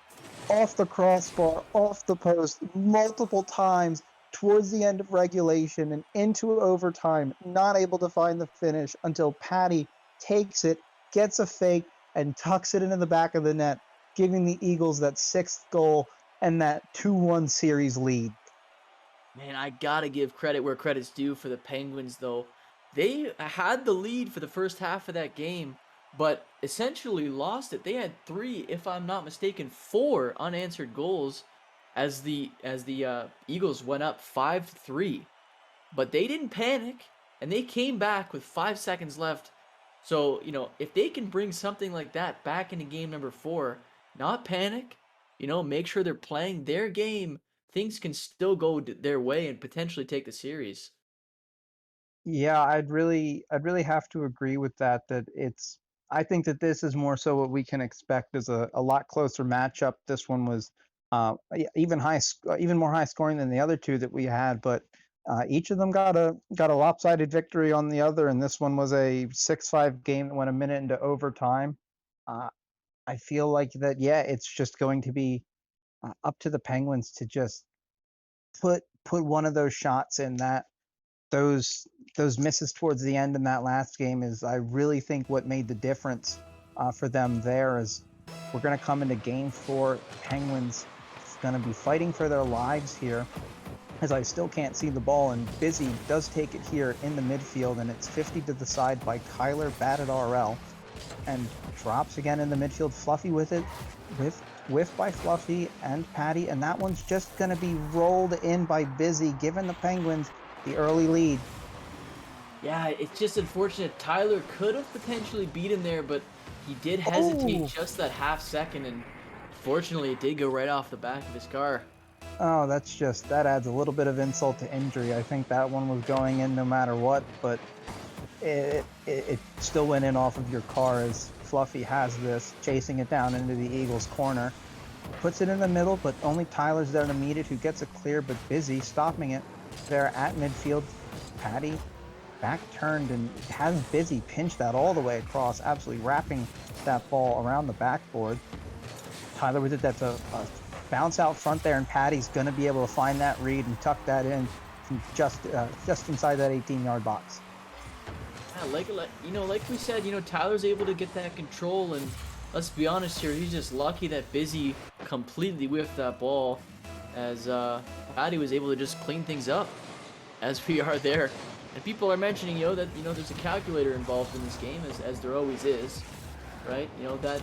off the crossbar, off the post multiple times towards the end of regulation and into overtime, not able to find the finish until Patty takes it, gets a fake, and tucks it into the back of the net, giving the Eagles that 6th goal and that 2-1 series lead. Man, I gotta give credit where credit's due for the Penguins, though. They had the lead for the first half of that game, but essentially lost it. They had 3, if I'm not mistaken, 4 unanswered goals as the Eagles went up 5-3. But they didn't panic, and they came back with 5 seconds left. So, if they can bring something like that back into game number 4, not panic, make sure they're playing their game, things can still go their way and potentially take the series. Yeah, I'd really have to agree with that. I think that this is more so what we can expect as a lot closer matchup. This one was even more high scoring than the other two that we had, but each of them got a lopsided victory on the other, and this one was a 6-5 game that went a minute into overtime. I feel like that, yeah, it's just going to be up to the Penguins to just put one of those shots in. That those misses towards the end in that last game is, I really think, what made the difference for them there. Is we're going to come into game 4. Penguins going to be fighting for their lives here, as I still can't see the ball, and Busy does take it here in the midfield, and it's 50 to the side by Tyler Batted RL, and drops again in the midfield. Fluffy with it, whiff by Fluffy and Patty, and that one's just going to be rolled in by Busy, giving the Penguins the early lead. Yeah, it's just unfortunate. Tyler could have potentially beat him there, but he did hesitate just that half second, and fortunately it did go right off the back of his car. Oh, that adds a little bit of insult to injury. I think that one was going in no matter what, but it still went in off of your car, as Fluffy has this, chasing it down into the Eagles' corner. Puts it in the middle, but only Tyler's there to meet it, who gets a clear, but Busy stopping it there at midfield. Patty back turned and has Busy pinch that all the way across, absolutely wrapping that ball around the backboard. Tyler with it, that's a bounce out front there, and Patty's going to be able to find that read and tuck that in from just inside that 18-yard box. Yeah, like we said, Tyler's able to get that control, and let's be honest here, he's just lucky that Busy completely whiffed that ball, as Patty was able to just clean things up as we are there. And people are mentioning, that there's a calculator involved in this game, as there always is, right? That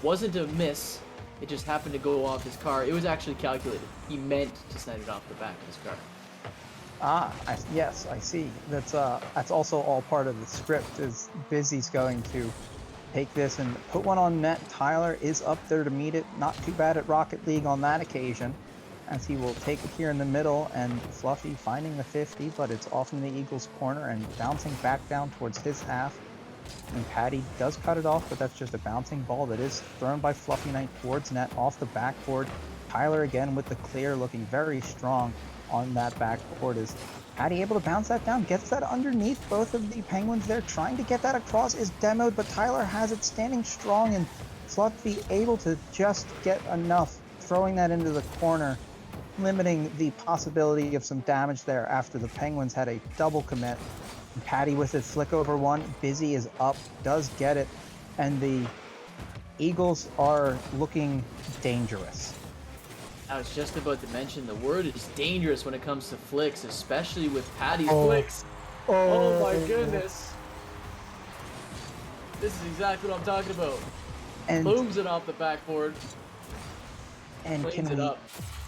wasn't a miss. It just happened to go off his car. It was actually calculated. He meant to send it off the back of his car. Yes, I see. That's also all part of the script. Is Busy's going to take this and put one on net. Tyler is up there to meet it. Not too bad at Rocket League on that occasion, as he will take it here in the middle, and Fluffy finding the 50, but it's off in the Eagles' corner and bouncing back down towards his half. And Patty does cut it off, but that's just a bouncing ball that is thrown by Fluffy Knight towards net off the backboard. Tyler again with the clear, looking very strong on that backboard. Is Patty able to bounce that down? Gets that underneath both of the Penguins there, trying to get that across, is demoed, but Tyler has it standing strong, and Fluffy able to just get enough, throwing that into the corner, limiting the possibility of some damage there after the Penguins had a double commit. And Patty with it, flick over one. Busy is up, does get it, and the Eagles are looking dangerous. I was just about to mention the word is dangerous when it comes to flicks, especially with Patty's flicks. Oh my goodness. This is exactly what I'm talking about. And booms it off the backboard. And cleans it up.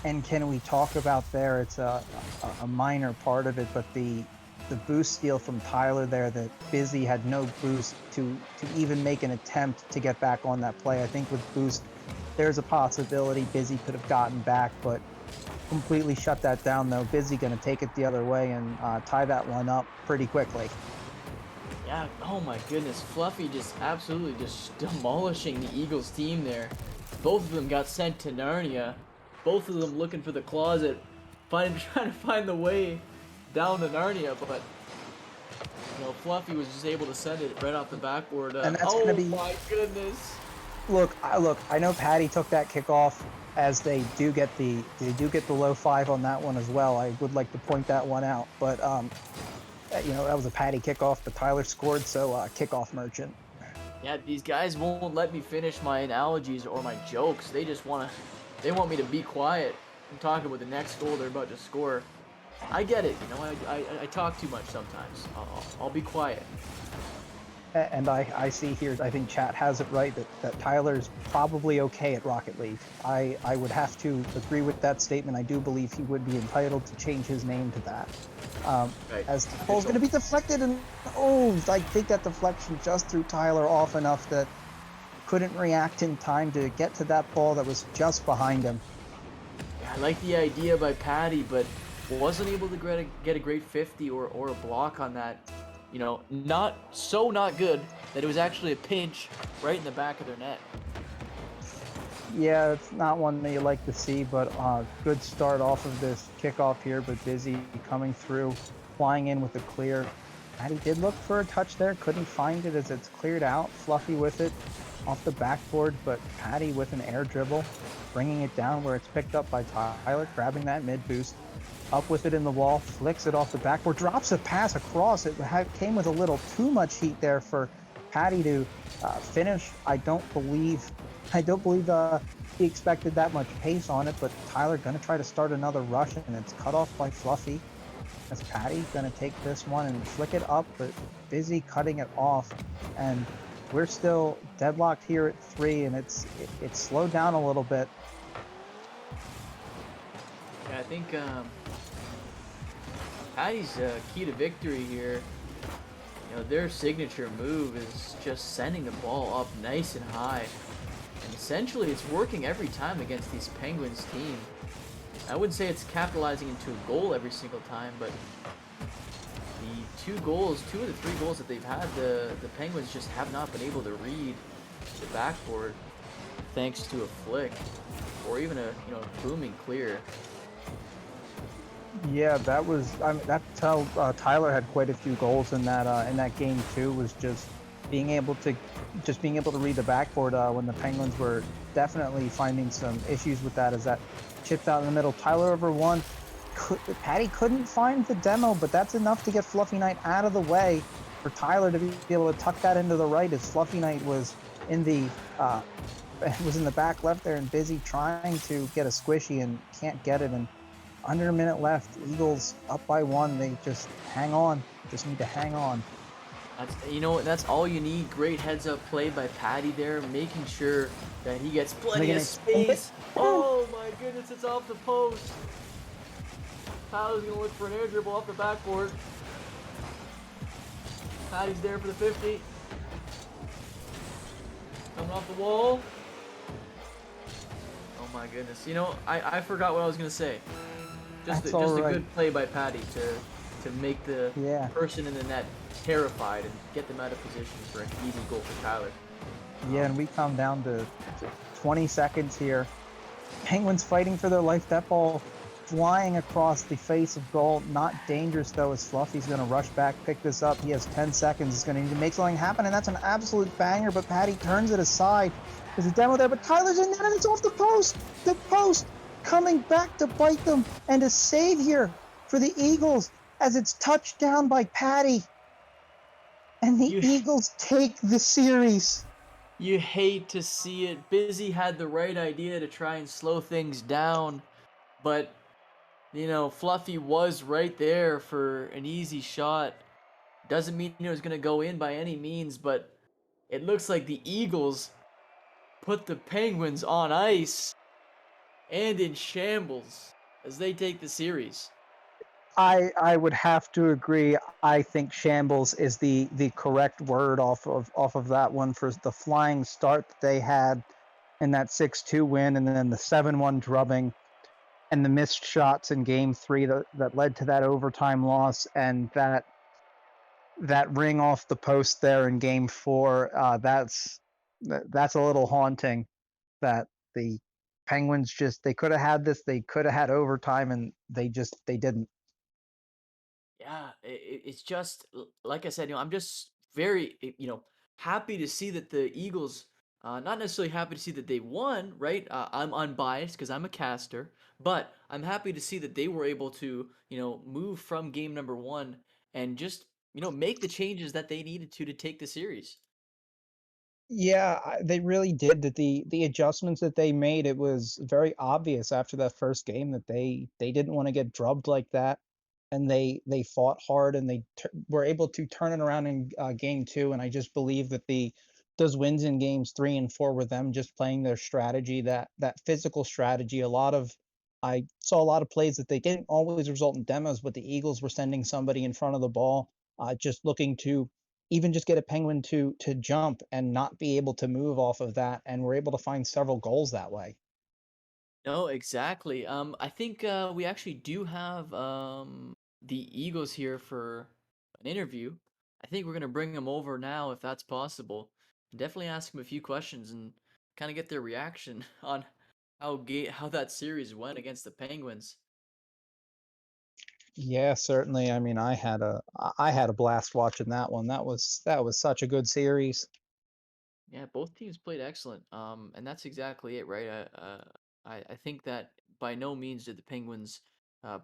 And can we talk about there? It's a minor part of it, but the the boost steal from Tyler there that Busy had no boost to even make an attempt to get back on that play. I think with boost, there's a possibility Busy could have gotten back, but completely shut that down though. Busy going to take it the other way and tie that one up pretty quickly. Yeah, oh my goodness, Fluffy just absolutely just demolishing the Eagles team there. Both of them got sent to Narnia. Both of them looking for the closet, trying to find the way down to Narnia, but you know, Fluffy was just able to send it right off the backboard. And that's oh gonna be- my goodness. Look, I know Patty took that kickoff, as they do get the low 5 on that one as well. I would like to point that one out, but you know, that was a Patty kickoff, but Tyler scored, so kickoff merchant. Yeah, these guys won't let me finish my analogies or my jokes. They just want me to be quiet. I'm talking about the next goal they're about to score. I get it, you know, I talk too much sometimes. I'll be quiet. And I see here, I think chat has it right, that Tyler's probably okay at Rocket League. I would have to agree with that statement. I do believe he would be entitled to change his name to that. Right. As the ball's going to be deflected, and I think that deflection just threw Tyler off enough that couldn't react in time to get to that ball that was just behind him. I like the idea by Patty, but wasn't able to get a great 50 or a block on that. You know, not good that it was actually a pinch right in the back of their net. Yeah, it's not one that you like to see, but good start off of this kickoff here, but Busy coming through, flying in with a clear. Patty did look for a touch there, couldn't find it as it's cleared out. Fluffy with it off the backboard, but Patty with an air dribble, bringing it down where it's picked up by Tyler, grabbing that mid boost. Up with it in the wall, flicks it off the backboard, drops a pass across. It came with a little too much heat there for Patty to finish. I don't believe he expected that much pace on it, but Tyler gonna try to start another rush, and it's cut off by Fluffy. As Patty gonna take this one and flick it up, but Busy cutting it off, and we're still deadlocked here at 3, and it's slowed down a little bit. Yeah, I think Patty's key to victory here. You know, their signature move is just sending the ball up nice and high. And essentially it's working every time against these Penguins team. I wouldn't say it's capitalizing into a goal every single time, but the 2 of the 3 goals that they've had, the Penguins just have not been able to read the backboard thanks to a flick or even a booming clear. Yeah, that's how Tyler had quite a few goals in that game too. Was just being able to read the backboard when the Penguins were definitely finding some issues with that. As that chipped out in the middle, Tyler over one. Patty couldn't find the demo, but that's enough to get Fluffy Knight out of the way for Tyler to be able to tuck that into the right. As Fluffy Knight was in the back left there and Busy trying to get a squishy and can't get it. And under a minute left, Eagles up by 1. They just hang on. Just need to hang on. That's all you need. Great heads-up play by Patty there, making sure that he gets plenty of space. Oh my goodness, it's off the post. Tyler's gonna look for an air dribble off the backboard. Patty's there for the 50. Coming off the wall. Oh my goodness. I forgot what I was gonna say. Just a good play by Patty to make the person in the net terrified and get them out of position for an easy goal for Tyler. Yeah, and we come down to 20 seconds here. Penguins fighting for their life. That ball flying across the face of goal. Not dangerous though, as Fluffy's going to rush back, pick this up. He has 10 seconds. He's going to need to make something happen, and that's an absolute banger, but Patty turns it aside. There's a demo there, but Tyler's in there, and it's off the post! The post coming back to bite them, and a save here for the Eagles as it's touched down by Patty. And the Eagles take the series. You hate to see it. Busy had the right idea to try and slow things down, but Fluffy was right there for an easy shot. Doesn't mean it was going to go in by any means, but it looks like the Eagles put the Penguins on ice and in shambles as they take the series. I would have to agree. I think shambles is the correct word off of that one for the flying start that they had in that 6-2 win, and then the 7-1 drubbing, and the missed shots in Game 3 that led to that overtime loss, and that ring off the post there in Game 4. That's a little haunting. That the Penguins they could have had this. They could have had overtime, and they didn't. Yeah, it's just like I said, I'm just very, happy to see that the Eagles, not necessarily happy to see that they won, right? I'm unbiased because I'm a caster, but I'm happy to see that they were able to, move from game number 1 and just, make the changes that they needed to take the series. Yeah, they really did. That the adjustments that they made, it was very obvious after that first game that they didn't want to get drubbed like that, and they fought hard, and they were able to turn it around in Game 2. And I just believe that those wins in Games 3 and 4 were them just playing their strategy, that physical strategy. I saw a lot of plays that they didn't always result in demos, but the Eagles were sending somebody in front of the ball, just looking to even just get a Penguin to jump and not be able to move off of that, and we're able to find several goals that way. No, exactly. I think we actually do have the Eagles here for an interview. I think we're gonna bring them over now if that's possible. Definitely ask them a few questions and kind of get their reaction on how that series went against the Penguins. Yeah, certainly. I mean, I had a blast watching that one. That was such a good series. Yeah, both teams played excellent. And that's exactly it, right? I think that by no means did the Penguins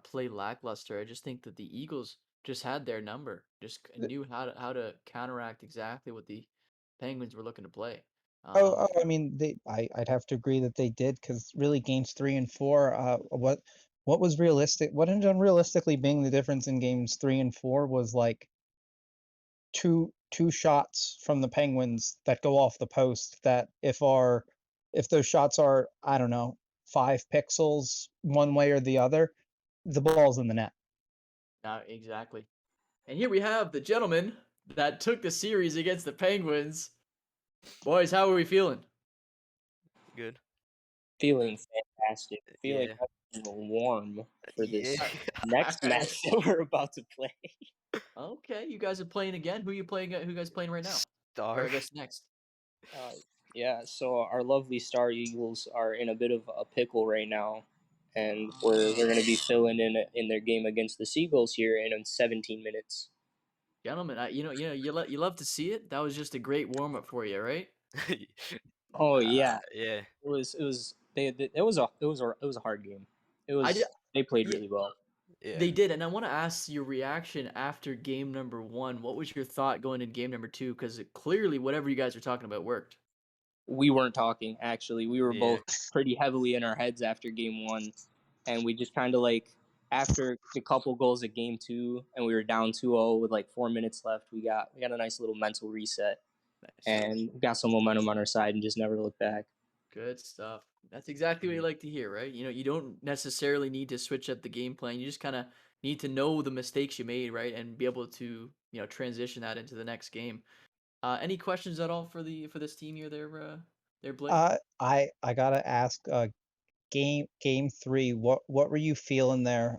play lackluster. I just think that the Eagles just had their number, just knew how to counteract exactly what the Penguins were looking to play. I mean, I'd have to agree that they did, because really games 3 and 4, what was realistic? What ended up realistically being the difference in games 3 and 4 was like two shots from the Penguins that go off the post. That if those shots are, I don't know, 5 pixels one way or the other, the ball's in the net. Exactly. And here we have the gentleman that took the series against the Penguins. Boys, how are we feeling? Good. Feeling fantastic. Feeling Yeah. warm for this Yeah. next match that we're about to play. Okay, you guys are playing again. Who you playing? Who you guys playing right now? Or I Star. guess next. Yeah, so our lovely Star Eagles are in a bit of a pickle right now, and we're going to be filling in their game against the Seagulls here in 17 minutes. Gentlemen, you love to see it. That was just a great warm up for you, right? Oh yeah, Yeah. it was a hard game. They played yeah, really well. Yeah. They did, and I want to ask your reaction after game number 1. What was your thought going in game number 2? Because clearly, whatever you guys were talking about worked. We weren't talking, actually. We were Yeah. both pretty heavily in our heads after game 1, and we just kind of after a couple goals at game 2 and we were down 2-0 with 4 minutes left, we got a nice little mental reset. Nice. And got some momentum on our side and just never looked back. Good stuff. That's exactly what you like to hear, right? You don't necessarily need to switch up the game plan. You just kind of need to know the mistakes you made, right, and be able to transition that into the next game. Any questions at all for this team here? There, Blake. I gotta ask, game 3, what were you feeling there,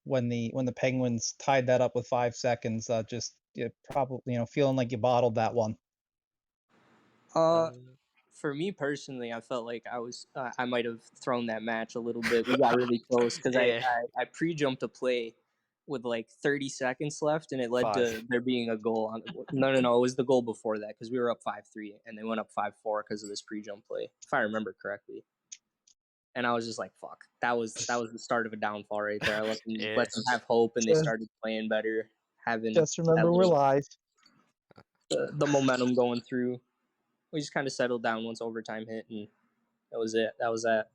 when the Penguins tied that up with 5 seconds? Just probably feeling like you bottled that one. For me personally, I felt like I might have thrown that match a little bit. We got really close because Yeah. I pre-jumped a play with 30 seconds left, and it led to there being a goal on. No, it was the goal before that, because we were up 5-3 and they went up 5-4 because of this pre-jump play, if I remember correctly. And I was just like, "Fuck!" That was the start of a downfall right there. I let them have hope, and they started playing better, having Just remember, we're live. the momentum going through. We just kind of settled down once overtime hit, and that was it. That was that.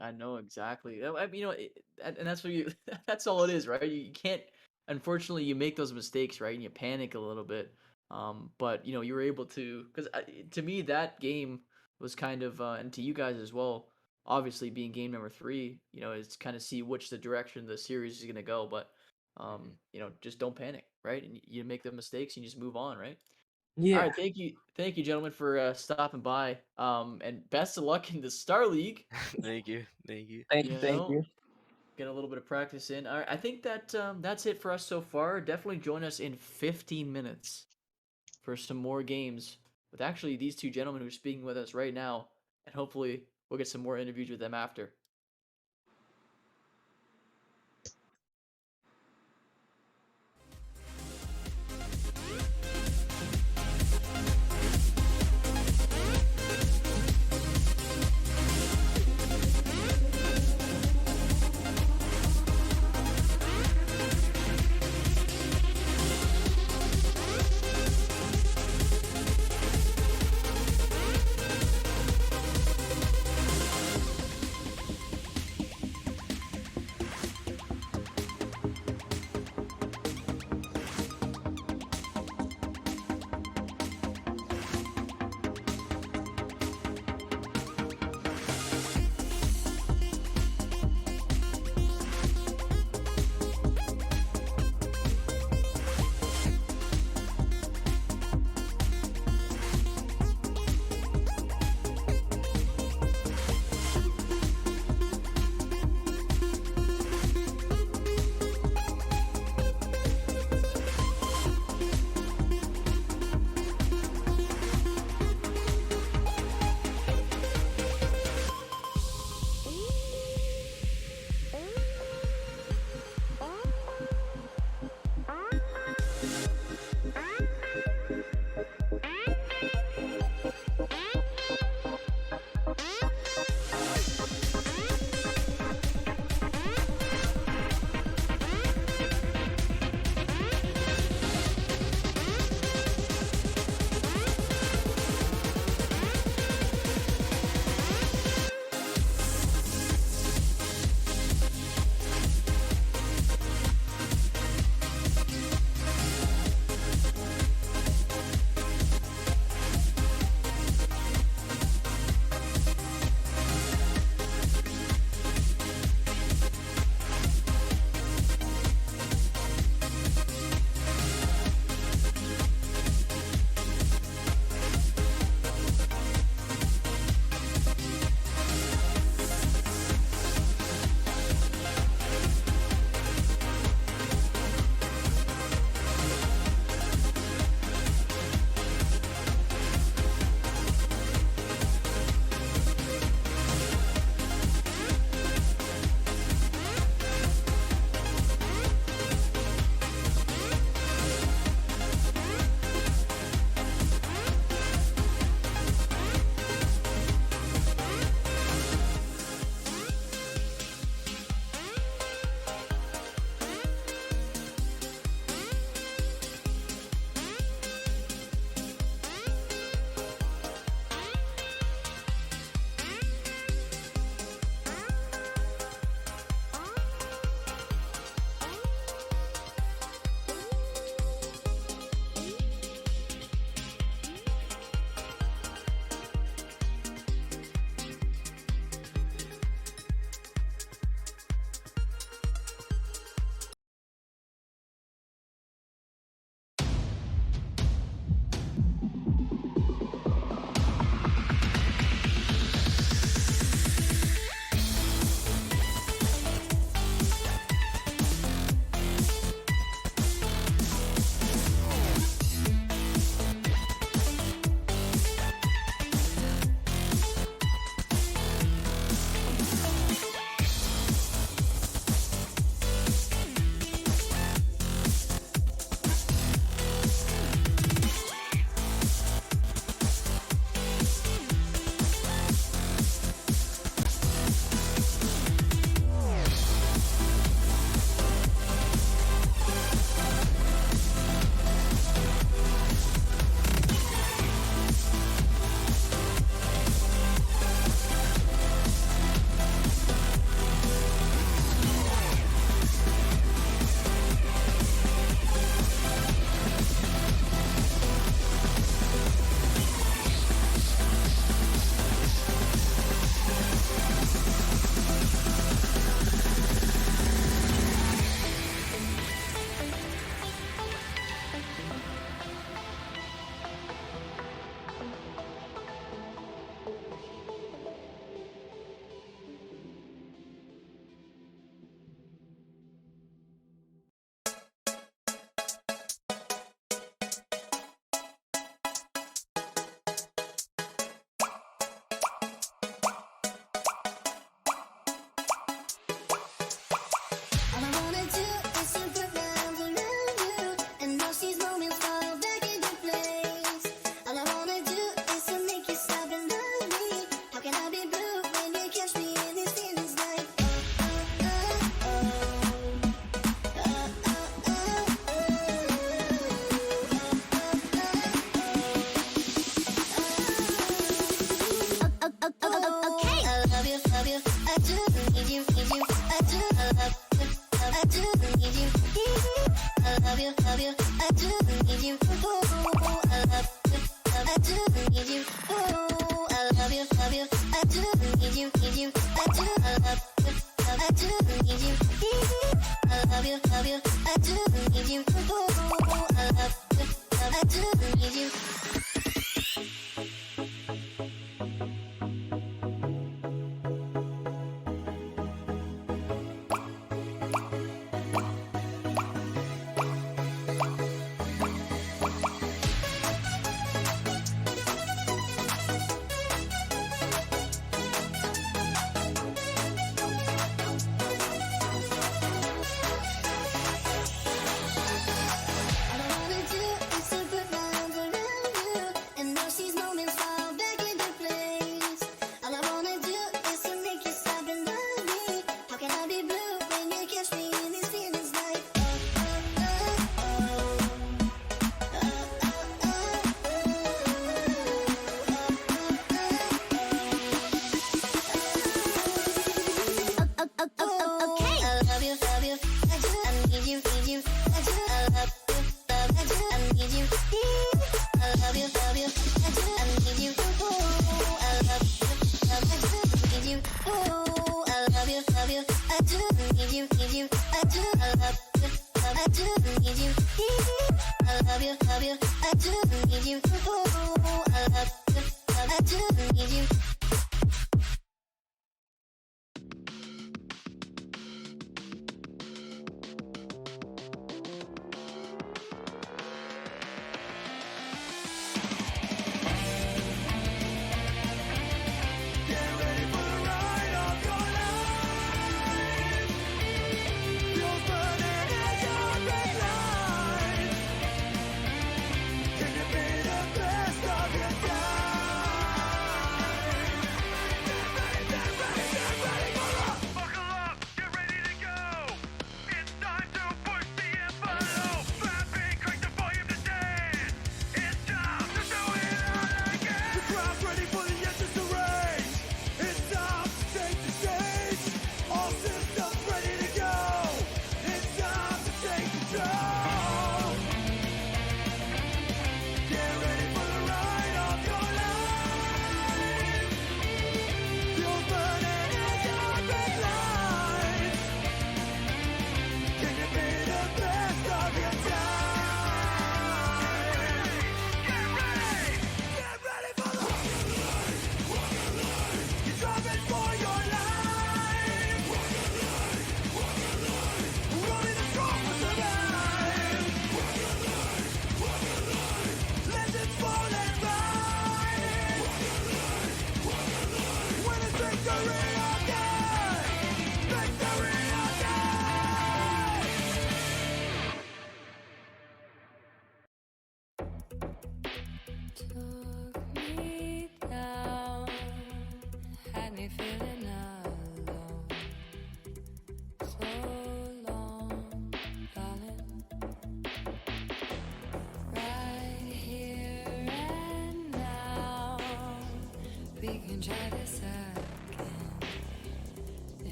I know exactly. I mean, and that's what you. That's all it is, right? You can't. Unfortunately, you make those mistakes, right, and you panic a little bit. But you were able to, because to me that game was kind of, and to you guys as well, obviously being game number 3, you know, is kind of see which the direction the series is gonna go. But you know, just don't panic, right? And you make the mistakes and you just move on, right? All Yeah. right, thank you, gentlemen, for stopping by. And best of luck in the Star League. Thank you. Thank you. Thank You you. Thank know, you. get a little bit of practice in. All right, I think that that's it for us so far. Definitely join us in 15 minutes for some more games with actually these two gentlemen who are speaking with us right now, and hopefully we'll get some more interviews with them after.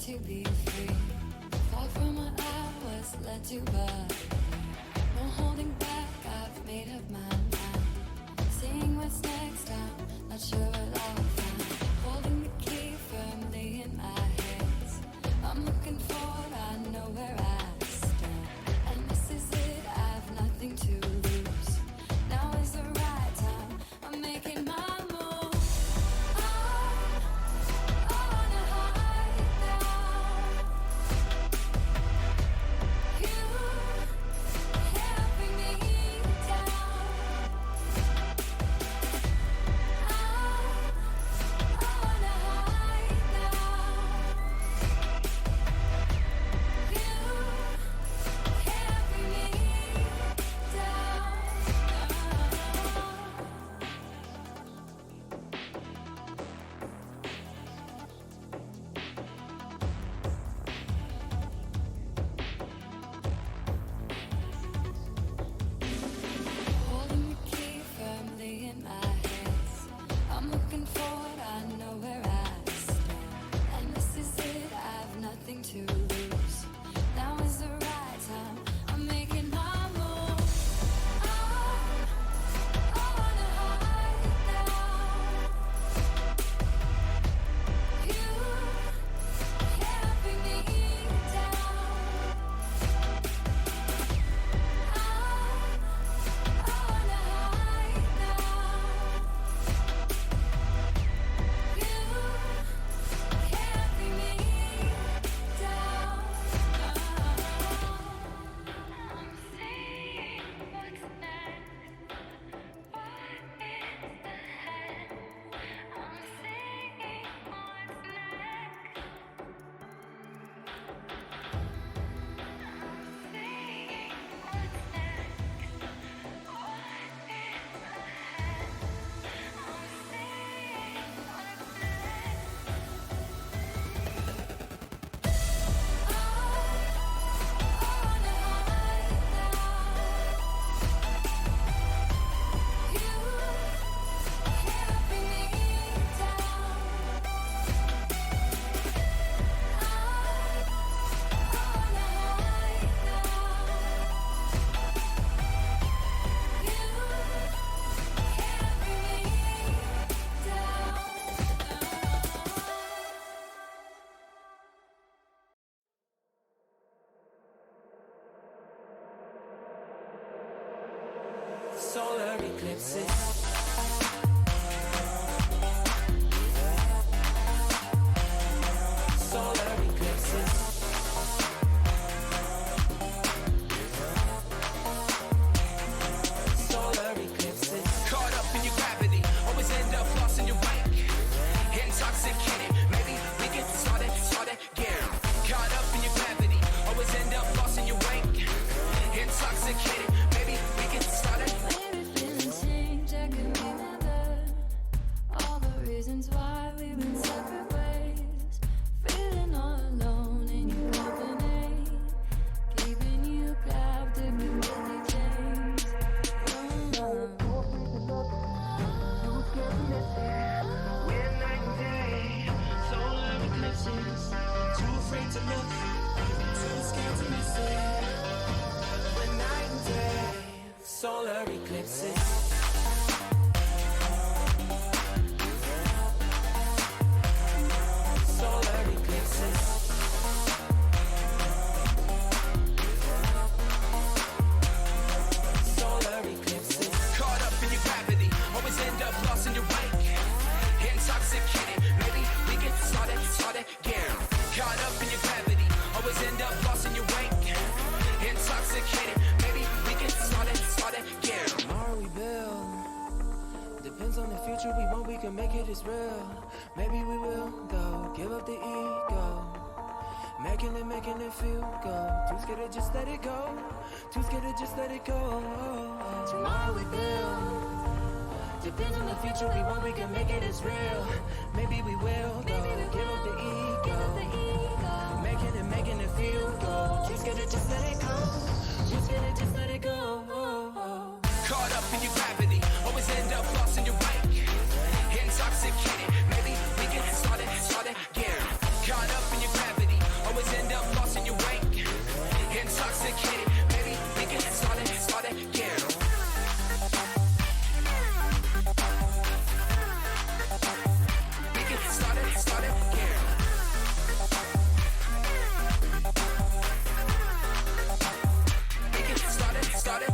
To be free, far from what I was led to, but no holding back. I've made up my mind. Seeing what's next, I'm not sure what I'll find. Holding the key firmly in my hands. I'm looking forward, I know where I stand. And this is it, I've nothing to lose. Now is the right time, I'm making my move. You solar eclipses. Solar eclipses. Solar eclipses. Caught up in your gravity, always end up lost in your wake. Intoxicated, maybe we can start again. Caught up in your gravity, always end up lost in your wake. Intoxicated, maybe we can start it. All the reasons why we went separate ways. Feeling all alone and you alternate. Keeping you captive with Billy James. We're night and day, solar eclipses. Too afraid to look, too scared to miss it. We're night and day, solar eclipses. Solar eclipses. Solar eclipses. Caught up in your gravity, always end up lost in your wake. Intoxicated, maybe we can start again. Caught up in your gravity, always end up lost in your wake. Intoxicated, maybe we can start again. Tomorrow we build. Depends on the future we want, we can make it as real. Maybe we will go, give up the ego. Making it feel good. Too scared to just let it go. Too scared to just let it go. Tomorrow we build. Depends on the future we want, we can make it as real. Maybe we will go, give up the ego. Making it feel good. Too scared to just let it go. Too scared to just let it go. Caught up in your gravity, always end up lost in your wake. Intoxicated, maybe we can start again. Caught up in your gravity, always end up lost in your wake. Intoxicated, maybe we can start again. We can start again. We can start it.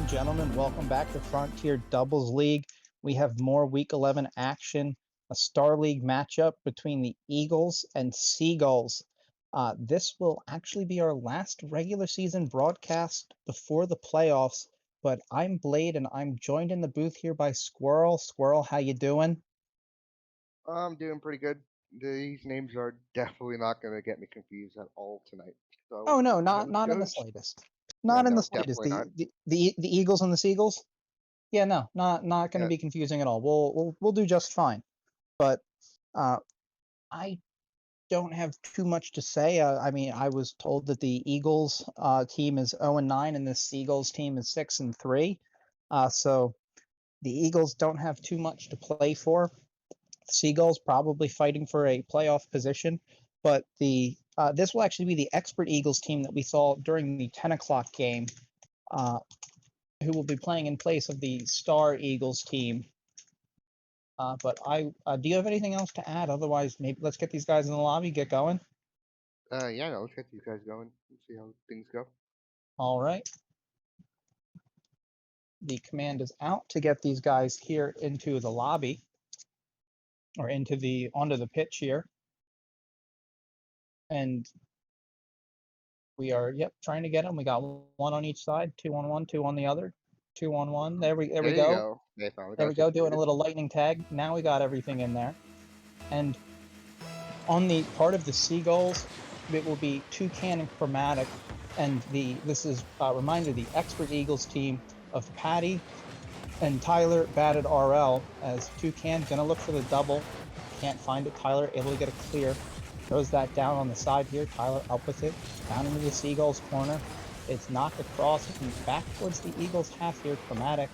Gentlemen, welcome back to Frontier Doubles League. We have more Week 11 action, a Star League matchup between the Eagles and Seagulls. This will actually be our last regular season broadcast before the playoffs, but I'm Blade and I'm joined in the booth here by Squirrel. Squirrel, how you doing? I'm doing pretty good. These names are definitely not going to get me confused at all tonight. So, Oh no, not in the Coach? slightest. Not in no, the slightest. definitely not. The Eagles and the Seagulls? Yeah, no, not going to Yeah. be confusing at all. We'll do just fine. But I don't have too much to say. I mean, I was told that the Eagles team is 0-9 and the Seagulls team is 6-3. So the Eagles don't have too much to play for. The Seagulls probably fighting for a playoff position, but this will actually be the expert Eagles team that we saw during the 10 o'clock game, who will be playing in place of the Star Eagles team. But do you have anything else to add? Otherwise, maybe let's get these guys in the lobby, get going. Yeah, no, let's get these guys going. Let's see how things go. All right. The command is out to get these guys here into the lobby, or onto the pitch here. And we are, trying to get them. We got one on each side, 2 on one, 2 on the other, 2 on one. There we you go. They finally There got we go, doing a situated. little lightning tag. Now we got everything in there. And on the part of the Seagulls, it will be Toucan and Chromatic. And this is a reminder, the expert Eagles team of Patty, And Tyler batted RL as Toucan gonna look for the double. Can't find it. Tyler able to get a clear. Throws that down on the side here. Tyler up with it. Down into the Seagulls corner. It's knocked across and back towards the Eagles half here. Chromatic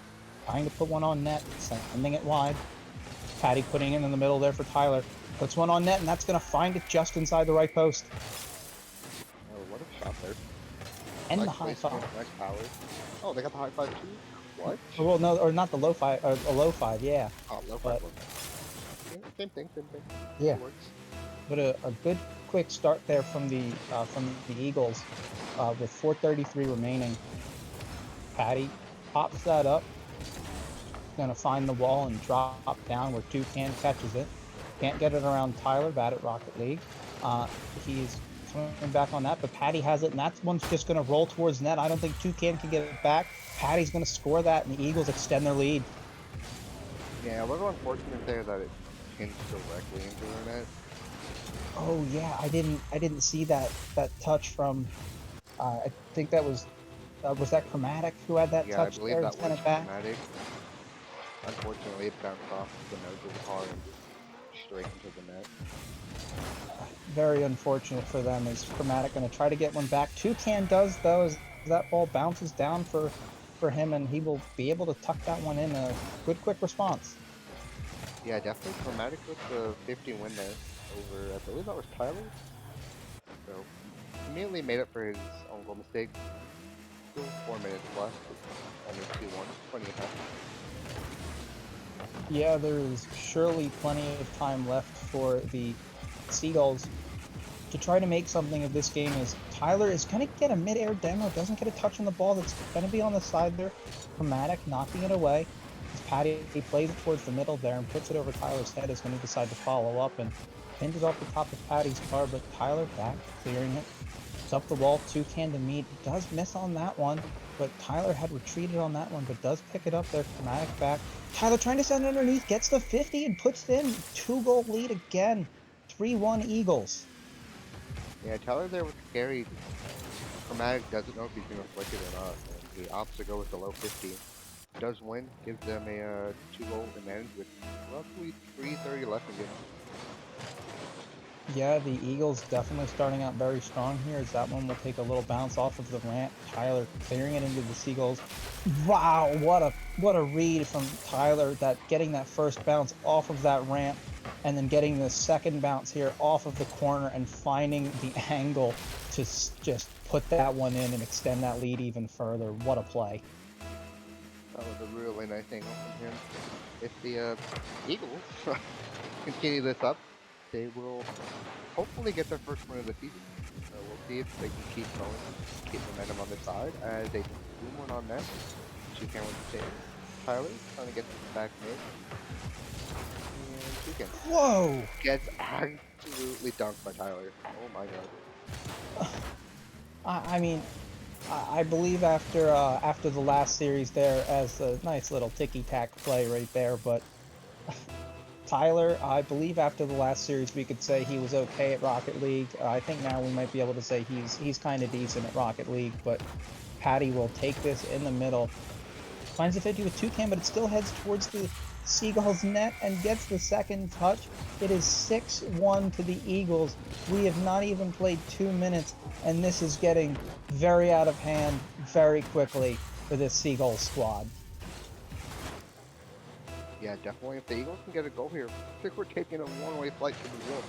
trying to put one on net. Sending it wide. Patty putting it in the middle there for Tyler. Puts one on net and that's gonna find it just inside the right post. Oh, what a shot there. And Nice the high placement, five. Nice power. Oh, they got the high five too? What? Oh, well, no, or not the low five, a low five, yeah. Oh, low But- five. Yeah, same thing, same thing. Yeah. It works. But a good quick start there from the Eagles with 4:33 remaining. Patty pops that up. Gonna find the wall and drop down where Toucan catches it. Can't get it around Tyler, bad at Rocket League. He's coming back on that, but Patty has it, and that one's just gonna roll towards net. I don't think Toucan can get it back. Patty's gonna score that, and the Eagles extend their lead. Yeah, a little unfortunate there that it hinged directly into the net. Oh yeah, I didn't see that touch from. I think that was that Chromatic who had that Yeah, I touch believe there that and sent was it back. dramatic. Unfortunately, it bounced off the nose of the car and just straight into the net. Very unfortunate for them. Is Chromatic going to try to get one back? Toucan does though, as that ball bounces down for him, and he will be able to tuck that one in. A good quick response. Yeah, definitely Chromatic with the 50 win there over, I believe that was Tyler. So, immediately made up for his own goal mistake. Still 4 minutes left. Only 2-1. Plenty of time. Yeah, there is surely plenty of time left for the Seagulls to try to make something of this game. As Tyler is going to get a mid-air demo, doesn't get a touch on the ball. That's going to be on the side there. Chromatic knocking it away. As Patty plays it towards the middle there and puts it over Tyler's head, is going to decide to follow up and pinned it off the top of Patty's car, but Tyler back, clearing it. It's up the wall, Toucan to meet. Does miss on that one, but Tyler had retreated on that one, but does pick it up there. Chromatic back. Tyler trying to send it underneath, gets the 50 and puts it in. 2-goal lead again. 3-1 Eagles. Yeah, Tyler there with Gary. Chromatic doesn't know if he's going to flick it or not. And he opts to go with the low 50. Does win, gives them a 2-goal advantage with roughly 3:30 left in the game. Yeah, the Eagles definitely starting out very strong here, as that one will take a little bounce off of the ramp. Tyler clearing it into the Seagulls. Wow, what a read from Tyler, that getting that first bounce off of that ramp and then getting the second bounce here off of the corner and finding the angle to just put that one in and extend that lead even further. What a play. That was a really nice angle from him. If the Eagles continue this up, they will hopefully get their first win of the season. So we'll see if they can keep going, keep momentum on their side as they do one on net. Toucan with the save. Tyler trying to get this back mid. And Toucan Whoa! gets absolutely dunked by Tyler. Oh my god. I mean, I believe after the last series there, as a nice little ticky-tack play right there, but Tyler, I believe after the last series we could say he was okay at Rocket League. I think now we might be able to say he's kind of decent at Rocket League, but Patty will take this in the middle. Finds a 50 with Toucan, but it still heads towards the Seagulls net and gets the second touch. It is 6-1 to the Eagles. We have not even played 2 minutes, and this is getting very out of hand very quickly for this Seagulls squad. Yeah, definitely. If the Eagles can get a goal here, I think we're taking a one-way flight to the win.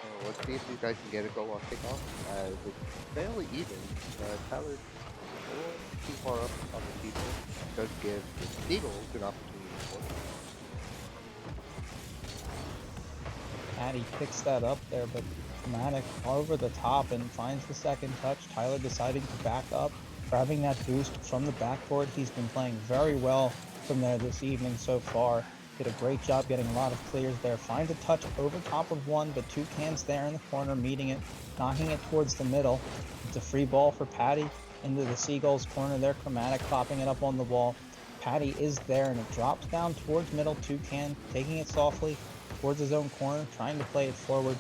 So let's see if these guys can get a goal on kickoff. It's fairly even. Tyler's a little too far up on the people. Does give the Eagles an opportunity to score. Patty picks that up there, but Chromatic over the top and finds the second touch. Tyler deciding to back up, grabbing that boost from the backboard. He's been playing very well from there this evening so far. Did a great job getting a lot of clears there. Finds a touch over top of one, but Toucan's there in the corner meeting it, knocking it towards the middle. It's a free ball for Patty into the Seagulls corner there. Chromatic popping it up on the wall. Patty is there and it drops down towards middle. Toucan taking it softly towards his own corner, trying to play it forward.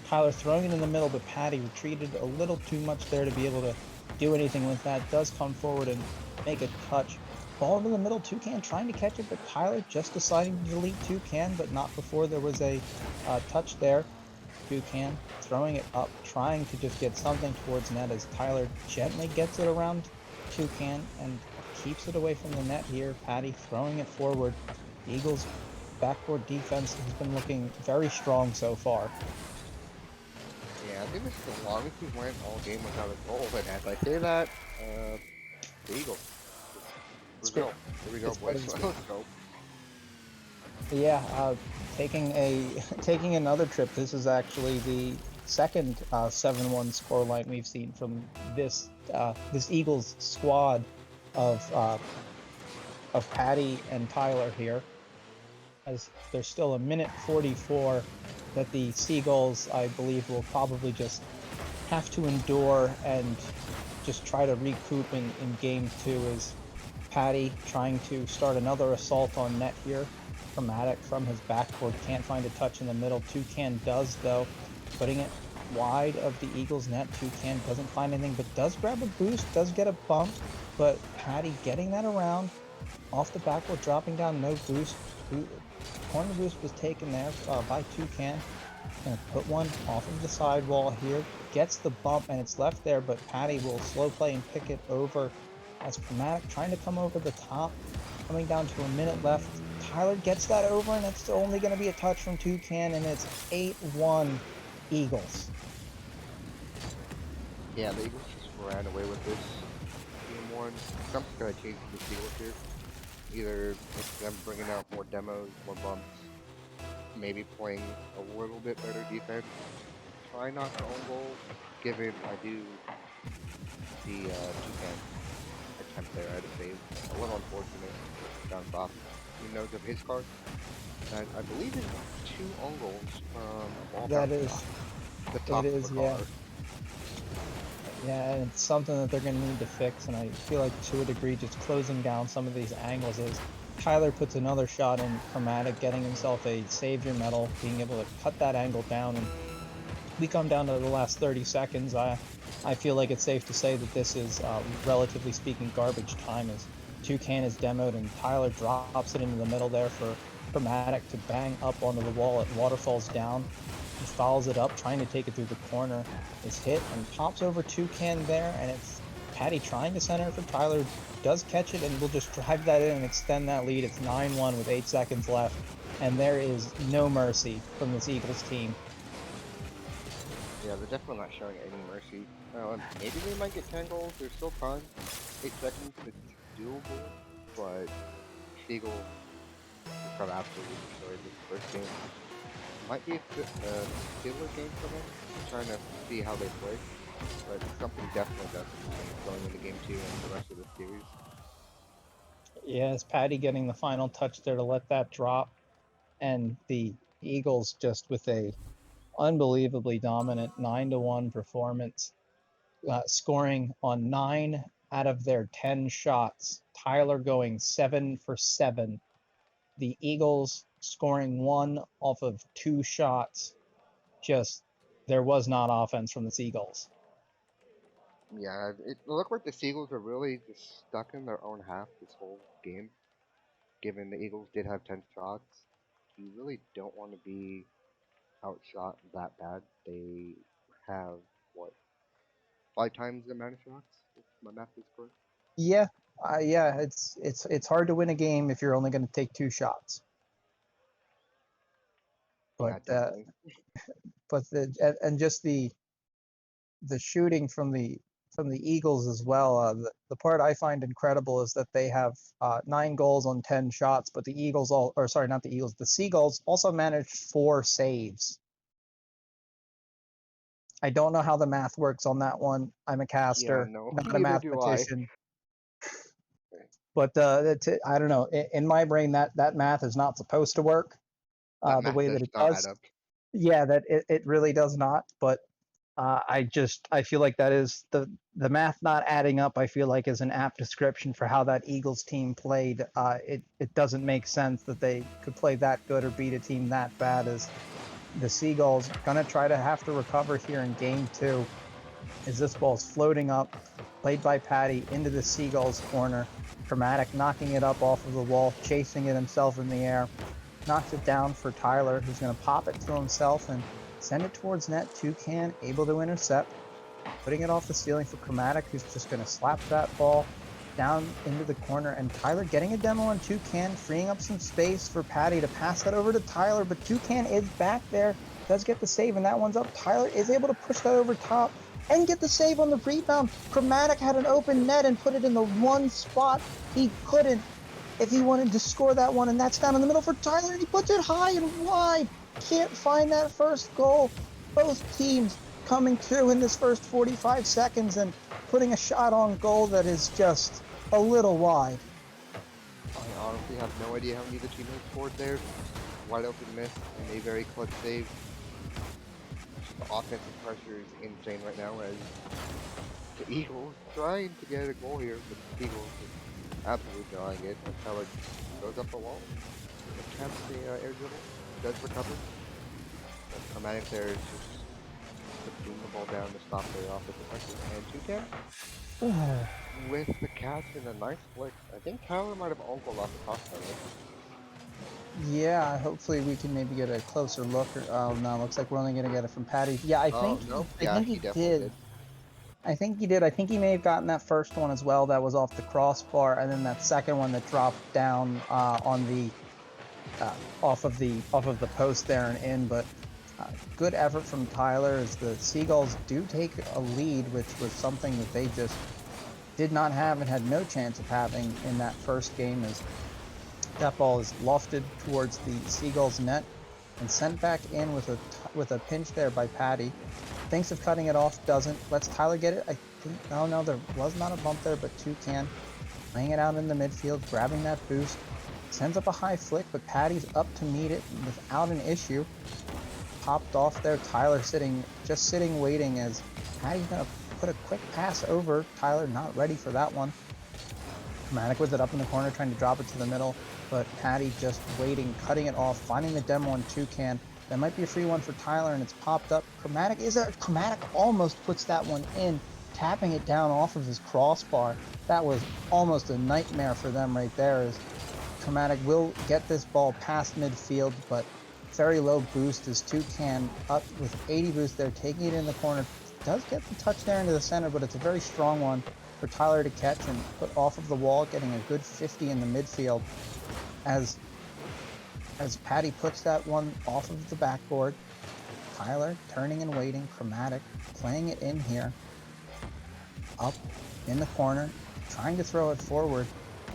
Tyler throwing it in the middle, but Patty retreated a little too much there to be able to do anything with that. Does come forward and make a touch Ball into the middle, Toucan trying to catch it, but Tyler just deciding to delete Toucan, but not before there was a touch there. Toucan throwing it up, trying to just get something towards net as Tyler gently gets it around Toucan and keeps it away from the net here. Patty throwing it forward. The Eagles' backboard defense has been looking very strong so far. Yeah, I think this is the longest we've went all game without a goal, and as I say that, the Eagles. Brazil. Here we go, boys. Let's go. Yeah, taking another trip. This is actually the second 7-1 scoreline we've seen from this this Eagles squad of Patty and Tyler here. As there's still a minute 44 that the Seagulls, I believe, will probably just have to endure and just try to recoup in game 2 is Patty trying to start another assault on net here. Chromatic from his backboard can't find a touch in the middle. Toucan does though, putting it wide of the Eagles net. Toucan doesn't find anything but does grab a boost, does get a bump, but Patty getting that around off the backboard, dropping down, no boost. Corner boost was taken there by Toucan. Gonna put one off of the sidewall here, gets the bump and it's left there, but Patty will slow play and pick it over as Chromatic trying to come over the top, coming down to a minute left. Tyler gets that over and it's only going to be a touch from Toucan and it's 8-1 Eagles. Yeah, the Eagles just ran away with this game 1. Something's going to change the Eagles here. Either it's them bringing out more demos, more bumps, maybe playing a little bit better defense. Try not to own goal, given I do the Toucan attempt there at a save. A little unfortunate. Bounce off. He knows of his card. And I believe it's 2 own goals from a ball That bounce is, off the top it of is, the yeah. card. Yeah, and it's something that they're going to need to fix, and I feel like to a degree just closing down some of these angles is Tyler puts another shot in Chromatic, getting himself a Savior medal, being able to cut that angle down, and we come down to the last 30 seconds. I feel like it's safe to say that this is, relatively speaking, garbage time as Toucan is demoed and Tyler drops it into the middle there for Chromatic to bang up onto the wall. It waterfalls down. He follows it up, trying to take it through the corner. Is hit and pops over Toucan there, and it's Patty trying to center it for Tyler. Does catch it and will just drive that in and extend that lead. It's 9-1 with 8 seconds left, and there is no mercy from this Eagles team. Yeah, they're definitely not showing any mercy. Maybe they might get 10 goals. There's still time. 8 seconds. It's doable, but Siegel got absolutely destroyed this first game. Might be a killer game for them, trying to see how they play, but something definitely doesn't going into game 2 and the rest of the series. Yeah, it's Patty getting the final touch there to let that drop, and the Eagles just with a unbelievably dominant 9-1 performance, scoring on 9 out of their 10 shots. Tyler going 7 for 7. The Eagles scoring 1 off of 2 shots. Just, there was not offense from the Seagulls. Yeah, it looked like the Seagulls are really just stuck in their own half this whole game. Given the Eagles did have 10 shots, you really don't want to be outshot that bad. They have, what, 5 times the amount of shots, if my math is correct? Yeah, yeah, it's hard to win a game if you're only going to take 2 shots. But Yeah, and just the shooting from the Eagles as well. The part I find incredible is that they have 9 goals on 10 shots, but the Eagles the Seagulls also managed 4 saves. I don't know how the math works on that one. I'm a caster, no, not a neither do I. mathematician. But I don't know. In my brain, that math is not supposed to work the way that it does. Yeah, that it really does not. But I feel like that is the math not adding up. I feel like is an apt description for how that Eagles team played. It doesn't make sense that they could play that good or beat a team that bad. As the Seagulls gonna try to have to recover here in game 2, as this ball's floating up, played by Patty into the Seagulls corner. Is going to try to have to recover here in game 2. As this ball's floating up, played by Patty into the Seagulls corner. Is this ball's floating up into the Seagulls corner. Chromatic knocking it up off of the wall, chasing it himself in the air. Knocks it down for Tyler, who's going to pop it to himself and send it towards net. Toucan able to intercept. Putting it off the ceiling for Chromatic, who's just going to slap that ball down into the corner. And Tyler getting a demo on Toucan, freeing up some space for Patty to pass that over to Tyler. But Toucan is back there, does get the save, and that one's up. Tyler is able to push that over top and get the save on the rebound. Chromatic had an open net and put it in the one spot he couldn't if he wanted to score that one, and that's down in the middle for Tyler, and he puts it high and wide. Can't find that first goal. Both teams coming through in this first 45 seconds and putting a shot on goal that is just a little wide. I honestly have no idea how many the teammates scored there. Wide open miss and a very clutch save. The offensive pressure is insane right now as the Eagles trying to get a goal here, but the Eagles just absolutely drawing it. And Tyler goes up the wall, attempts the air dribble, does recover. But Chromatic there is just putting the ball down to stop their offensive pressure. And Toucan with the catch and a nice flick. I think Tyler might have uncled off the top of it. Yeah, hopefully we can maybe get a closer look. Oh no, looks like we're only gonna get it from Patty. Yeah, I think no. I Yeah, think he he definitely did. I think he did. I think he may have gotten that first one as well. That was off the crossbar, and then that second one that dropped down on the off of the post there and in. But good effort from Tyler as the Seagulls do take a lead, which was something that they just did not have and had no chance of having in that first game. As that ball is lofted towards the Seagulls net and sent back in with a pinch there by Patty. Thinks of cutting it off, doesn't. Lets Tyler get it. I think, oh no, there was not a bump there, but Toucan laying it out in the midfield, grabbing that boost. Sends up a high flick, but Patty's up to meet it without an issue. Popped off there. Tyler just sitting, waiting as Patty's gonna put a quick pass over. Tyler not ready for that one. Chromatic with it up in the corner, trying to drop it to the middle, but Patty just waiting, cutting it off, finding the demo on Toucan. That might be a free one for Tyler, and it's popped up. Chromatic almost puts that one in, tapping it down off of his crossbar. That was almost a nightmare for them right there, as Chromatic will get this ball past midfield, but very low boost as Toucan up with 80 boost there, taking it in the corner. Does get the touch there into the center, but it's a very strong one for Tyler to catch and put off of the wall, getting a good 50 in the midfield as Patty puts that one off of the backboard. Tyler turning and waiting, Chromatic playing it in here, up in the corner, trying to throw it forward.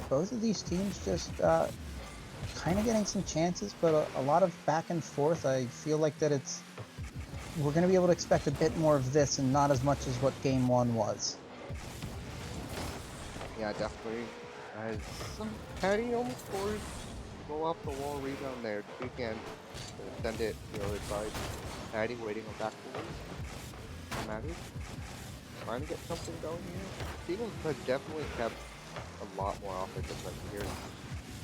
Both of these teams just kind of getting some chances, but a lot of back and forth. I feel like that we're going to be able to expect a bit more of this and not as much as what game one was. Yeah, definitely. As Patty almost scores. Go off the wall rebound there. Toucan send it to the other side. Patty waiting on back forward. Chromatic trying to get something going here. Eagles have definitely kept a lot more offensive pressure here.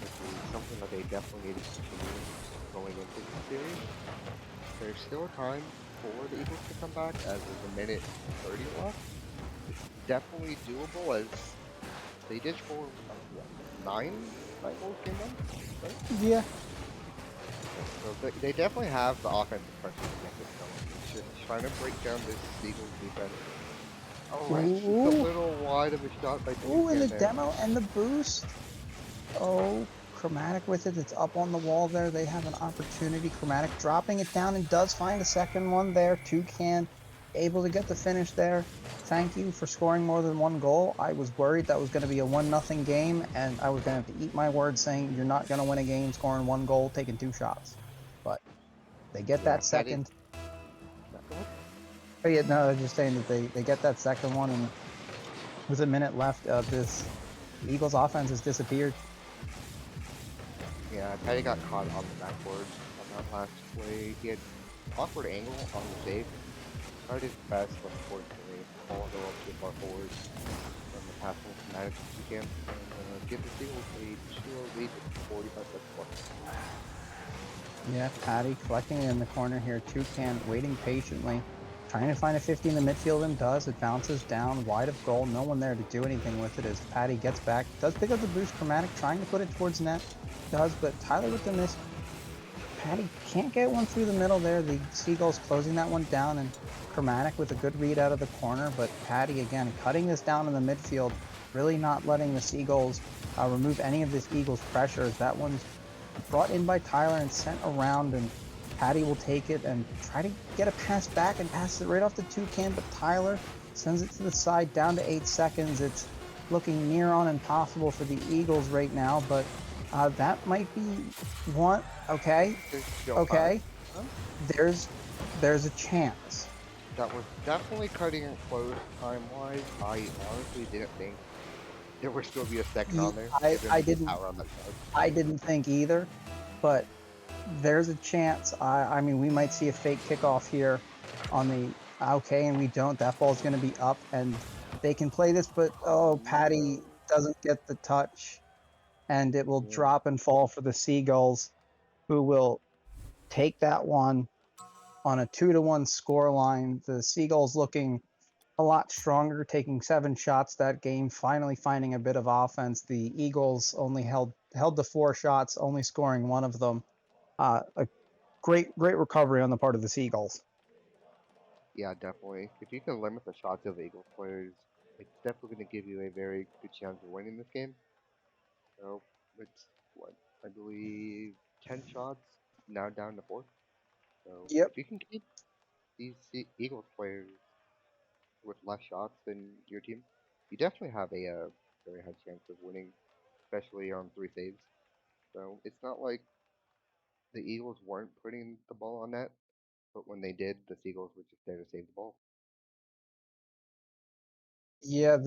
Which is something that they definitely need to continue going into the series. There's still time for the Eagles to come back as there's a minute 30 left. It's definitely doable as they did score 9 goals came in, right? Yeah. So they definitely have the offensive pressure to get this going. It's just trying to break down this Eagles defense. Oh, it's just a little wide of a shot by Toucan. Ooh, and the demo and the boost. Oh, Chromatic with it. It's up on the wall there. They have an opportunity. Chromatic dropping it down and does find a second one there. Toucan able to get the finish there. Thank you for scoring more than one goal. I was worried that was going to be a 1-0 game, and I was going to have to eat my words saying you're not going to win a game scoring 1 goal, taking 2 shots. But they get that second. Oh yeah, no, I'm just saying that they get that second one, and with a minute left, the Eagles offense has disappeared. Yeah, Patty got caught on the backboard on that last play. He had awkward angle on the save. Tried his best, but unfortunately, ball go up too far forward. And the pass will manage to Toucan and give the Eagles a 2-0 lead with 45 seconds left. Yeah, Patty collecting it in the corner here. Toucan waiting patiently. Trying to find a 50 in the midfield and does. It bounces down wide of goal. No one there to do anything with it as Patty gets back. Does pick up the boost. Chromatic trying to put it towards net. Does, but Tyler with the miss. Patty can't get one through the middle there. The Seagulls closing that one down, and Chromatic with a good read out of the corner. But Patty again cutting this down in the midfield, really not letting the Seagulls remove any of this Eagles pressure. As that one's brought in by Tyler and sent around, and Patty will take it and try to get a pass back and pass it right off the Toucan, but Tyler sends it to the side down to 8 seconds. It's looking near on impossible for the Eagles right now, but that might be one. Okay, okay. There's a chance. That was definitely cutting it close time-wise. I honestly didn't think there would still be a second on there. I given the didn't. power on that side. I didn't think either, but there's a chance. I mean, we might see a fake kickoff here on the okay, and we don't. That ball's going to be up, and they can play this, but oh, Patty doesn't get the touch, and it will drop and fall for the Seagulls, who will take that one on a 2-1 score line. The Seagulls looking a lot stronger, taking 7 shots that game, finally finding a bit of offense. The Eagles only held to 4 shots, only scoring 1 of them. A great recovery on the part of the Seagulls. Yeah, definitely. If you can limit the shots of Eagles players, it's definitely going to give you a very good chance of winning this game. So it's what I believe 10 shots now down to 4. So Yep. if you can keep these Eagles players with less shots than your team, you definitely have a very high chance of winning, especially on 3 saves. So it's not like the Eagles weren't putting the ball on net, but when they did, the Seagulls were just there to save the ball. Yeah,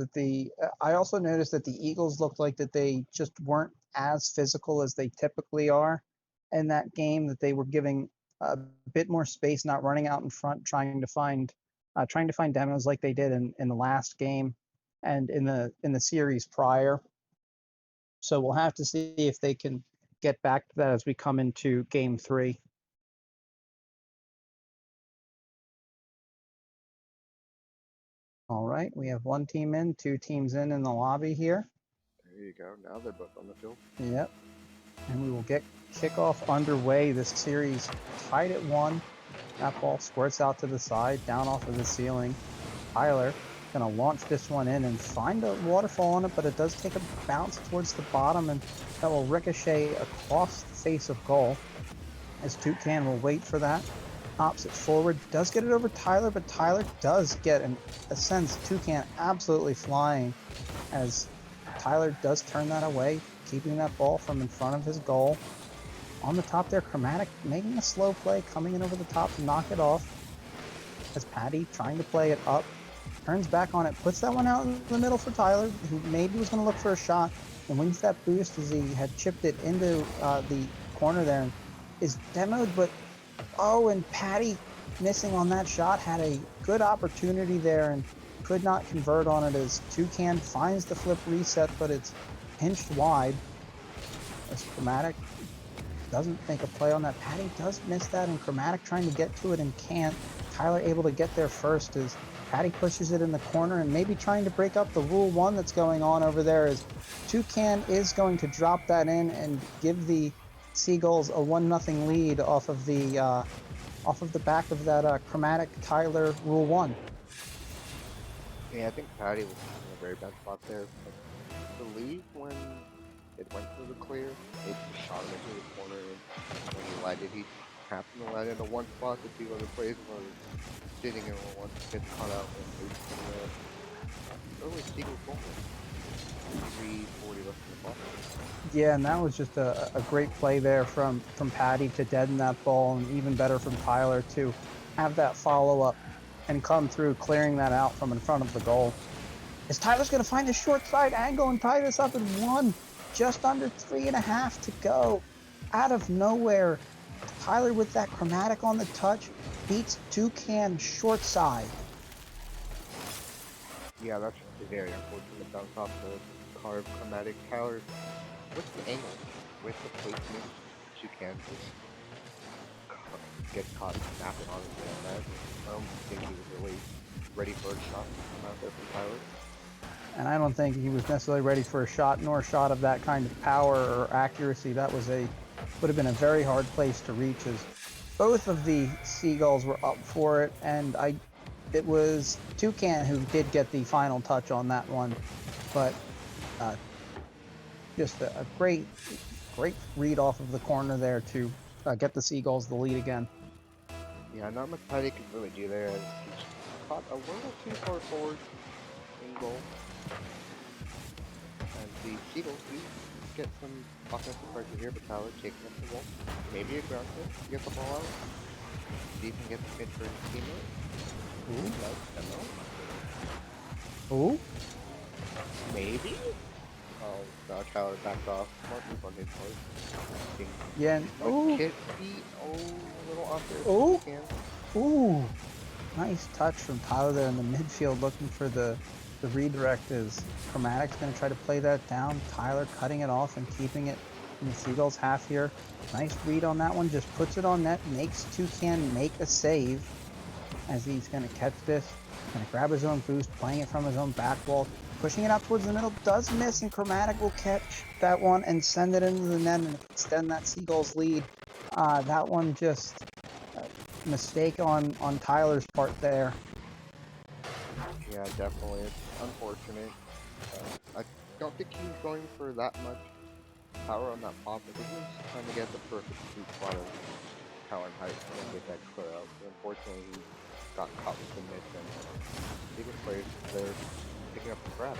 I also noticed that the Eagles looked like that they just weren't as physical as they typically are in that game, that they were giving a bit more space, not running out in front, trying to find demos like they did in the last game and in the series prior. So we'll have to see if they can get back to that as we come into game 3. All right, we have 1 team in, 2 teams in the lobby here. There you go. Now they're both on the field. Yep. And we will get kickoff underway. This series tied at 1. That ball squirts out to the side, down off of the ceiling. Tyler gonna launch this one in and find a waterfall on it, but it does take a bounce towards the bottom, and that will ricochet across the face of goal. As Toucan will wait for that. Pops it forward, does get it over Tyler, but Tyler does get a sense Toucan absolutely flying, as Tyler does turn that away, keeping that ball from in front of his goal. On the top there, Chromatic making a slow play, coming in over the top to knock it off. As Patty trying to play it up, turns back on it, puts that one out in the middle for Tyler, who maybe was going to look for a shot, and wins that boost as he had chipped it into the corner there, and is demoed, but oh, and Patty missing on that shot, had a good opportunity there and could not convert on it as Toucan finds the flip reset, but it's pinched wide. As Chromatic doesn't make a play on that. Patty does miss that, and Chromatic trying to get to it and can't. Tyler able to get there first as Patty pushes it in the corner and maybe trying to break up the Rule 1 that's going on over there, as Toucan is going to drop that in and give the Seagulls a 1-0 lead off of the back of that Chromatic Tyler Rule 1. Yeah, I think Patty was in a very bad spot there. I believe when it went through the clear, it just shot him into the corner, and when he landed, he happened to land in the one spot that 2 other players were sitting in one, gets caught out and early Seagull goal. 3:40 left in the clock. Yeah, and that was just a great play there from Patty to deaden that ball, and even better from Tyler to have that follow-up and come through, clearing that out from in front of the goal. As Tyler's going to find a short side angle and tie this up in 1, just under 3.5 to go. Out of nowhere, Tyler with that Chromatic on the touch beats Toucan short side. Yeah, that's very unfortunate bounce off the carved Chromatic. Tyler, what's the angle with the placement? Toucan just gets caught snapping on his man. I don't think he was ready for a shot come out there from Tyler. And I don't think he was necessarily ready for a shot, nor a shot of that kind of power or accuracy. That was would have been a very hard place to reach, as both of the Seagulls were up for it, and it was Toucan who did get the final touch on that one, but just a great read off of the corner there to get the Seagulls the lead again. Yeah, not much Patty could really do there, as he's caught a little too far forward in goal. And the Seagulls do get some offensive pressure here, but Tyler taking up the ball. Maybe a ground hit to get the ball out. See if he can get the pitch for his teammate. Ooh. Nice demo. Ooh. Maybe? Oh, no, Tyler backed off. Smart move on his part. Yeah. Ooh. Hit feet. Oh, a little off there. Ooh. Can. Ooh. Nice touch from Tyler there in the midfield, looking for the redirect. Is Chromatic's going to try to play that down. Tyler cutting it off and keeping it in the Seagulls half here. Nice read on that one. Just puts it on net. Makes Toucan make a save as he's going to catch this. Going to grab his own boost, playing it from his own back wall. Pushing it out towards the middle. Does miss, and Chromatic will catch that one and send it into the net and extend that Seagulls lead. That one just a mistake on Tyler's part there. Yeah, definitely. It's unfortunate. I don't think he was going for that much power on that pop. I think he was trying to get the perfect sweet spot of power and height and get that clear out. But unfortunately, he got caught with the miss, and Seagulls players there picking up the grab.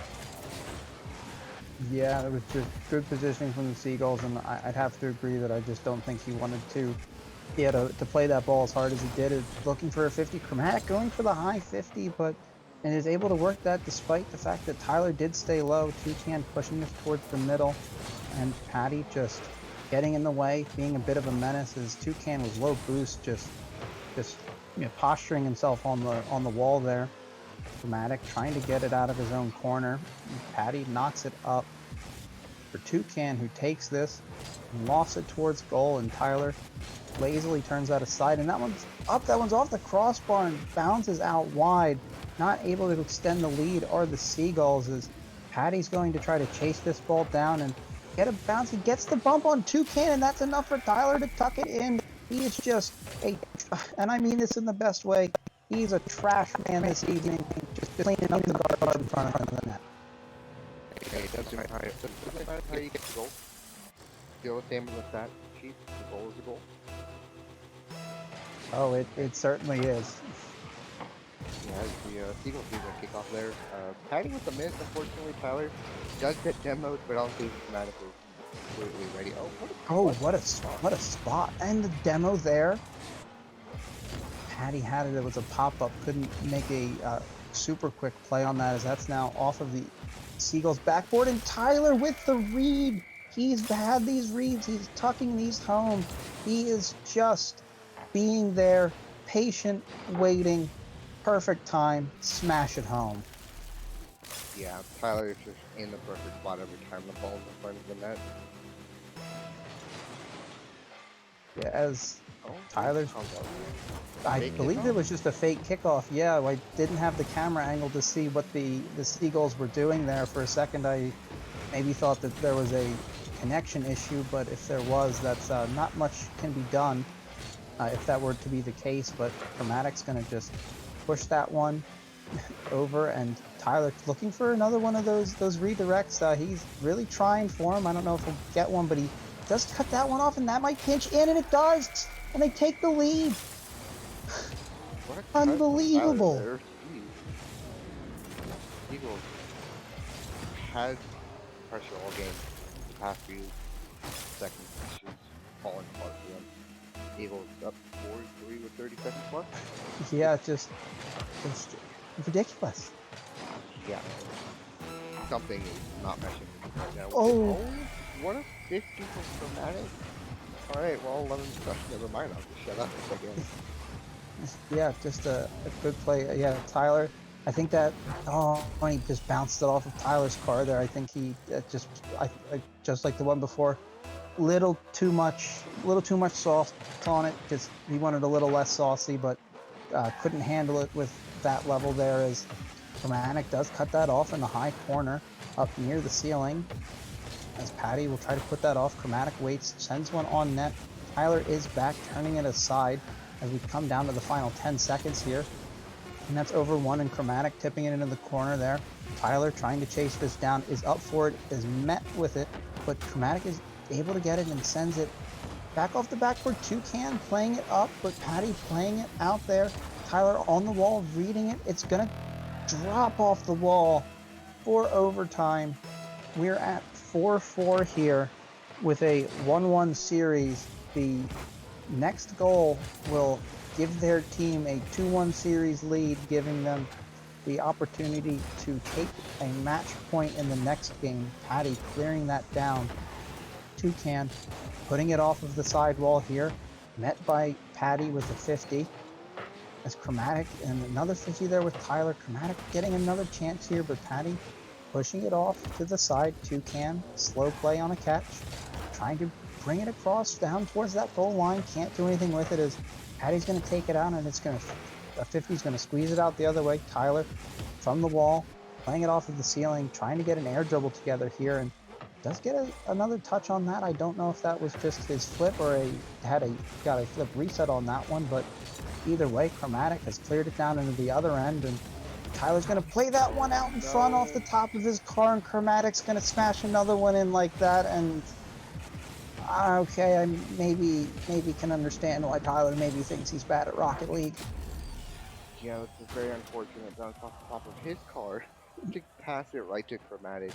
Yeah, it was just good positioning from the Seagulls, and I'd have to agree that I just don't think he wanted to. He had to play that ball as hard as he did. Looking for a 50. Chromatic going for the high 50, and is able to work that despite the fact that Tyler did stay low. Toucan pushing this towards the middle, and Patty just getting in the way, being a bit of a menace, as Toucan was low boost, just posturing himself on the wall there. Chromatic trying to get it out of his own corner. Patty knocks it up for Toucan, who takes this and lofts it towards goal, and Tyler lazily turns that aside, and that one's up. That one's off the crossbar and bounces out wide. Not able to extend the lead are the Seagulls, as Patty's going to try to chase this ball down and get a bounce. He gets the bump on Toucan, and that's enough for Tyler to tuck it in. He is just and I mean this in the best way, he's a trash man this evening, just cleaning up the garbage in front of the net. Okay, that's my high. Doesn't matter how you get the goal. Feel the same with the stat sheet. The goal is a goal. Oh, it certainly is. Yeah, the Seagulls do the kickoff there. Patty with the miss, unfortunately. Tyler does get demoed, but I don't think Chromatic is completely ready. Oh, what a spot. And the demo there. Patty had it. It was a pop-up. Couldn't make a super quick play on that, as that's now off of the Seagulls backboard. And Tyler with the read. He's had these reads. He's tucking these home. He is just being there, patient, waiting. Perfect time, smash it home. Yeah, Tyler is just in the perfect spot every time the ball's in front of the net. Yeah, as Tyler's... I Fake believe kickoff? it was just a fake kickoff. Yeah, I didn't have the camera angle to see what the Seagulls were doing there. For a second, I maybe thought that there was a connection issue, but if there was, that's not much can be done if that were to be the case. But Chromatic's going to just push that one over, and Tyler looking for another one of those redirects. He's really trying for him. I don't know if he'll get one, but he does cut that one off, and that might pinch in, and it does, and they take the lead. Unbelievable. Eagles had pressure all game. The past few seconds, it's just falling apart for them. Eagles up 4-3 with 30 seconds left. Yeah, just ridiculous. Yeah. Something is not meshing right now. Oh. What a 50 from Chromatic. Alright, well, 11 never mind. I'll just shut up again. Yeah, just a good play. Yeah, Tyler, I think that, when he just bounced it off of Tyler's car there, I think he just like the one before, little too much sauce on it. Just he wanted a little less saucy, but couldn't handle it with that level there as Chromatic does cut that off in the high corner up near the ceiling. As Patty will try to put that off, Chromatic waits, sends one on net. Tyler is back, turning it aside as we come down to the final 10 seconds here. And that's over one, and Chromatic tipping it into the corner there. Tyler trying to chase this down, is up for it, is met with it, but Chromatic is able to get it and sends it back off the backboard. Toucan playing it up, but Patty playing it out there. Tyler on the wall, reading it. It's gonna drop off the wall for overtime. We're at 4-4 here with a 1-1 series. The next goal will give their team a 2-1 series lead, giving them the opportunity to take a match point in the next game. Patty clearing that down. Toucan putting it off of the sidewall here, met by Patty with a 50. As Chromatic, and another 50 there with Tyler. Chromatic getting another chance here, but Patty pushing it off to the side. Toucan, slow play on a catch, trying to bring it across down towards that goal line. Can't do anything with it as Patty's going to take it out, and it's going to, a 50's going to squeeze it out the other way. Tyler from the wall, playing it off of the ceiling, trying to get an air dribble together here, and does get another touch on that. I don't know if that was just his flip or got a flip reset on that one, but either way, Chromatic has cleared it down into the other end, and Tyler's going to play that one out in front off the top of his car, and Chromatic's going to smash another one in like that, and okay, I maybe can understand why Tyler maybe thinks he's bad at Rocket League. Yeah, it's very unfortunate. Bounced off the top of his car to pass it right to Chromatic.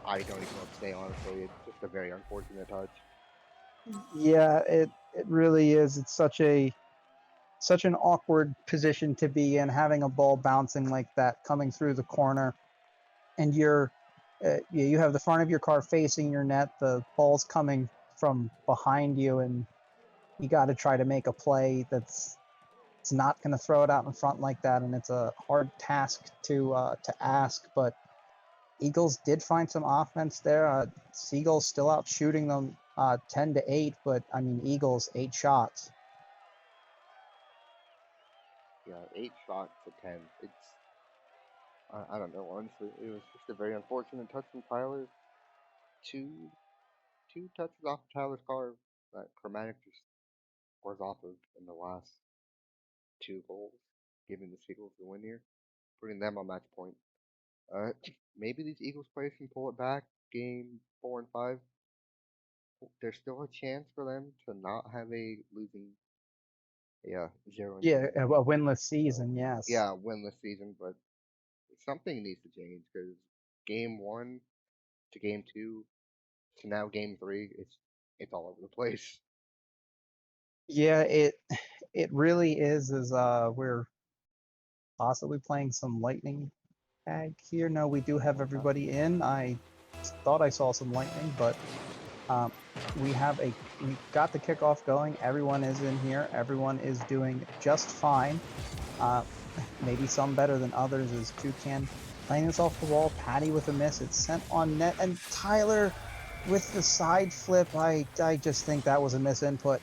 I don't even know what to say, honestly. It's just a very unfortunate touch. Yeah, it really is. It's such an awkward position to be in, having a ball bouncing like that coming through the corner, and you have the front of your car facing your net, the ball's coming from behind you, and you got to try to make a play it's not going to throw it out in front like that, and it's a hard task to ask, but Eagles did find some offense there. Seagulls still out shooting them 10-8, but I mean, Eagles 8 shots. Yeah, 8 shots to 10. It's I don't know, honestly. It was just a very unfortunate touch from Tyler. Two touches off Tyler's car that Chromatic just scores off of in the last 2 goals, giving the Seagulls the win here, putting them on match point. Maybe these Eagles players can pull it back game 4 and 5. There's still a chance for them to not have a losing 0 and 2. A winless season, yes. Yeah, winless season, but something needs to change because game 1 to game 2 to now game 3, it's all over the place. Yeah, it really is. We're possibly playing some lightning tag here. No, we do have everybody in. I thought I saw some lightning, but we got the kickoff going. Everyone is in here. Everyone is doing just fine. Maybe some better than others, as Toucan playing this off the wall. Patty with a miss. It's sent on net, and Tyler with the side flip. I just think that was a misinput.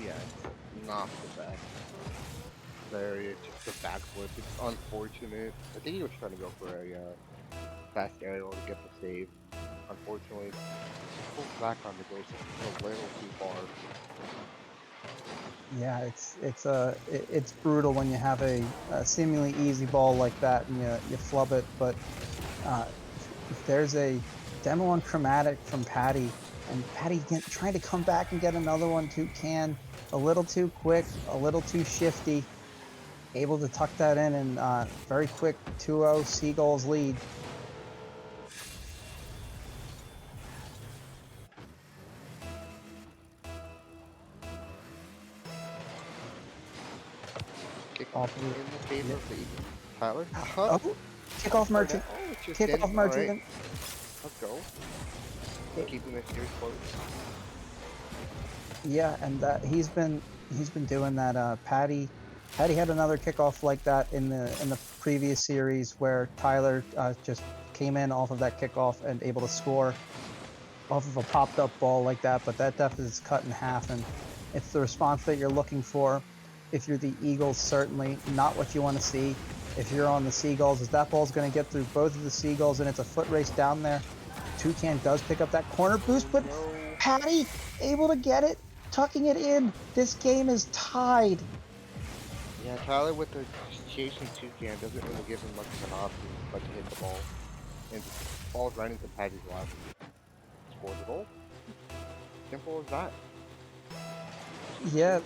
Yeah, not the best. There, just a backflip. It's unfortunate. I think he was trying to go for a fast aerial to get the save. Unfortunately, pulls back on the goal a little too far. Yeah, it's brutal when you have a seemingly easy ball like that and you flub it. But if there's a demo on Chromatic from Patty, and Patty trying to come back and get another one. Toucan a little too quick, a little too shifty, able to tuck that in, and very quick 2-0 Seagulls lead. Kickoff in the favor of the Eagles. Tyler? Oh, kickoff Merchant. Kickoff Merchant. Right. Let's go. Keeping this series close. Yeah, and he's been doing that. Patty had another kickoff like that in the previous series where Tyler just came in off of that kickoff and able to score off of a popped up ball like that. But that definitely is cut in half, and it's the response that you're looking for. If you're the Eagles, certainly not what you want to see. If you're on the Seagulls, as that ball's going to get through both of the Seagulls, and it's a foot race down there. Toucan does pick up that corner boost, but Patty able to get it, tucking it in. This game is tied. Yeah, Tyler with the chasing Toucan doesn't really give him much of an option but to hit the ball. And the ball's right into Patty's lap. Scores the goal. Simple as that. Yeah.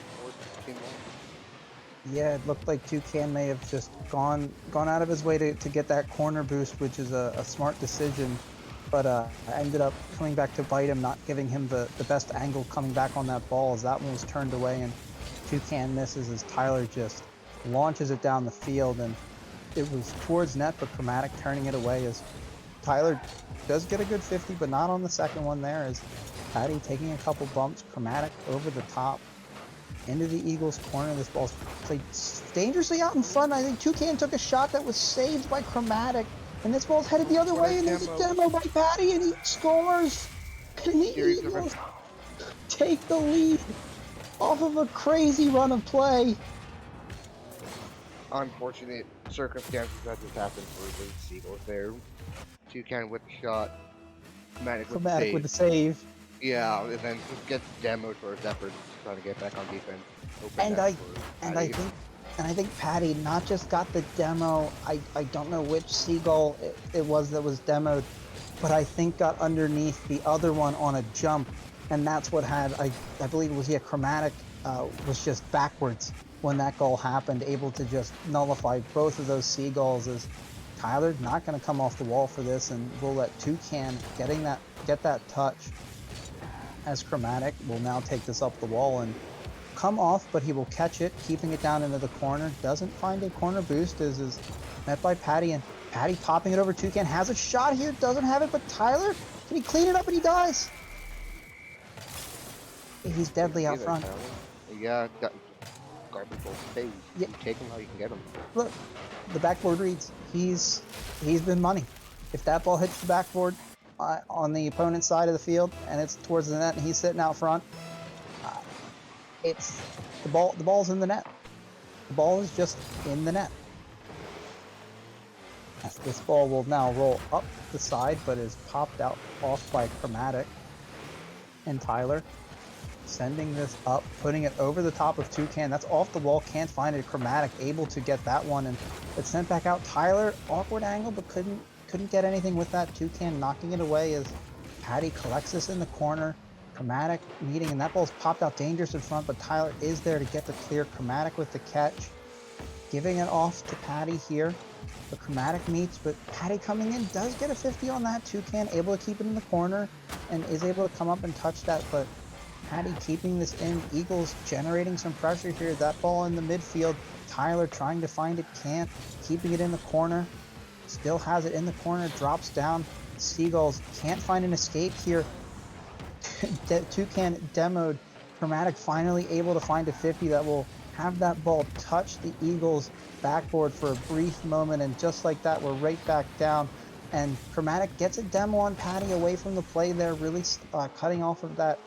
Yeah, it looked like Toucan may have just gone out of his way to get that corner boost, which is a smart decision. But ended up coming back to bite him, not giving him the best angle coming back on that ball as that one was turned away and Toucan misses as Tyler just launches it down the field, and it was towards net, but Chromatic turning it away as Tyler does get a good 50, but not on the second one there as Patty taking a couple bumps, Chromatic over the top into the Eagles corner. This ball's played dangerously out in front. I think Toucan took a shot that was saved by Chromatic, and this ball's headed the other way, and there's a demo by Patty, and he scores! And the Eagles take the lead off of a crazy run of play. Unfortunate circumstances that just happened for the Seagulls there. Toucan with the shot. Chromatic with the save. Yeah, and then just gets demoed for his efforts trying to get back on defense. And I think Patty not just got the demo. I don't know which Seagull it was that was demoed, but I think got underneath the other one on a jump, and that's what had I believe it was Chromatic was just backwards when that goal happened, able to just nullify both of those Seagulls. As Tyler not going to come off the wall for this, and we'll let Toucan get that touch as Chromatic will now take this up the wall and come off, but he will catch it, keeping it down into the corner. Doesn't find a corner boost as is met by Patty, and Patty popping it over Toucan, has a shot here, doesn't have it, but Tyler, can he clean it up, and he does? He's deadly out front. Yeah, garbage goal phase. You take him how you can get him. Look, the backboard reads. He's been money. If that ball hits the backboard on the opponent's side of the field and it's towards the net and he's sitting out front, it's the ball's in the net. The ball is just in the net. As this ball will now roll up the side, but is popped out off by Chromatic, and Tyler sending this up, putting it over the top of Toucan. That's off the wall, can't find it. Chromatic able to get that one, and it's sent back out. Tyler, awkward angle, but couldn't get anything with that. Toucan knocking it away as Patty collects this in the corner. Chromatic meeting, and that ball's popped out dangerous in front, but Tyler is there to get the clear. Chromatic with the catch, giving it off to Patty here. The Chromatic meets, but Patty coming in does get a 50 on that. Toucan able to keep it in the corner and is able to come up and touch that, but Patty keeping this in. Eagles generating some pressure here. That ball in the midfield. Tyler trying to find it, can't. Keeping it in the corner. Still has it in the corner, drops down. Seagulls can't find an escape here. Toucan demoed. Chromatic finally able to find a 50 that will have that ball touch the Eagles backboard for a brief moment, and just like that we're right back down, and Chromatic gets a demo on Patty away from the play there, really cutting off of that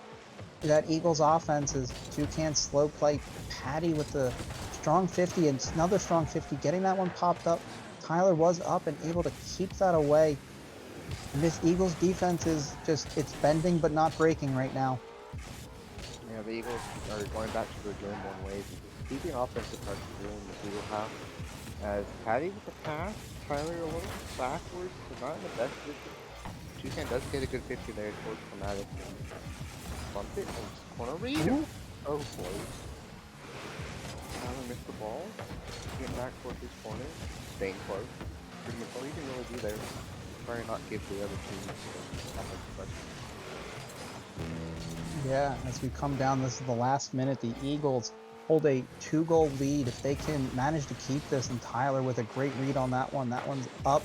Eagles offense as Toucan slow play. Patty with the strong 50 and another strong 50, getting that one popped up. Tyler was up and able to keep that away. And this Eagles defense is just, it's bending but not breaking right now. Yeah, the Eagles are going back to their game one ways. Keeping offensive pressure in the Eagle half. As Patty with the pass, Tyler a little backwards, but not in the best position. Toucan does get a good 50 there towards Chromatic. Bumped it, and corner read. Oh, boy. Tyler missed the ball. Getting back towards his corner. Staying close. Pretty much all you can really do there. Try and not give the other team offensive pressure. Yeah, as we come down, this is the last minute. The Eagles hold a 2-goal lead. If they can manage to keep this, and Tyler with a great read on that one. That one's up.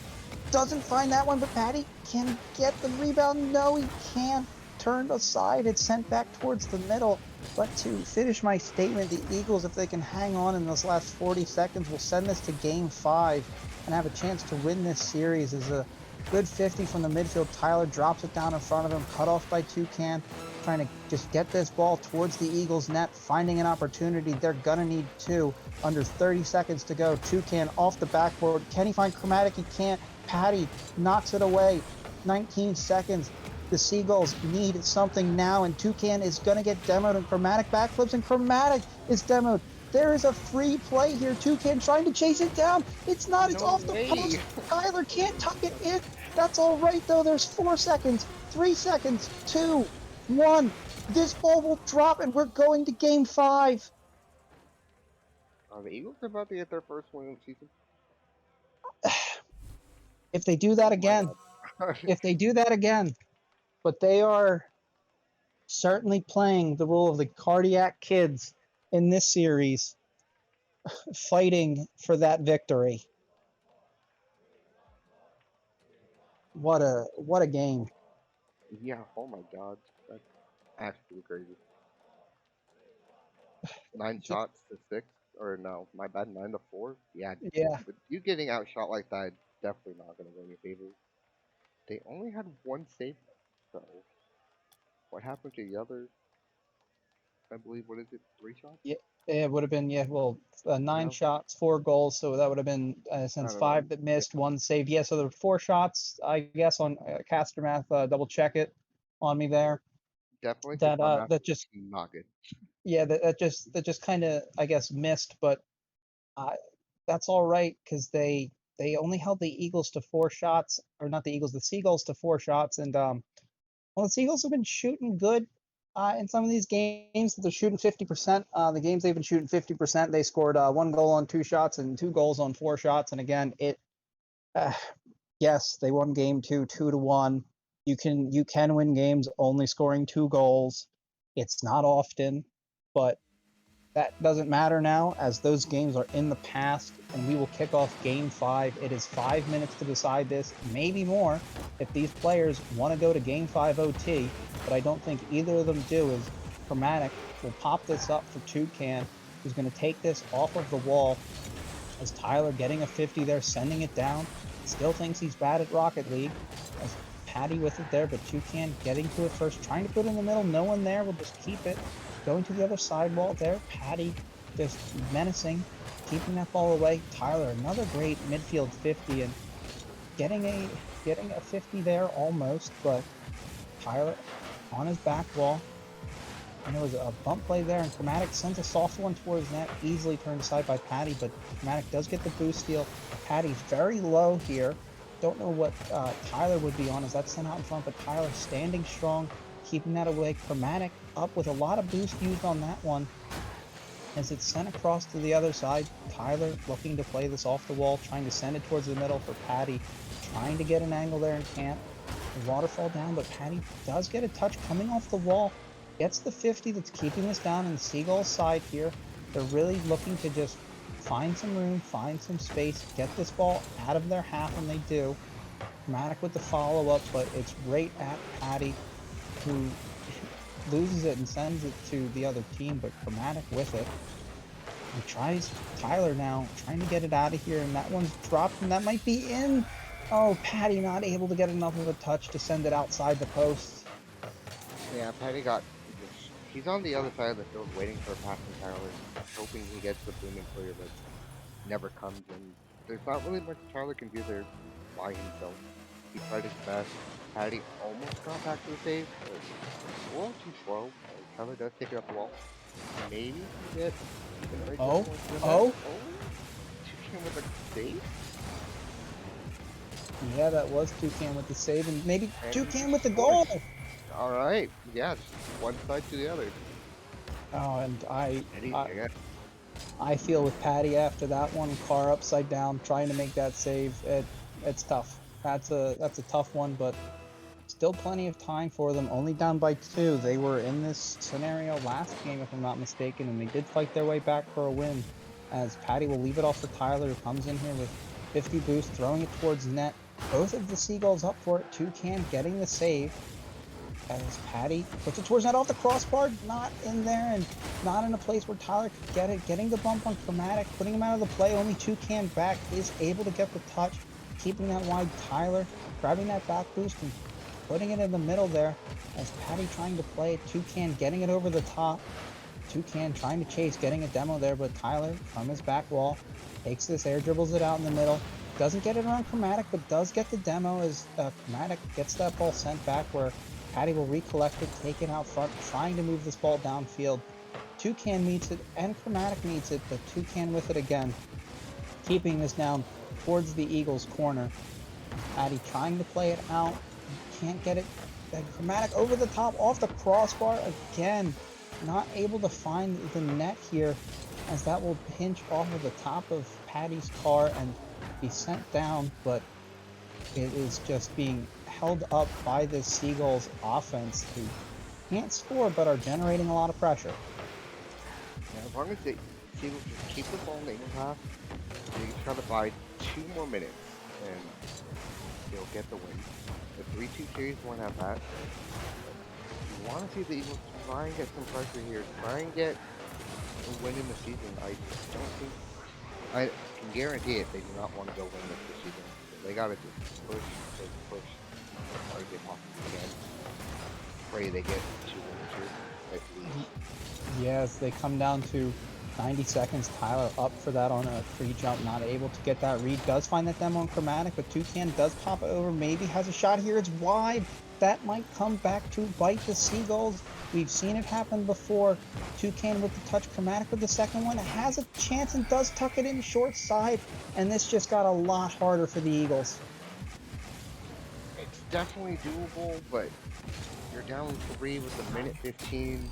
Doesn't find that one, but Patty can get the rebound. No, he can't. Turned aside. It's sent back towards the middle. But to finish my statement, the Eagles, if they can hang on in those last 40 seconds, will send this to Game 5 and have a chance to win this series. As a good 50 from the midfield, Tyler drops it down in front of him, cut off by Toucan. trying to just get this ball towards the Eagles net, finding an opportunity. They're gonna need two. Under 30 seconds to go. Toucan off the backboard. Can he find Chromatic? He can't. Patty knocks it away. 19 seconds. The Seagulls need something now, and Toucan is gonna get demoed, and Chromatic backflips, and Chromatic is demoed. There is a free play here. Toucan trying to chase it down. It's not. It's off the post. Tyler can't tuck it in. That's all right, though. There's 4 seconds, 3 seconds, 2, 1. This ball will drop, and we're going to game 5. Are the Eagles about to get their first win of the season? If they do that again, if they do that again, but they are certainly playing the role of the cardiac kids in this series, fighting for that victory. What a game. Yeah, oh my god. That's absolutely crazy. 9 shots to 6. Or no, my bad, 9 to 4. Yeah. Yeah. But you getting outshot like that, definitely not going to win you favors. They only had 1 save, so what happened to the others? I believe, what is it, 3 shots? Yeah, it would have been, 9 shots, 4 goals, so that would have been since 5 that missed, 1 save. Yeah, so there were 4 shots, I guess, on caster math. Double check it on me there. Definitely. That just not good. Yeah, that just kind of, I guess, missed, but that's all right because they only held the Eagles to 4 shots, or not the Eagles, the Seagulls to 4 shots, and well, the Seagulls have been shooting good in some of these games. They're shooting 50%. The games they've been shooting 50%. They scored 1 goal on 2 shots and 2 goals on 4 shots. And again, yes, they won game 2, 2-1. You can win games only scoring 2 goals. It's not often, but that doesn't matter now, as those games are in the past, and we will kick off game 5. It is 5 minutes to decide this, maybe more, if these players want to go to game 5 OT, but I don't think either of them do. Is Chromatic will pop this up for Toucan, who's going to take this off of the wall, as Tyler getting a 50 there, sending it down. Still thinks he's bad at Rocket League, as Patty with it there, but Toucan getting to it first, trying to put it in the middle, no one there, will just keep it. Going to the other side wall there, Patty just menacing, keeping that ball away. Tyler, another great midfield 50, and getting a 50 there almost, but Tyler on his back wall. And there was a bump play there, and Chromatic sends a soft one towards net, easily turned aside by Patty, but Chromatic does get the boost steal. Patty's very low here. Don't know what Tyler would be on as that's sent out in front, but Tyler standing strong, keeping that away. Chromatic up with a lot of boost used on that one as it's sent across to the other side. Tyler looking to play this off the wall, trying to send it towards the middle for Patty, trying to get an angle there in camp. The waterfall down, but Patty does get a touch coming off the wall, gets the 50 that's keeping this down in the Seagulls side here. They're really looking to just find some room, find some space, get this ball out of their half, and they do. Chromatic with the follow-up, but it's right at Patty, who loses it and sends it to the other team, but Chromatic with it. He tries Tyler now, trying to get it out of here, and that one's dropped, and that might be in. Oh, Patty not able to get enough of a touch to send it outside the post. Yeah, Patty he's on the other side of the field waiting for a pass from Tyler, hoping he gets the booming clear, but never comes, and there's not really much Tyler can do there by himself. He tried his best. Patty almost got back to the save, but a little too slow. Tyler does take it up the wall. Maybe get right Oh, Toucan with a save? Yeah, that was Toucan with the save, and maybe Toucan with the goal! Alright, yeah, just one side to the other. Oh, and I feel with Patty after that one, car upside down, trying to make that save, it's tough. That's a tough one, but still plenty of time for them. Only down by 2. They were in this scenario last game, if I'm not mistaken, and they did fight their way back for a win. As Patty will leave it off for Tyler, who comes in here with 50 boost, throwing it towards net. Both of the Seagulls up for it. Toucan getting the save. As Patty puts it towards net off the crossbar, not in there, and not in a place where Tyler could get it. Getting the bump on Chromatic, putting him out of the play. Only Toucan back is able to get the touch, keeping that wide. Tyler grabbing that back boost and putting it in the middle there as Patty trying to play it. Toucan getting it over the top. Toucan trying to chase, getting a demo there, but Tyler from his back wall takes this air, dribbles it out in the middle. Doesn't get it around Chromatic, but does get the demo as Chromatic gets that ball sent back where Patty will recollect it, take it out front, trying to move this ball downfield. Toucan meets it and Chromatic meets it, but Toucan with it again, keeping this down towards the Eagles' corner. Patty trying to play it out, can't get it. And Chromatic over the top, off the crossbar again. Not able to find the net here, as that will pinch off of the top of Patty's car and be sent down, but it is just being held up by the Seagulls offense, who can't score but are generating a lot of pressure. Yeah, as long as the Seagulls just keep the ball in the Eagles half, they can try to buy 2 more minutes and they'll get the win. The 3-2 series won't have that. You want to see the Eagles try and get some pressure here, try and get a win in the season. I don't think, I can guarantee it, they do not want to go win this season. So they gotta just push, try to get off again. Pray they get 2 wins here, at least. Yes, they come down to 90 seconds. Tyler up for that on a free jump, not able to get that read. Does find that demo on Chromatic, but Toucan does pop it over, maybe has a shot here. It's wide. That might come back to bite the Seagulls. We've seen it happen before. Toucan with the touch, Chromatic with the second one. Has a chance and does tuck it in short side. And this just got a lot harder for the Eagles. It's definitely doable, but you're down 3 with a minute 15.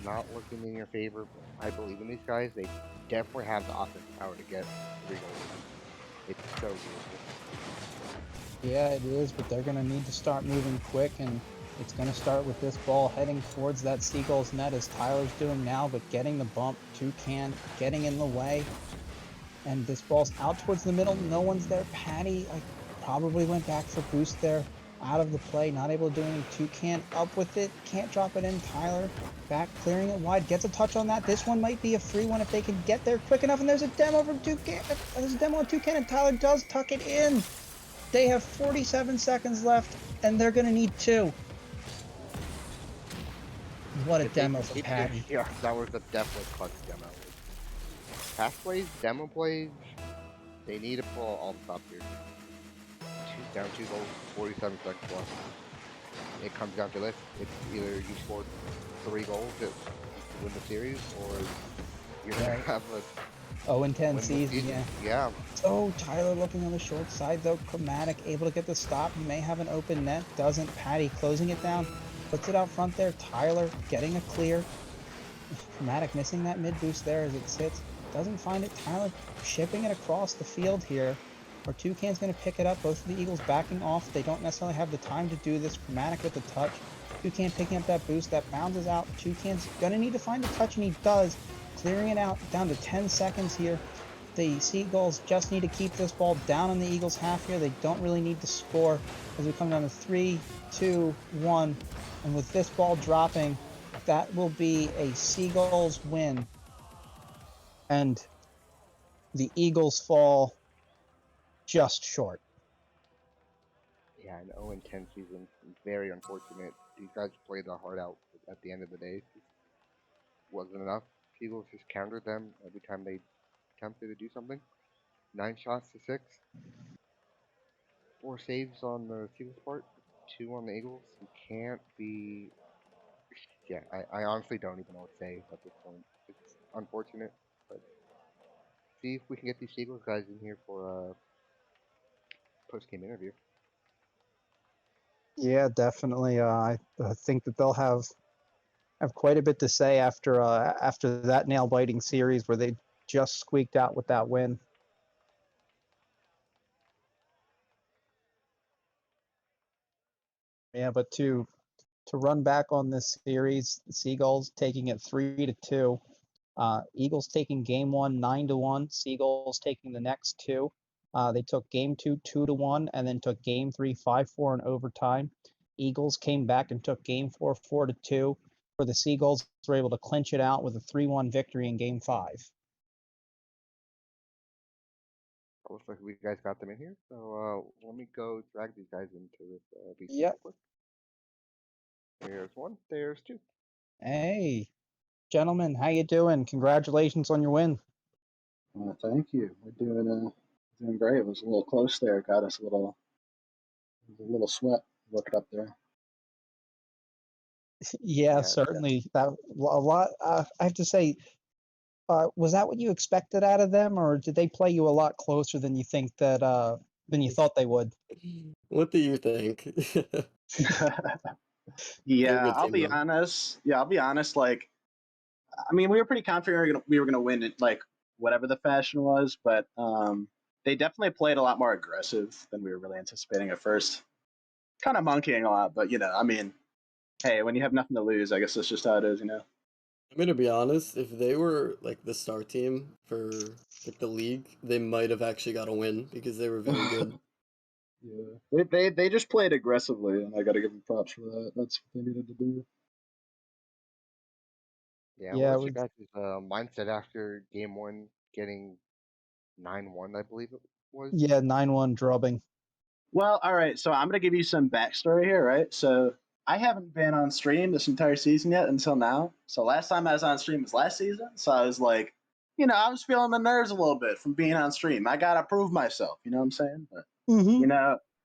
Not looking in your favor. I believe in these guys. They definitely have the offensive power to get 3 goals. It's so doable. Yeah, it is, but they're going to need to start moving quick, and it's going to start with this ball heading towards that Seagulls net as Tyler's doing now, but getting the bump, Toucan getting in the way, and this ball's out towards the middle. No one's there. Patty probably went back for boost there, out of the play, not able to do anything. Toucan up with it, can't drop it in. Tyler back, clearing it wide, gets a touch on that. This one might be a free one if they can get there quick enough, and there's a demo from Toucan. There's a demo on Toucan, and Tyler does tuck it in. They have 47 seconds left, and they're going to need 2. What a demo for Patty. Yeah, that was a definitely clutch demo. Pass plays, demo plays, they need to pull all the stops here. Down 2 goals, 47 seconds left. It comes down to this. It's either you scored 3 goals to win the series, or you're going to have a 0-10 season, yeah. Yeah. Oh, Tyler looking on the short side, though. Chromatic able to get the stop. He may have an open net. Doesn't. Patty closing it down. Puts it out front there. Tyler getting a clear. Chromatic missing that mid boost there as it sits. Doesn't find it. Tyler shipping it across the field here. Or Toucan's going to pick it up. Both of the Eagles backing off. They don't necessarily have the time to do this. Chromatic with the touch. Toucan picking up that boost. That bounces out. Toucan's going to need to find the touch, and he does. Clearing it out, down to 10 seconds here. The Seagulls just need to keep this ball down on the Eagles' half here. They don't really need to score as we come down to 3, 2, 1. And with this ball dropping, that will be a Seagulls win. And the Eagles fall just short. Yeah, an 0-10 season. Very unfortunate. These guys played their heart out at the end of the day. It wasn't enough. Eagles just countered them every time they attempted to do something. 9 shots to 6. 4 saves on the Seagulls part, 2 on the Eagles. You can't be... Yeah, I honestly don't even know what to say at this point. It's unfortunate, but see if we can get these Seagulls guys in here for a post-game interview. Yeah, definitely. I think that they'll have quite a bit to say after that nail-biting series where they just squeaked out with that win. Yeah, but to run back on this series, the Seagulls taking it 3-2. Eagles taking game 1 9-1. Seagulls taking the next 2. They took game 2 2-1, and then took game 3 5-4 in overtime. Eagles came back and took game 4 4-2. For the Seagulls, were able to clinch it out with a 3-1 victory in game 5. looks like we guys got them in here. So let me go drag these guys into this VC Yep. real quick. There's one. There's two. Hey, gentlemen, how you doing? Congratulations on your win. Thank you. We're doing great. It was a little close there. Got us a little sweat looking up there. Yeah, certainly. That a lot. I have to say, was that what you expected out of them, or did they play you a lot closer than you think that than you thought they would? What do you think? Yeah, good I'll team, be though. honest. Yeah, I'll be honest. Like, I mean, we were pretty confident we were gonna win it, like whatever the fashion was. But they definitely played a lot more aggressive than we were really anticipating at first. Kind of monkeying a lot, but I mean, hey, when you have nothing to lose, I guess that's just how it is, I'm gonna be honest. If they were like the star team for like the league, they might have actually got a win because they were very good. Yeah, they just played aggressively, and I got to give them props for that. That's what they needed to do. Yeah, Yeah, what's your guys' mindset after game one getting 9-1, I believe it was? Yeah, 9-1 drubbing. Well, all right. So I'm gonna give you some backstory here, right? So I haven't been on stream this entire season yet until now. So last time I was on stream was last season. So I was like, I was feeling the nerves a little bit from being on stream. I gotta prove myself. You know what I'm saying? But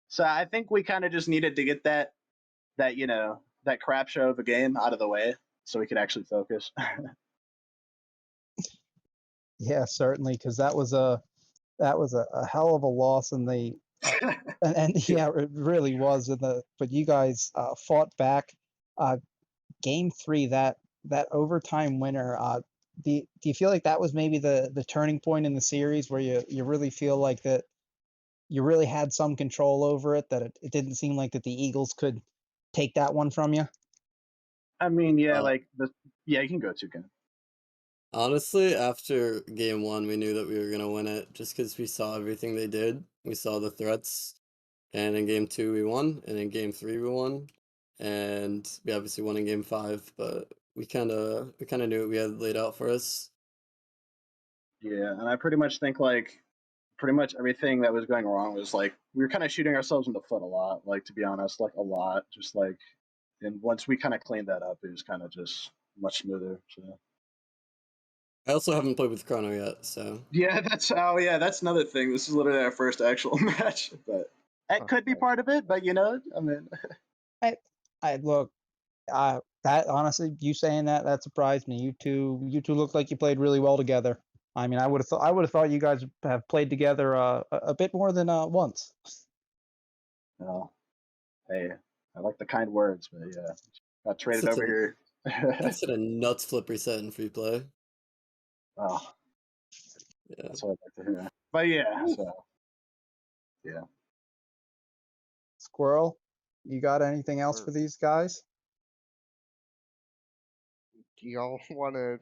so I think we kind of just needed to get that that crap show of a game out of the way so we could actually focus. Yeah, certainly, because that was a hell of a loss, and they and yeah, it really was. But you guys fought back. Game 3, that overtime winner. Do you feel like that was maybe the turning point in the series where you really feel like that you really had some control over it, that it didn't seem like that the Eagles could take that one from you? I mean, yeah, you can go to Ken. Honestly, after game one, we knew that we were gonna win it just because we saw everything they did. We saw the threats, and in game 2 we won, and in game 3 we won, and we obviously won in game 5. But we kind of knew what we had laid out for us. Yeah, and I pretty much think pretty much everything that was going wrong was we were kind of shooting ourselves in the foot a lot. Like, to be honest, a lot. Just and once we kind of cleaned that up, it was kind of just much smoother. So. I also haven't played with Chrono yet, so Yeah, that's another thing. This is literally our first actual match, but that could be part of it. But I mean, I look, that honestly, you saying that surprised me. You two looked like you played really well together. I mean, I would have thought you guys have played together a bit more than once. well, hey, I like the kind words, but yeah, got traded Such over a- here. That's a nuts flip reset in free play. Oh, Yeah. that's what I'd like to hear. But yeah, so yeah. Squirrel, you got anything else for these guys? Do y'all want to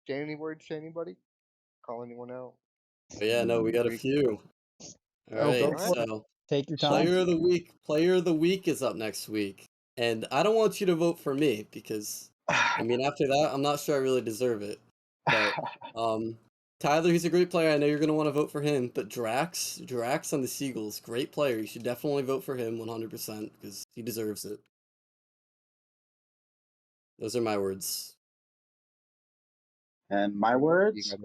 say any words to anybody? Call anyone out? But yeah, no, we got a few. All Oh, go right, for it. so Take your time. Player of the week. Player of the week is up next week, and I don't want you to vote for me because, I mean, after that, I'm not sure I really deserve it. But Tyler, he's a great player. I know you're gonna want to vote for him. But Drax on the Seagulls, great player. You should definitely vote for him 100% because he deserves it. Those are my words. And my words,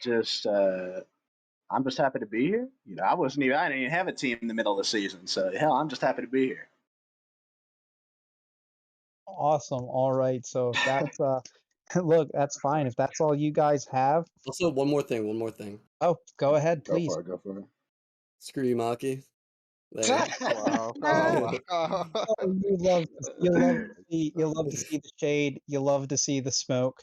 just I'm just happy to be here. I didn't even have a team in the middle of the season, so hell, I'm just happy to be here. Awesome. All right. So if that's look, that's fine. If that's all you guys have. Also, one more thing. Oh, go ahead, please. Go for it. Screw you, Maki. There. Wow. You'll love to see the shade. You'll love to see the smoke.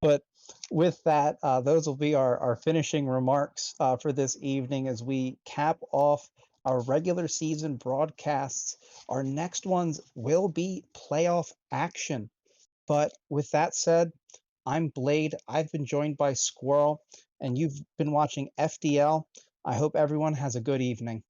But with that, those will be our finishing remarks for this evening as we cap off our regular season broadcasts. Our next ones will be playoff action. But with that said, I'm Blade. I've been joined by Squirrel, and you've been watching FDL. I hope everyone has a good evening.